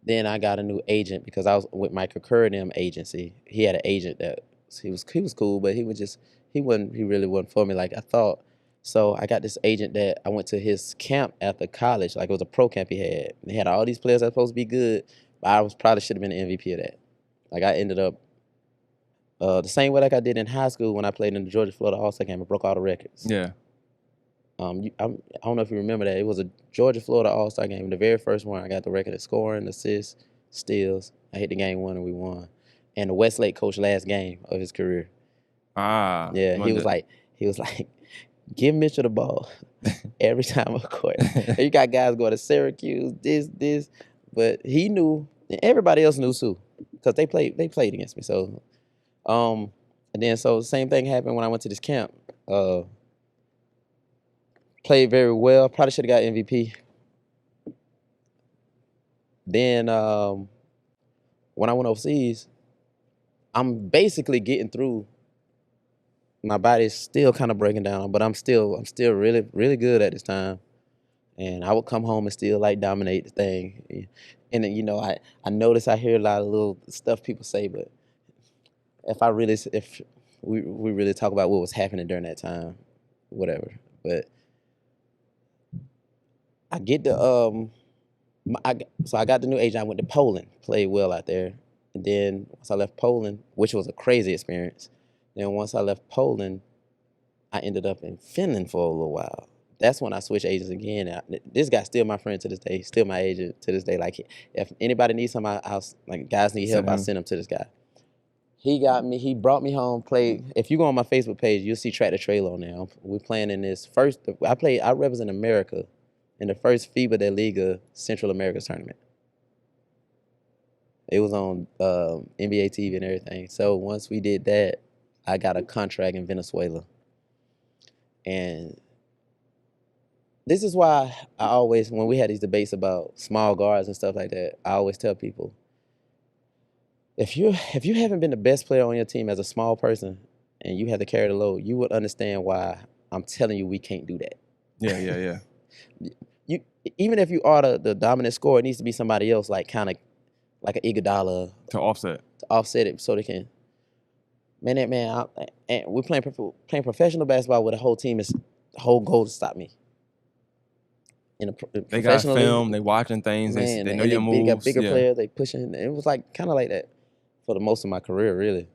B: Then I got a new agent because I was with Michael Curran agency. He had an agent that he was cool, but he really wasn't for me like I thought. So I got this agent that I went to his camp after college, like it was a pro camp he had. And he had all these players that were supposed to be good, but I probably should have been the MVP of that. Like I ended up the same way like I did in high school when I played in the Georgia-Florida All-Star game and broke all the records.
A: Yeah.
B: I don't know if you remember that. It was a Georgia-Florida All-Star game. The very first one, I got the record of scoring, assists, steals. I hit the game winner, we won. And the Westlake coach last game of his career.
A: Ah.
B: Yeah, he was like, give Mitchell the ball every time on court. You got guys going to Syracuse, this, but he knew, and everybody else knew too, because they played against me. So, and then so the same thing happened when I went to this camp. Played very well. Probably should have got MVP. Then when I went overseas, I'm basically getting through. My body's still kind of breaking down, but I'm still really, really good at this time. And I would come home and still like dominate the thing. And then, you know, I notice I hear a lot of little stuff people say, but if we really talk about what was happening during that time, whatever. But I get the so I got the new agent. I went to Poland, played well out there, and then once I left Poland, which was a crazy experience. Then once I left Poland, I ended up in Finland for a little while. That's when I switched agents again. This guy's still my friend to this day, still my agent to this day. Like if anybody needs something, like guys need help, I send them to this guy. He brought me home, played. If you go on my Facebook page, you'll see Track the Trailer on there. We're playing in this first, I represent America in the first FIBA de Liga Central America tournament. It was on NBA TV and everything. So once we did that, I got a contract in Venezuela. And this is why I always, when we had these debates about small guards and stuff like that, I always tell people, if you haven't been the best player on your team as a small person and you have to carry the load, you would understand why I'm telling you we can't do that.
A: Yeah.
B: Even if you are the dominant scorer, it needs to be somebody else, like kind of like an Iguodala
A: To offset
B: it so they can. And we're playing professional basketball where the whole team is the whole goal to stop me. in a
A: They got
B: professional
A: film.
B: league.
A: They watching things.
B: Man,
A: They know
B: and
A: your
B: they got
A: moves.
B: bigger
A: Yeah.
B: players. They pushing. It was like kind of like that for the most of my career, really.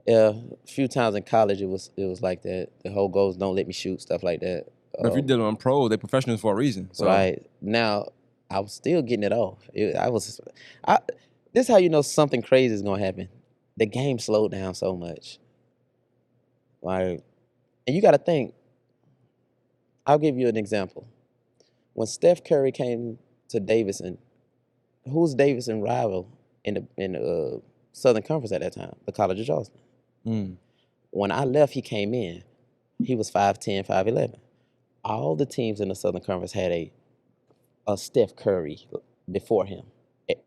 B: Yeah, a few times in college it was like that. The whole goal is don't let me shoot, stuff like that.
A: But if you're dealing on pros, they're professionals for a reason. So.
B: Right now, I was still getting it off. This is how you know something crazy is gonna happen. The game slowed down so much. Like, and you got to think. I'll give you an example. When Steph Curry came to Davidson, who's Davidson rival in the Southern Conference at that time? The College of Charleston.
A: Mm.
B: When I left, he came in. He was 5'10", 5'11". All the teams in the Southern Conference had a Steph Curry before him.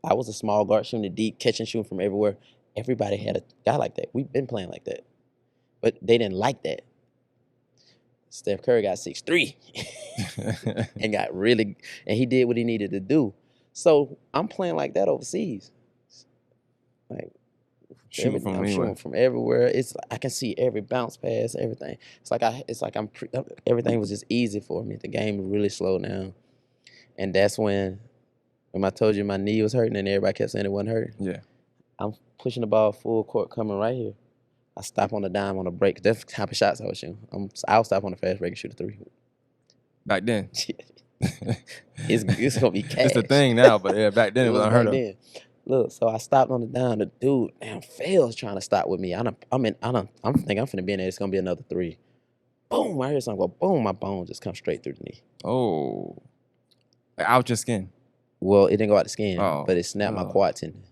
B: I was a small guard shooting the deep, catching, shooting from everywhere. Everybody had a guy like that. We've been playing like that. But they didn't like that. Steph Curry got 6'3" and he did what he needed to do. So I'm playing like that overseas. Like,
A: Shooting from anywhere.
B: Shooting from everywhere. I can see every bounce pass, everything. Everything was just easy for me. The game really slowed down, and that's when I told you my knee was hurting and everybody kept saying it wasn't hurting.
A: Yeah.
B: I'm pushing the ball full court, coming right here. I stop on the dime on a break. That's the type of shots I was shooting. I'll stop on the fast break and shoot a 3.
A: Back then.
B: It's gonna be cash.
A: It's the thing now, but yeah, back then it was unheard of.
B: Look, so I stopped on the dime. The dude, damn, fails trying to stop with me. I'm thinking I'm finna be in there. It's gonna be another 3. Boom! I hear something go boom. My bone just come straight through the knee.
A: Oh, like out your skin.
B: Well, it didn't go out the skin, but it snapped my quad tendon.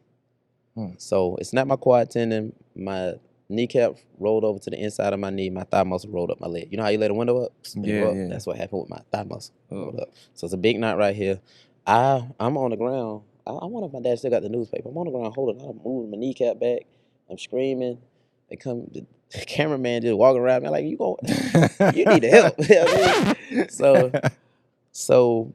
B: So it snapped my quad tendon. My kneecap rolled over to the inside of my knee. My thigh muscle rolled up my leg. You know how you let a window up?
A: Yeah.
B: That's what happened with my thigh muscle. Rolled up. So it's a big knot right here. I'm on the ground. I wonder if my dad still got the newspaper. I'm on the ground holding. I'm moving my kneecap back. I'm screaming. The cameraman just walking around me like, you need to help. You know what I mean? So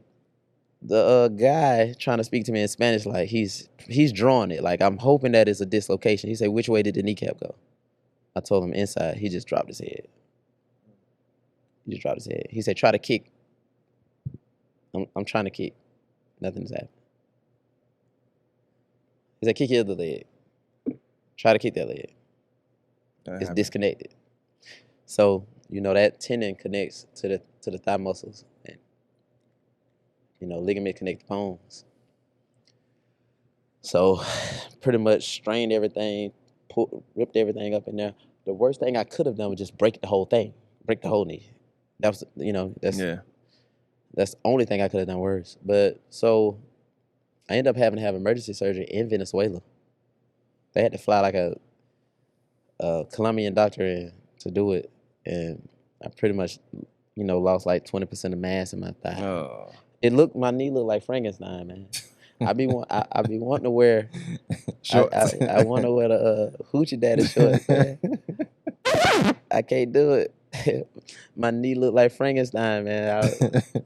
B: the guy trying to speak to me in Spanish, like he's drawing it. Like, I'm hoping that it's a dislocation. He said, which way did the kneecap go? I told him inside. He just dropped his head. He said, try to kick. I'm trying to kick. Nothing's happening. He said, kick your other leg. Try to kick that leg. It's disconnected. So, that tendon connects to the thigh muscles. And, ligament connect the bones. So, pretty much strained everything, ripped everything up in there. The worst thing I could have done was just break the whole thing, break the whole knee. That was, that's the only thing I could have done worse. But so I ended up having to have emergency surgery in Venezuela. They had to fly like a Colombian doctor in to do it, and I pretty much, lost like 20% of mass in my thigh.
A: Oh.
B: My knee looked like Frankenstein, man. I be wanting to wear
A: shorts.
B: I want to wear the hoochie daddy shorts, man. I can't do it. My knee look like Frankenstein, man.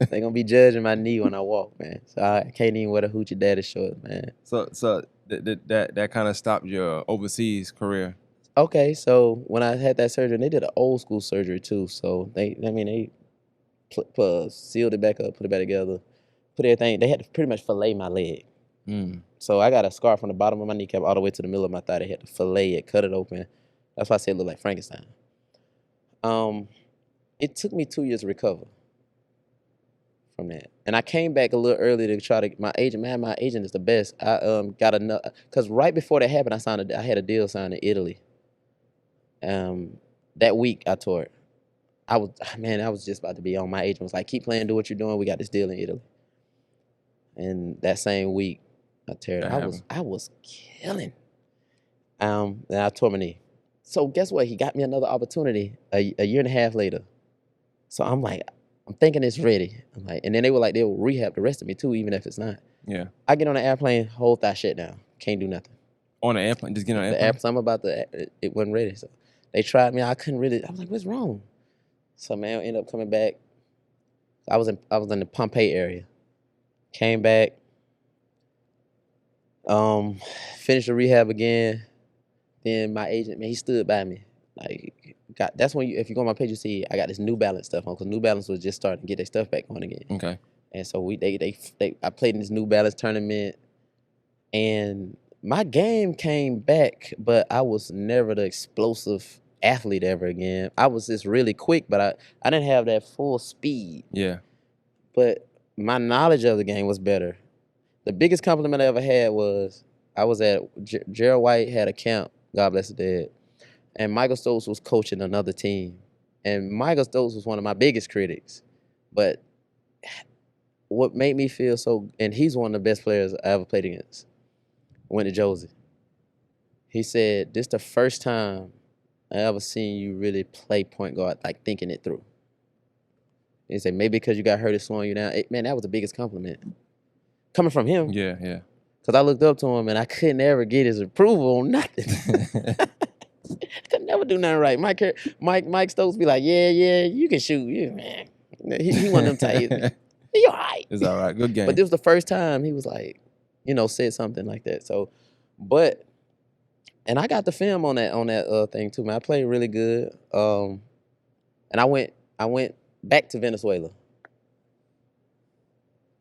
B: They gonna be judging my knee when I walk, man. So I can't even wear the hoochie daddy shorts, man.
A: So that kind of stopped your overseas career.
B: Okay, so when I had that surgery, they did an old school surgery too. So they sealed it back up, put it back together, put everything. They had to pretty much fillet my leg. So I got a scar from the bottom of my kneecap all the way to the middle of my thigh. They had to fillet it, cut it open. That's why I said it looked like Frankenstein. It took me 2 years to recover from that. And I came back a little early to try to, my agent is the best. I got enough, because right before that happened, I had a deal signed in Italy. That week I tore it. I was just about to be on. My agent was like, keep playing, do what you're doing. We got this deal in Italy. And that same week, I tear it. I was killing. And I tore my knee. So guess what? He got me another opportunity a year and a half later. So I'm like, I'm thinking it's ready. I'm like, and then they were like, they'll rehab the rest of me too, even if it's not.
A: Yeah.
B: I get on the airplane, whole thigh shut down. Can't do nothing.
A: On the airplane? Just get on the airplane?
B: Something about it wasn't ready. So they tried me. I was like, what's wrong? So man, I ended up coming back. I was in the Pompeii area. Came back. Finished the rehab again. Then my agent, man, he stood by me. Like, that's when if you go on my page, you see I got this New Balance stuff on, because New Balance was just starting to get their stuff back on again.
A: Okay.
B: And so I played in this New Balance tournament, and my game came back, but I was never the explosive athlete ever again. I was just really quick, but I didn't have that full speed.
A: Yeah.
B: But my knowledge of the game was better. The biggest compliment I ever had was I was at Gerald White had a camp, God bless the dead, and Michael Stokes was coaching another team. And Michael Stokes was one of my biggest critics. But what made me feel so, and he's one of the best players I ever played against, went to Josie. He said, this the first time I ever seen you really play point guard, like thinking it through. He said, maybe because you got hurt, it's slowing you down. Man, that was the biggest compliment. Coming from him.
A: Yeah, yeah.
B: Because I looked up to him and I couldn't ever get his approval on nothing. I could never do nothing right. Mike Stokes be like, yeah, you can shoot. Yeah, man. He one of them types. He all right.
A: It's all right. Good game.
B: But this was the first time he was like, said something like that. So, and I got the film on that thing too, man. I played really good. And I went back to Venezuela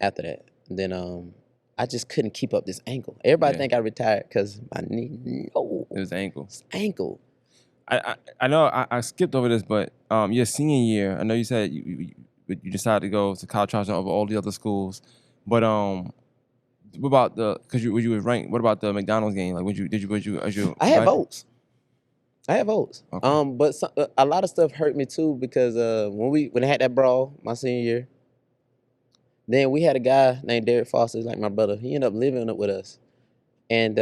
B: after that. And then I just couldn't keep up this ankle. Everybody think I retired because my knee. No,
A: it was ankle.
B: It's ankle.
A: I know I skipped over this, but your senior year, I know you said you decided to go to college Charleston over all the other schools, but what about because you was ranked? What about the McDonald's game? Like,
B: I had votes.
A: Okay.
B: But a lot of stuff hurt me too because when I had that brawl my senior year, then we had a guy named Derek Foster, like my brother. He ended up living up with us, and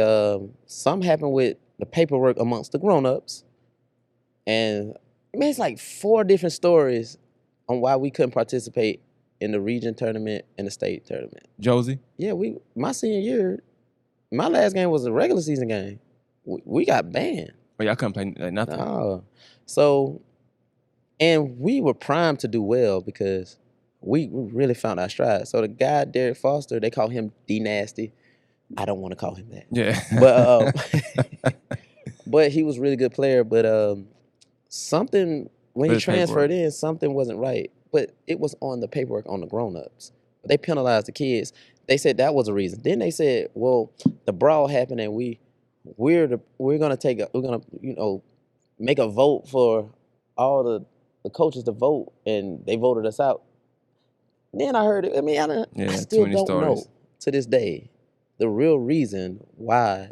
B: something happened with the paperwork amongst the grown-ups, and man, it's like 4 different stories on why we couldn't participate in the region tournament and the state tournament.
A: Josie?
B: Yeah, my senior year, my last game was a regular season game. We got banned.
A: Oh, yeah, I couldn't play like nothing.
B: Oh. So, and we were primed to do well because we really found our stride. So the guy, Derek Foster, they call him D-Nasty. I don't want to call him that.
A: Yeah.
B: But but he was a really good player. But something, when he transferred in, something wasn't right. But it was on the paperwork on the grown-ups. They penalized the kids. They said that was a reason. Then they said, well, the brawl happened and we're gonna make a vote for all the coaches to vote, and they voted us out. Then I heard it. I mean, I still don't know to this day the real reason why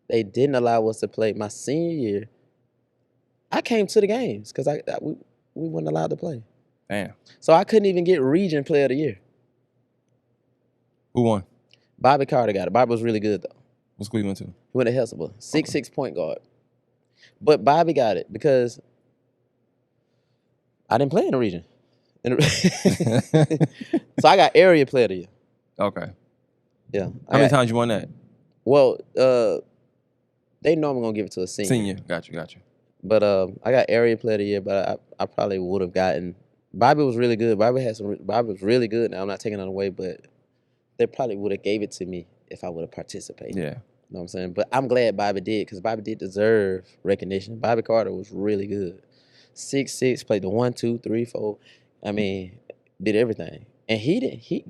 B: they didn't allow us to play my senior year. I came to the games because we weren't allowed to play.
A: Damn.
B: So I couldn't even get region player of the year.
A: Who won?
B: Bobby Carter got it. Bobby was really good though.
A: What school you went to? He
B: went to Helsable. 6'6" point guard. But Bobby got it because I didn't play in the region. So I got area player of the year.
A: Okay.
B: Yeah.
A: How many times you won that?
B: Well, they know I'm gonna give it to a senior.
A: Got you.
B: But I got area player of the year, but I probably would have gotten. Bobby was really good. Bobby was really good. Now I'm not taking it away, but they probably would have gave it to me if I would have participated.
A: Yeah.
B: You know what I'm saying? But I'm glad Bobby did because Bobby did deserve recognition. Bobby Carter was really good. 6'6", played the 1, 2, 3, 4. I mean, did everything. And he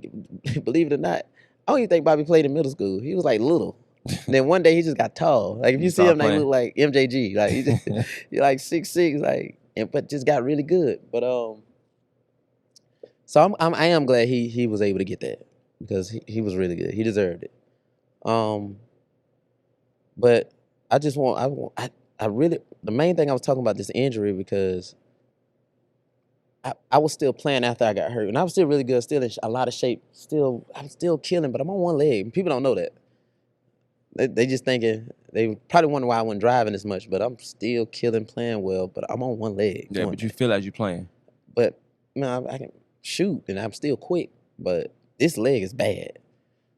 B: believe it or not, I don't even think Bobby played in middle school. He was like little. And then one day he just got tall. Like if you see him, they look like MJG. Like he like 6'6", like, but just got really good. But so I am glad he was able to get that because he was really good. He deserved it. But I really, the main thing I was talking about this injury because I was still playing after I got hurt, and I was still really good, still in a lot of shape. I'm still killing, but I'm on one leg. People don't know that. They just thinking, they probably wonder why I wasn't driving as much, but I'm still killing, playing well, but I'm on one leg.
A: Yeah, but you feel as you playing.
B: But I can shoot, and I'm still quick, but this leg is bad.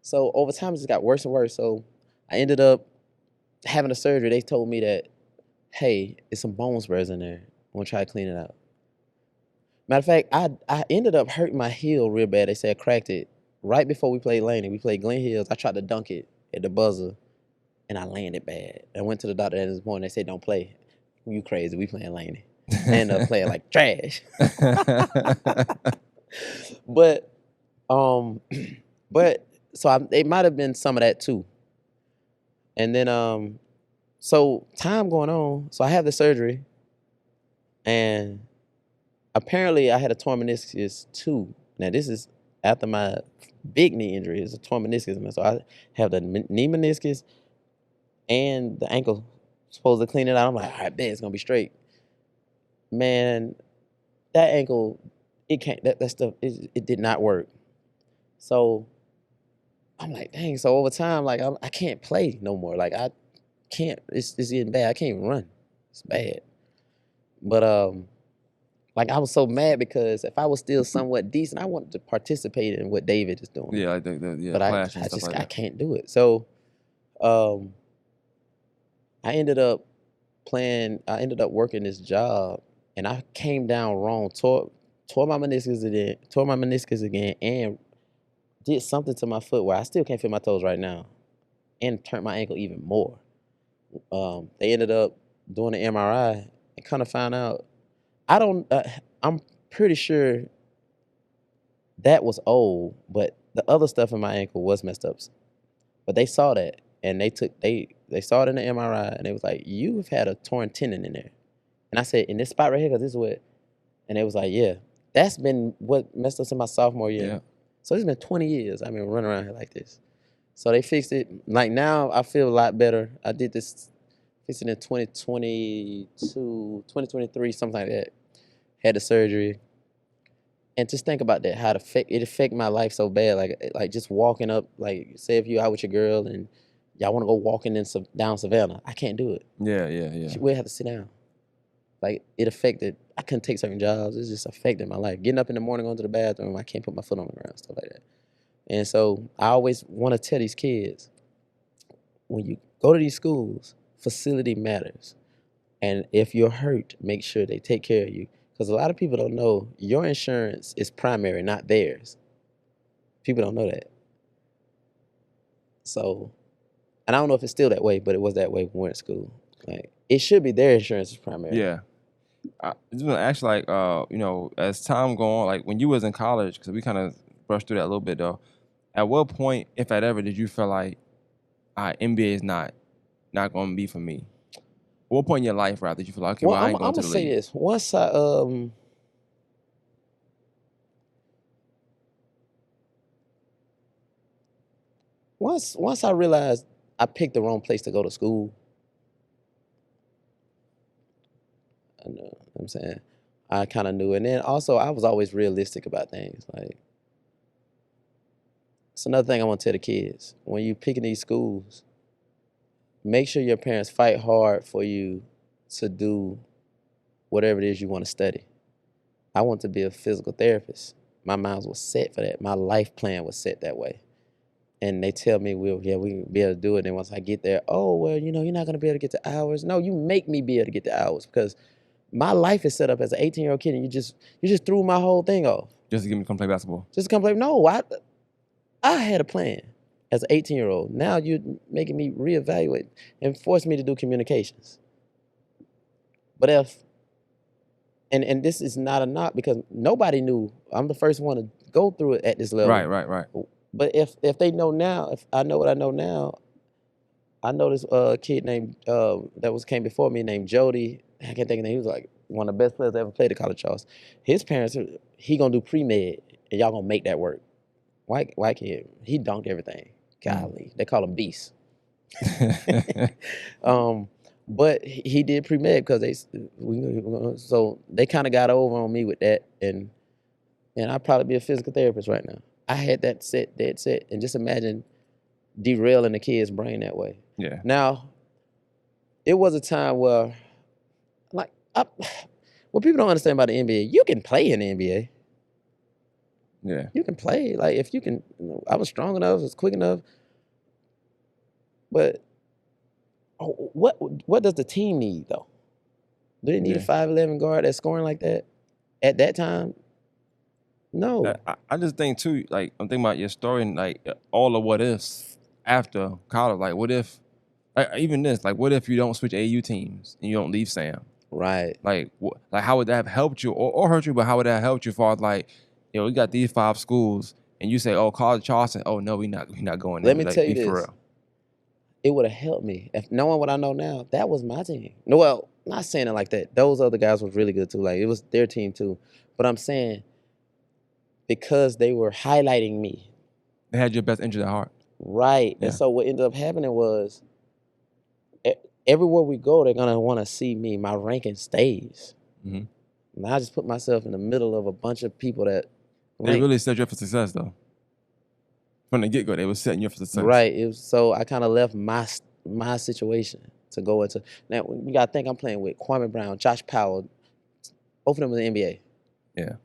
B: So over time, it just got worse and worse. So I ended up having a surgery. They told me that, hey, there's some bone spurs in there. I'm gonna try to clean it out. Matter of fact, I ended up hurting my heel real bad. They said I cracked it right before we played Laney. We played Glen Hills. I tried to dunk it at the buzzer, and I landed bad. I went to the doctor at this morning. They said, don't play. You crazy. We playing Laney. I ended up playing like trash. But But so it might have been some of that too. And then so time going on, so I have the surgery, and apparently I had a torn meniscus too. Now this is after my big knee injury. It's a torn meniscus, man. So I have the knee meniscus and the ankle. Supposed to clean it out. I'm like, all right, bet it's gonna be straight. Man, that ankle, it can't. That stuff, it did not work. So I'm like, dang. So over time, like I can't play no more. Like I can't. It's getting bad. I can't even run. It's bad. But like I was so mad because if I was still somewhat decent, I wanted to participate in what David is doing.
A: Yeah, like the
B: but
A: clash and stuff like that.
B: I can't do it. So I ended up working this job, and I came down wrong, tore my meniscus again, and did something to my foot where I still can't feel my toes right now, and turned my ankle even more. They ended up doing an MRI and kind of found out. I'm pretty sure that was old, but the other stuff in my ankle was messed up. But they saw that, and they saw it in the MRI, and they was like, "You've had a torn tendon in there." And I said, "In this spot right here, because this is what," and they was like, "Yeah, that's been what messed us in my sophomore year."
A: Yeah.
B: So it's been 20 years I've been running around here like this. So they fixed it. Like now I feel a lot better. I did this, fixed it in 2022, 2023, something like that. Had the surgery. And just think about that, how it affect my life so bad. Like just walking up, like say if you out with your girl and y'all want to go walking down Savannah, I can't do it.
A: Yeah.
B: We have to sit down. Like it affected. I couldn't take certain jobs. It's just affected my life. Getting up in the morning, going to the bathroom, I can't put my foot on the ground, stuff like that. And so I always want to tell these kids, when you go to these schools, facility matters. And if you're hurt, make sure they take care of you. Because a lot of people don't know your insurance is primary, not theirs. People don't know that. So, and I don't know if it's still that way, but it was that way when we were in school. Like, it should be their insurance is primary.
A: Yeah. I just want to ask, like, as time go on, like when you was in college, because we kind of brushed through that a little bit though. At what point, if at ever, did you feel like, NBA is not going to be for me? At what point in your life, rather, did you feel like, okay, well, I ain't going to the league?
B: I'm gonna say this. Once I realized I picked the wrong place to go to school, I know what I'm saying, I kind of knew. And then also, I was always realistic about things. Like, it's another thing I want to tell the kids. When you picking these schools, make sure your parents fight hard for you to do whatever it is you want to study. I want to be a physical therapist. My mind was set for that. My life plan was set that way. And they tell me, we can be able to do it. And once I get there, oh, well, you're not going to be able to get the hours. No, you make me be able to get the hours, because my life is set up as an 18-year-old kid, and you just threw my whole thing off.
A: Just to get me to come play basketball?
B: Just to come play? No, I had a plan as an 18-year-old. Now you're making me reevaluate and force me to do communications. But and this is not a knock, because nobody knew. I'm the first one to go through it at this level.
A: Right.
B: But if they know now, if I know what I know now, I know this kid named that came before me named Josie. I can't think of his name. He was like one of the best players I ever played at College Charles. His parents, he gonna do pre-med, and y'all gonna make that work. White kid, he dunked everything. Golly, they call him Beast. But he did pre-med because so they kind of got over on me with that, and I'd probably be a physical therapist right now. I had that dead set, and just imagine derailing the kid's brain that way.
A: Yeah.
B: Now, it was a time where, like, what people don't understand about the NBA, you can play in the NBA.
A: Yeah.
B: You can play. Like, if you can, I was strong enough, I was quick enough. But what does the team need, though? Do they need a 5'11" guard that's scoring like that at that time? No.
A: I just think too, like, I'm thinking about your story and like all the what ifs after college. Like, what if, even this, like, what if you don't switch AU teams and you don't leave Sam?
B: Right.
A: Like, how would that have helped you or hurt you? But how would that have helped you? For like, you got these 5 schools, and you say, "Oh, College Charleston." Oh no, we not going there.
B: Let me
A: Like,
B: tell you
A: be for
B: this.
A: real.
B: It would have helped me if knowing what I know now. That was my team. No, well, not saying it like that. Those other guys was really good too. Like it was their team too. But I'm saying because they were highlighting me,
A: They had your best interest at heart.
B: right?
A: Yeah.
B: And so what ended up happening was everywhere we go, they're gonna want to see me. My ranking stays.
A: Mhm.
B: And I just put myself in the middle of a bunch of people that
A: They really set you up for success, though. From the get go, they were setting you up for success.
B: Right. It was, so I kind of left my situation to go into. Now you gotta think I'm playing with Kwame Brown, Josh Powell, both of them in the NBA.
A: Yeah.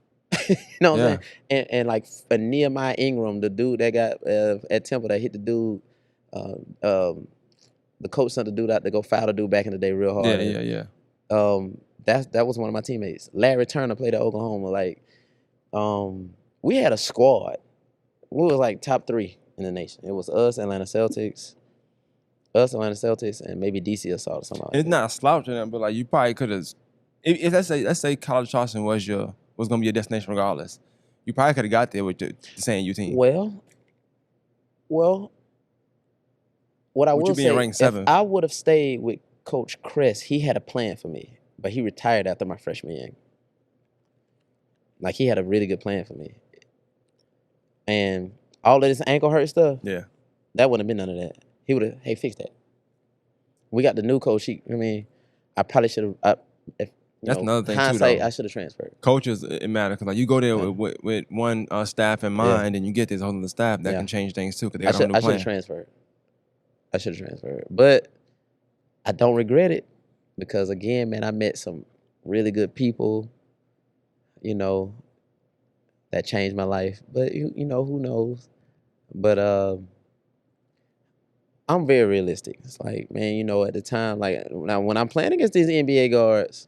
B: You know what
A: Yeah.
B: I'm saying? And like Nehemiah Ingram, the dude that got at Temple that hit the dude, the coach sent the dude out to go foul the dude back in the day real hard.
A: Yeah.
B: That was one of my teammates. Larry Turner played at Oklahoma. Like, we had a squad. We was like top 3 in the nation. It was us, Atlanta Celtics, and maybe DC Assault or something like
A: It's
B: that.
A: not a slouch in it, but like you probably could have. If let's say College Charleston was gonna be your destination regardless, you probably could have got there with the same U team.
B: Well, what I
A: With you
B: will
A: being
B: say,
A: ranked
B: if
A: 7th.
B: I would have stayed with Coach Kress, he had a plan for me, but he retired after my freshman year. Like he had a really good plan for me, and all of this ankle hurt stuff.
A: Yeah.
B: That wouldn't have been none of that. He would have, hey, fix that. We got the new coach. I probably should have.
A: That's another thing too,
B: hindsight,
A: though.
B: I should have transferred.
A: Coaches, it matters because like you go there with one staff in mind, and you get this whole other staff that can change things too because they got a new
B: I should
A: plan.
B: have transferred. But I don't regret it because again, man, I met some really good people. You know, that changed my life. But you know, who knows? But I'm very realistic. It's like, man, you know, at the time, like now when I'm playing against these NBA guards,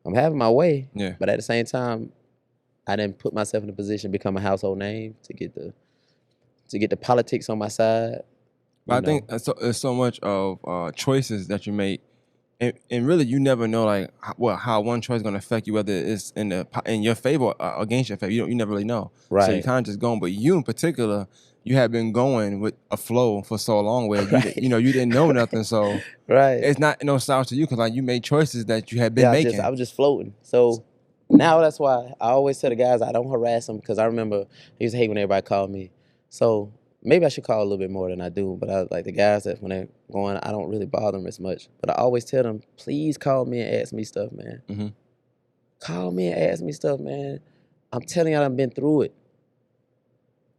B: I'm having my way.
A: Yeah.
B: But at the same time, I didn't put myself in a position to become a household name to get the politics on my side.
A: But I think it's so much of choices that you make, and really you never know like how one choice is gonna affect you, whether it's in your favor or against your favor. You never really know.
B: Right.
A: So you kind of just going. But you in particular, you have been going with a flow for so long where you didn't know nothing. So
B: right.
A: it's not no sound to you because like you made choices that you had been making.
B: I was just floating. So now that's why I always tell the guys I don't harass them because I remember I used to hate when everybody called me. So maybe I should call a little bit more than I do. But I like the guys that when they're going, I don't really bother them as much. But I always tell them, please call me and ask me stuff, man.
A: Mm-hmm.
B: Call me and ask me stuff, man. I'm telling you, I've been through it.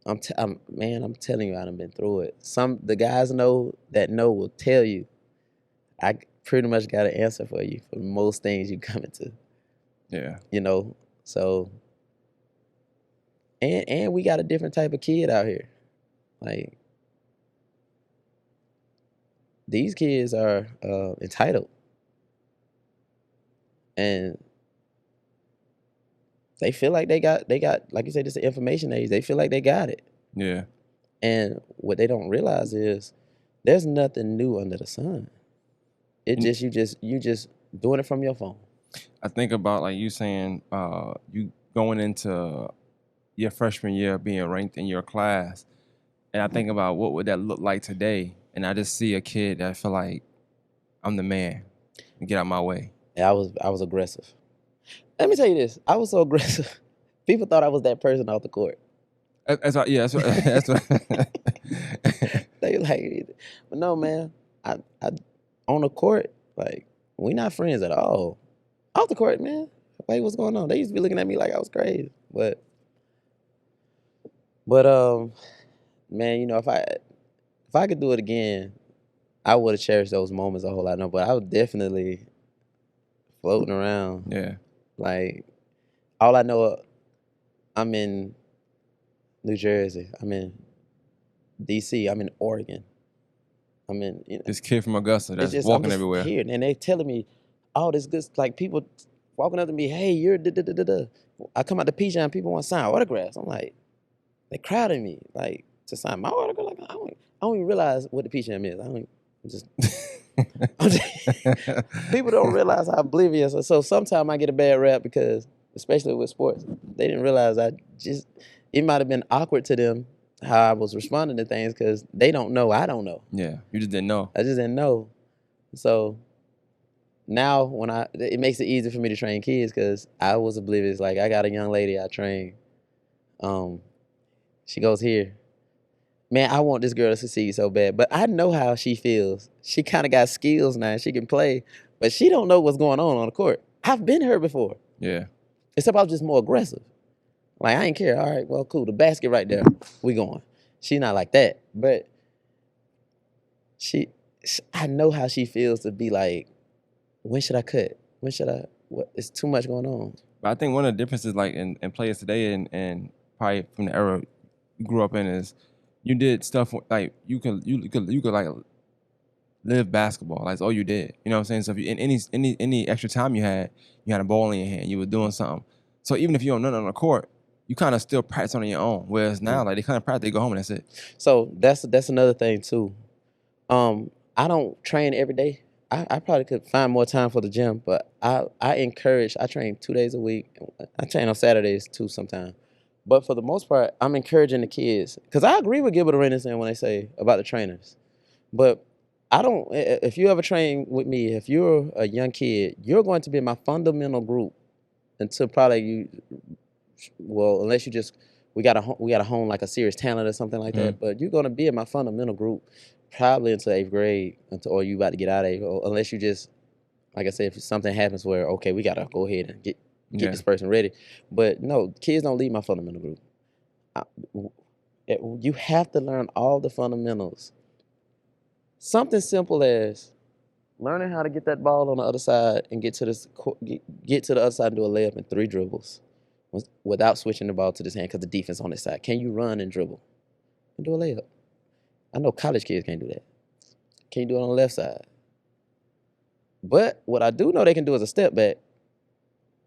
B: I'm telling you, I've been through it. The guys know will tell you. I pretty much got an answer for you for most things you come into.
A: Yeah.
B: You know, so and we got a different type of kid out here. Like these kids are entitled. And they feel like they got like you said, this is the information age. They feel like they got it.
A: Yeah.
B: And what they don't realize is there's nothing new under the sun. You just doing it from your phone.
A: I think about like you saying you going into your freshman year being ranked in your class, and I think about what would that look like today, and I just see a kid that I feel like I'm the man and get out my way.
B: Yeah, I was aggressive. Let me tell you this. I was so aggressive. People thought I was that person off the court.
A: That's what.
B: They like, but no, man. I on the court, like we not friends at all. Off the court, man. Like what's going on? They used to be looking at me like I was crazy. But man, you know, if I could do it again, I would have cherished those moments a whole lot. No, but I was definitely floating around.
A: Yeah.
B: Like all I know, I'm in New Jersey. I'm in DC. I'm in Oregon. I'm in
A: this kid from Augusta that's walking everywhere.
B: Here, and they telling me all this good, like people walking up to me, hey, you're da. I come out to PJ and people want to sign autographs. I'm like, they crowded me like to sign my autograph. Like I don't even realize what the PJ is. People don't realize how oblivious. So sometimes I get a bad rap because, especially with sports, they didn't realize I just it might have been awkward to them how I was responding to things because they don't know. I don't know.
A: Yeah, you just didn't know.
B: I just didn't know. So now it makes it easy for me to train kids because I was oblivious. Like I got a young lady I train. She goes here. Man, I want this girl to succeed so bad, but I know how she feels. She kind of got skills now. She can play, but she don't know what's going on the court. I've been her before.
A: Yeah.
B: Except I was just more aggressive. Like, I ain't care. All right, well, cool. The basket right there. We going. She's not like that. But I know how she feels to be like, when should I cut? When should I, what? It's too much going on.
A: But I think one of the differences, like in players today, and probably from the era you grew up in, is you did stuff like you could like live basketball. Like, all you did. You know what I'm saying? So if you, in any extra time you had a ball in your hand, you were doing something. So even if you don't know nothing on the court, you kind of still practice on your own. Whereas now, like, they kind of practice, they go home and that's it.
B: So that's another thing too. I don't train every day. I probably could find more time for the gym, but I train 2 days a week. I train on Saturdays too sometimes. But for the most part, I'm encouraging the kids. Because I agree with Gilbert Arenas when they say about the trainers. But I don't, if you ever train with me, if you're a young kid, you're going to be in my fundamental group until probably unless you just, we got to hone like a serious talent or something like that. But you're going to be in my fundamental group probably until 8th grade, or you about to get out of it, or unless you just, like I said, if something happens where, okay, we got to go ahead and get this person ready. But no, kids don't leave my fundamental group. You have to learn all the fundamentals. Something simple as learning how to get that ball on the other side and get to the other side and do a layup in 3 dribbles without switching the ball to this hand because the defense on this side. Can you run and dribble and do a layup? I know college kids can't do that. Can't do it on the left side. But what I do know they can do is a step back.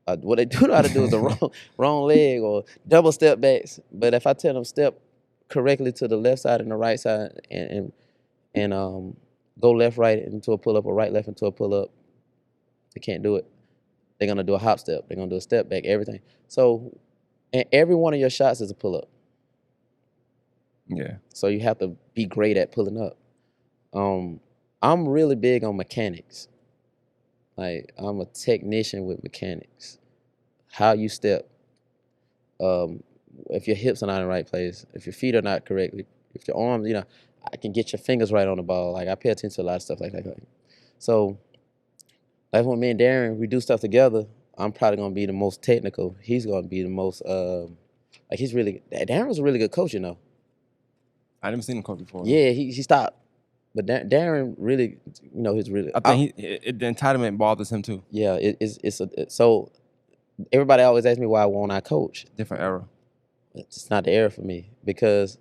B: What they do know how to do is a wrong leg or double step backs. But if I tell them step correctly to the left side and the right side and go left right into a pull up or right left into a pull up, they can't do it. They're gonna do a hop step. They're gonna do a step back. Everything. So, and every one of your shots is a pull up.
A: Yeah.
B: So you have to be great at pulling up. I'm really big on mechanics. Like, I'm a technician with mechanics. How you step. If your hips are not in the right place, if your feet are not correctly, if your arms, I can get your fingers right on the ball. Like, I pay attention to a lot of stuff like that. So, like when me and Darren, we do stuff together, I'm probably gonna be the most technical. He's gonna be the most Darren was a really good coach,
A: I never seen him coach before.
B: Yeah, he stopped. But Darren really, he's really.
A: I think the entitlement bothers him too.
B: Yeah, so everybody always asks me why won't I coach?
A: Different era.
B: It's not the era for me because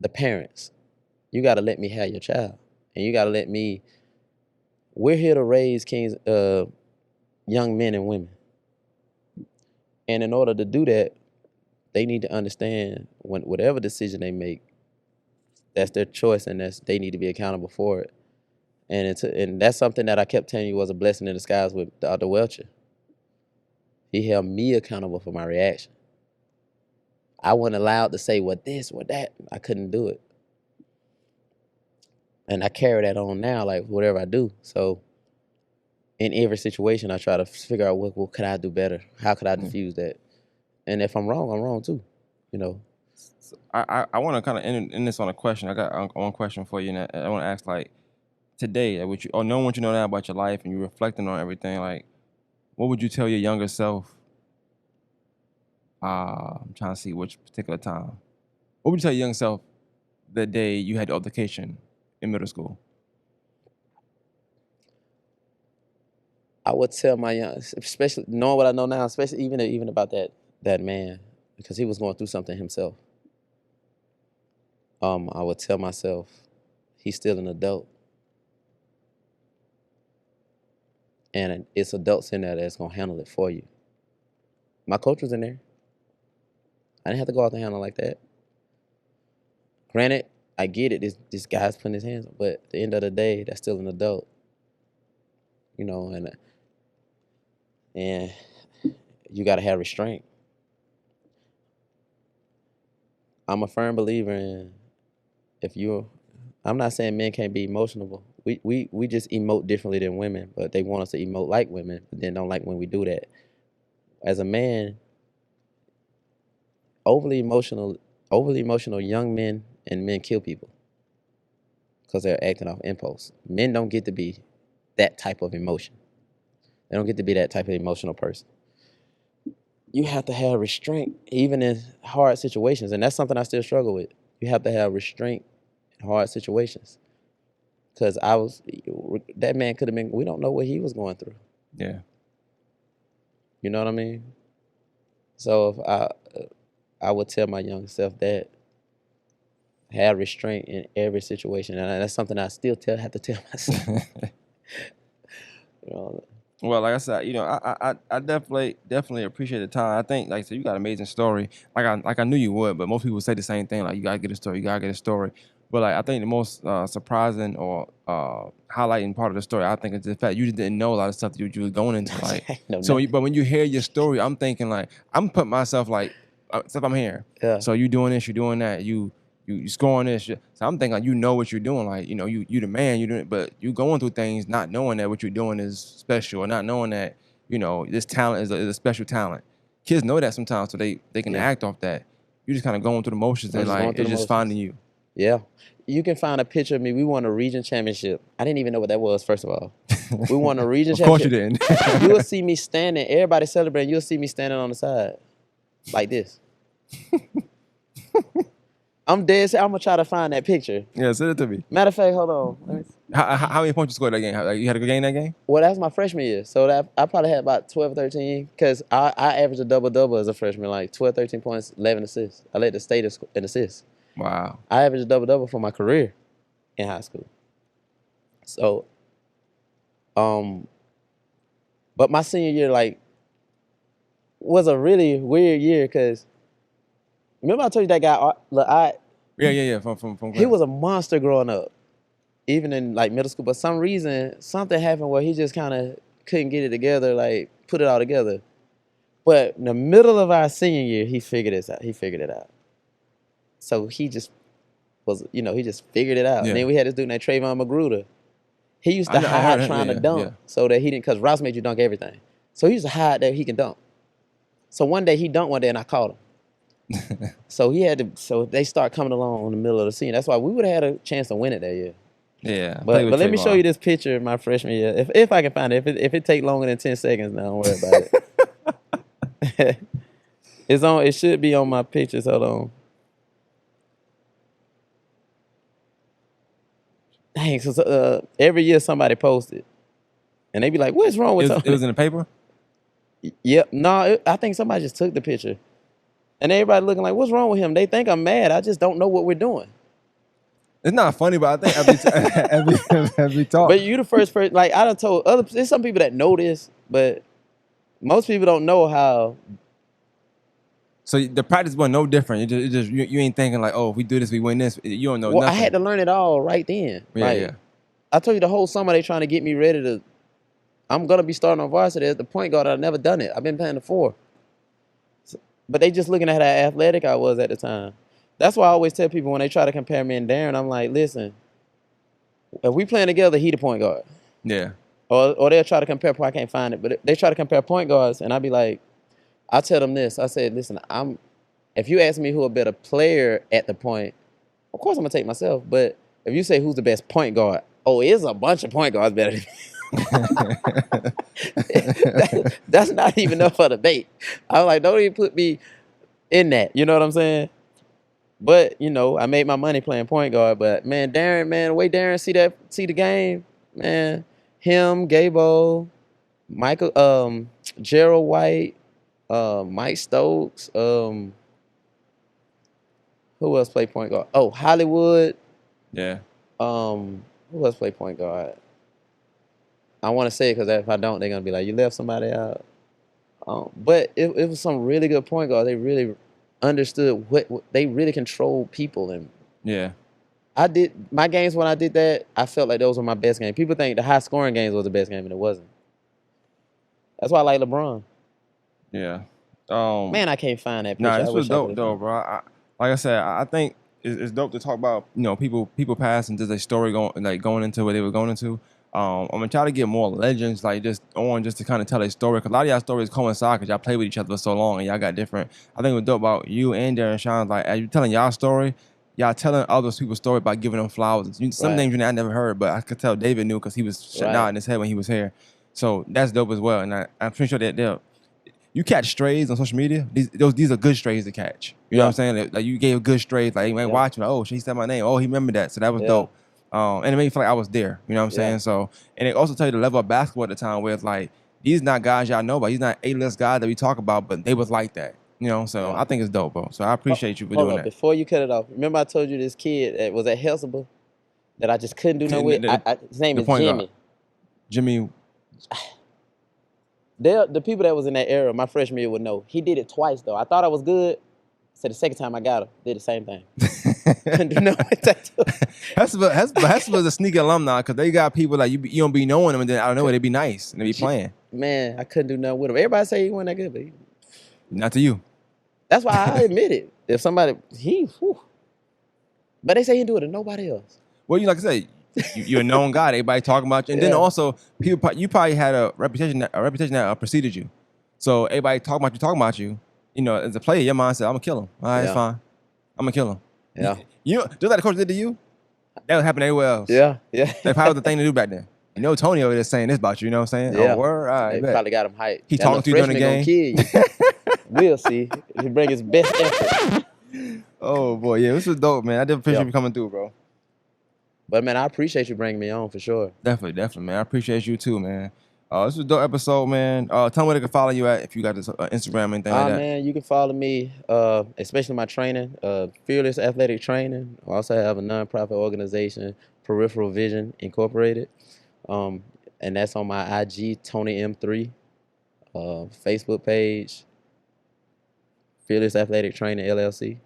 B: the parents, you got to let me have your child, and you got to let me. We're here to raise young men and women, and in order to do that, they need to understand whatever decision they make, that's their choice, and they need to be accountable for it. And that's something that I kept telling you was a blessing in disguise with Dr. Welcher. He held me accountable for my reaction. I wasn't allowed to say what this, what that. I couldn't do it. And I carry that on now, like whatever I do. So in every situation, I try to figure out what could I do better? How could I diffuse that? And if I'm wrong too,
A: So I want to kind of end this on a question. I got one question for you, and I want to ask, like, today, knowing what you know now about your life and you're reflecting on everything, like, what would you tell your younger self? I'm trying to see which particular time. What would you tell your young self the day you had the altercation in middle school?
B: I would tell my young, especially knowing what I know now, especially even about that man, because he was going through something himself. I would tell myself, he's still an adult. And it's adults in there that's going to handle it for you. My coach was in there. I didn't have to go out and handle like that. Granted, I get it. This guy's putting his hands on, but at the end of the day, that's still an adult. And you got to have restraint. I'm a firm believer in if you. I'm not saying men can't be emotional. We just emote differently than women, but they want us to emote like women, but then don't like when we do that. As a man, overly emotional, overly emotional young men and men kill people because they're acting off impulse. Men don't get to be that type of emotion. They don't get to be that type of emotional person. You have to have restraint even in hard situations, and that's something I still struggle with. You have to have restraint in hard situations because that man could have been. We don't know what he was going through.
A: Yeah.
B: You know what I mean? So if I would tell my young self that have restraint in every situation, and that's something I still have to tell myself. You know,
A: Well, like I said, I definitely appreciate the time. I think, like I said, you got an amazing story. Like I knew you would, but most people say the same thing. Like you gotta get a story, you gotta get a story. But like I think the most surprising or highlighting part of the story, I think, is the fact you just didn't know a lot of stuff that you were going into. Like
B: no,
A: so,
B: nothing.
A: but when you hear your story, I'm thinking like I'm putting myself like stuff I'm hearing.
B: Yeah.
A: So you doing this, you doing that, you scoring this. So I'm thinking like you know what you're doing. Like you the man, you doing it, but you going through things not knowing that what you're doing is special, or not knowing that this talent is a special talent. Kids know that sometimes, so they can
B: Yeah.
A: act off that. You just kind of going through the motions,
B: I'm
A: and
B: just going
A: like
B: through
A: it's
B: the
A: just
B: motions.
A: finding you.
B: Yeah. You can find a picture of me. We won a region championship. I didn't even know what that was, first of all. We won a region
A: Of course you
B: championship.
A: didn't.
B: You will see me standing, everybody celebrating, you'll see me standing on the side. Like this. I'm dead set. I'm gonna try to find that picture.
A: Yeah, send it to me.
B: Matter of fact, hold on. Let me see.
A: How many points you scored that game? You had a good game that game?
B: Well, that was my freshman year. So that I probably had about 12, 13, because I averaged a double-double as a freshman, like 12, 13 points, 11 assists. I led the state in assists.
A: Wow.
B: I averaged a double-double for my career in high school. So, but my senior year, like, was a really weird year because remember I told you that guy,
A: Yeah. From
B: he
A: class.
B: was a monster growing up, even in like middle school. But some reason, something happened where he just kind of couldn't get it together, like put it all together. But in the middle of our senior year, he figured this out. He figured it out. So he just he just figured it out.
A: Yeah.
B: And then we had this dude named Trayvon Magruder. He used
A: I
B: to
A: heard
B: hide
A: him,
B: trying to
A: yeah,
B: dunk
A: yeah.
B: so that he didn't, because Ross made you dunk everything. So he used to hide that he can dunk. So one day he dunked one day and I caught him. So they start coming along in the middle of the season. That's why we would have had a chance to win it that year.
A: Yeah.
B: But let me show you this picture of my freshman year. If I can find it. If it take longer than 10 seconds, now don't worry about it. It should be on my pictures. Hold on. Dang, so every year somebody posted. And they be like, what's wrong with
A: it was in the paper?
B: Yep. No, I think somebody just took the picture. And everybody looking like, what's wrong with him? They think I'm mad. I just don't know what we're doing.
A: It's not funny, but I think every talk.
B: But you the first person, like I done told there's some people that know this, but most people don't know how.
A: So the practice was no different. You ain't thinking like, oh, if we do this, we win this. You don't know
B: Well,
A: nothing.
B: I had to learn it all right then.
A: Yeah,
B: like,
A: yeah.
B: I told you the whole summer they trying to get me ready to. I'm gonna be starting on varsity as the point guard. I've never done it. I've been playing the 4. But they just looking at how athletic I was at the time. That's why I always tell people when they try to compare me and Darren, I'm like, listen, if we playing together, he the point guard.
A: Yeah.
B: Or they'll try to compare, I can't find it, but they try to compare point guards, and I'll be like, I tell them this. I said, listen, if you ask me who a better player at the point, of course I'm going to take myself. But if you say who's the best point guard, it's a bunch of point guards better than me. That's not even up for debate. I'm like, don't even put me in that. You know what I'm saying? But, I made my money playing point guard. But, man, Darren, the way Darren see the game, man, him, Gabo, Michael, Gerald White, Mike Stokes, who else played point guard? Oh, Hollywood.
A: Yeah.
B: Who else played point guard? I want to say it because if I don't, they're gonna be like, you left somebody out. But it was some really good point guard. They really understood what they really controlled people, and
A: yeah.
B: I did my games when I did that. I felt like those were my best games. People think the high scoring games was the best game, and it wasn't. That's why I like LeBron.
A: Yeah.
B: Man, I can't find that picture.
A: Nah,
B: I
A: this was
B: wish I
A: dope
B: could've
A: though,
B: found it.
A: bro. like I said, I think it's dope to talk about, people past and just a story going into what they were going into. I'm gonna try to get more legends like just to kind of tell a story, because a lot of y'all stories coincide because y'all play with each other for so long and y'all got different. I think what's dope about you and Darren Sean, like as you telling y'all story, y'all telling other people's story by giving them flowers. Some
B: Right.
A: names I never heard, but I could tell David knew because he was shutting
B: Right.
A: out in his head when he was here. So that's dope as well, and I'm pretty sure that you catch strays on social media. These are good strays to catch. You know what I'm saying? Like you gave good strays. Like, man, watching. Like, oh, she said my name. Oh, he remembered that. So that was dope. And it made me feel like I was there. You know what I'm saying? So, and it also tell you the level of basketball at the time where it's like, these not guys y'all know, but he's not A-list guys that we talk about, but they was like that. You know, so I think it's dope, bro. So I appreciate you for doing that.
B: Before you cut it off, remember I told you this kid that was at Helsable that I just couldn't do no with? His name is Jimmy.
A: Jimmy.
B: The people that was in that era, my freshman year would know. He did it twice though. I thought I was good. So the second time I got him, did the same thing. Couldn't do no with that.
A: Hesper was a sneaky alumni because they got people like you don't be knowing them, and then I don't know, they be nice and they be playing.
B: Man, I couldn't do nothing with him. Everybody say he wasn't that good, but
A: not to you.
B: That's why I admit it. If somebody but they say he didn't do it to nobody else.
A: Well, like I said, you're a known guy. Everybody talking about you, and then also people. You probably had a reputation that preceded you. So everybody talking about you. You know, as a player, your mind said, "I'm gonna kill him. All right, it's fine. I'm gonna kill him."
B: Yeah.
A: Just like the coach did to you, that would happen everywhere else.
B: Yeah.
A: That probably was the thing to do back then. You know, Tony over there saying this about you. You know what I'm saying?
B: Yeah.
A: Oh, word. All right,
B: they probably got him hyped.
A: He talking to you during the game.
B: Kill you. We'll see. He bring his best effort.
A: Oh boy, yeah, this was dope, man. I did appreciate you coming through, bro.
B: But man, I appreciate you bringing me on for sure.
A: Definitely, man. I appreciate you too, man. This was a dope episode, man. Tell me where they can follow you at if you got this Instagram and anything like that.
B: Man, you can follow me, especially my training, Fearless Athletic Training. I also have a nonprofit organization, Peripheral Vision Incorporated, and that's on my IG, Tony M3, Facebook page, Fearless Athletic Training LLC.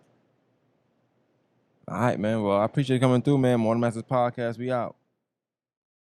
A: All right, man. Well, I appreciate you coming through, man. Morning Masters Podcast. We out.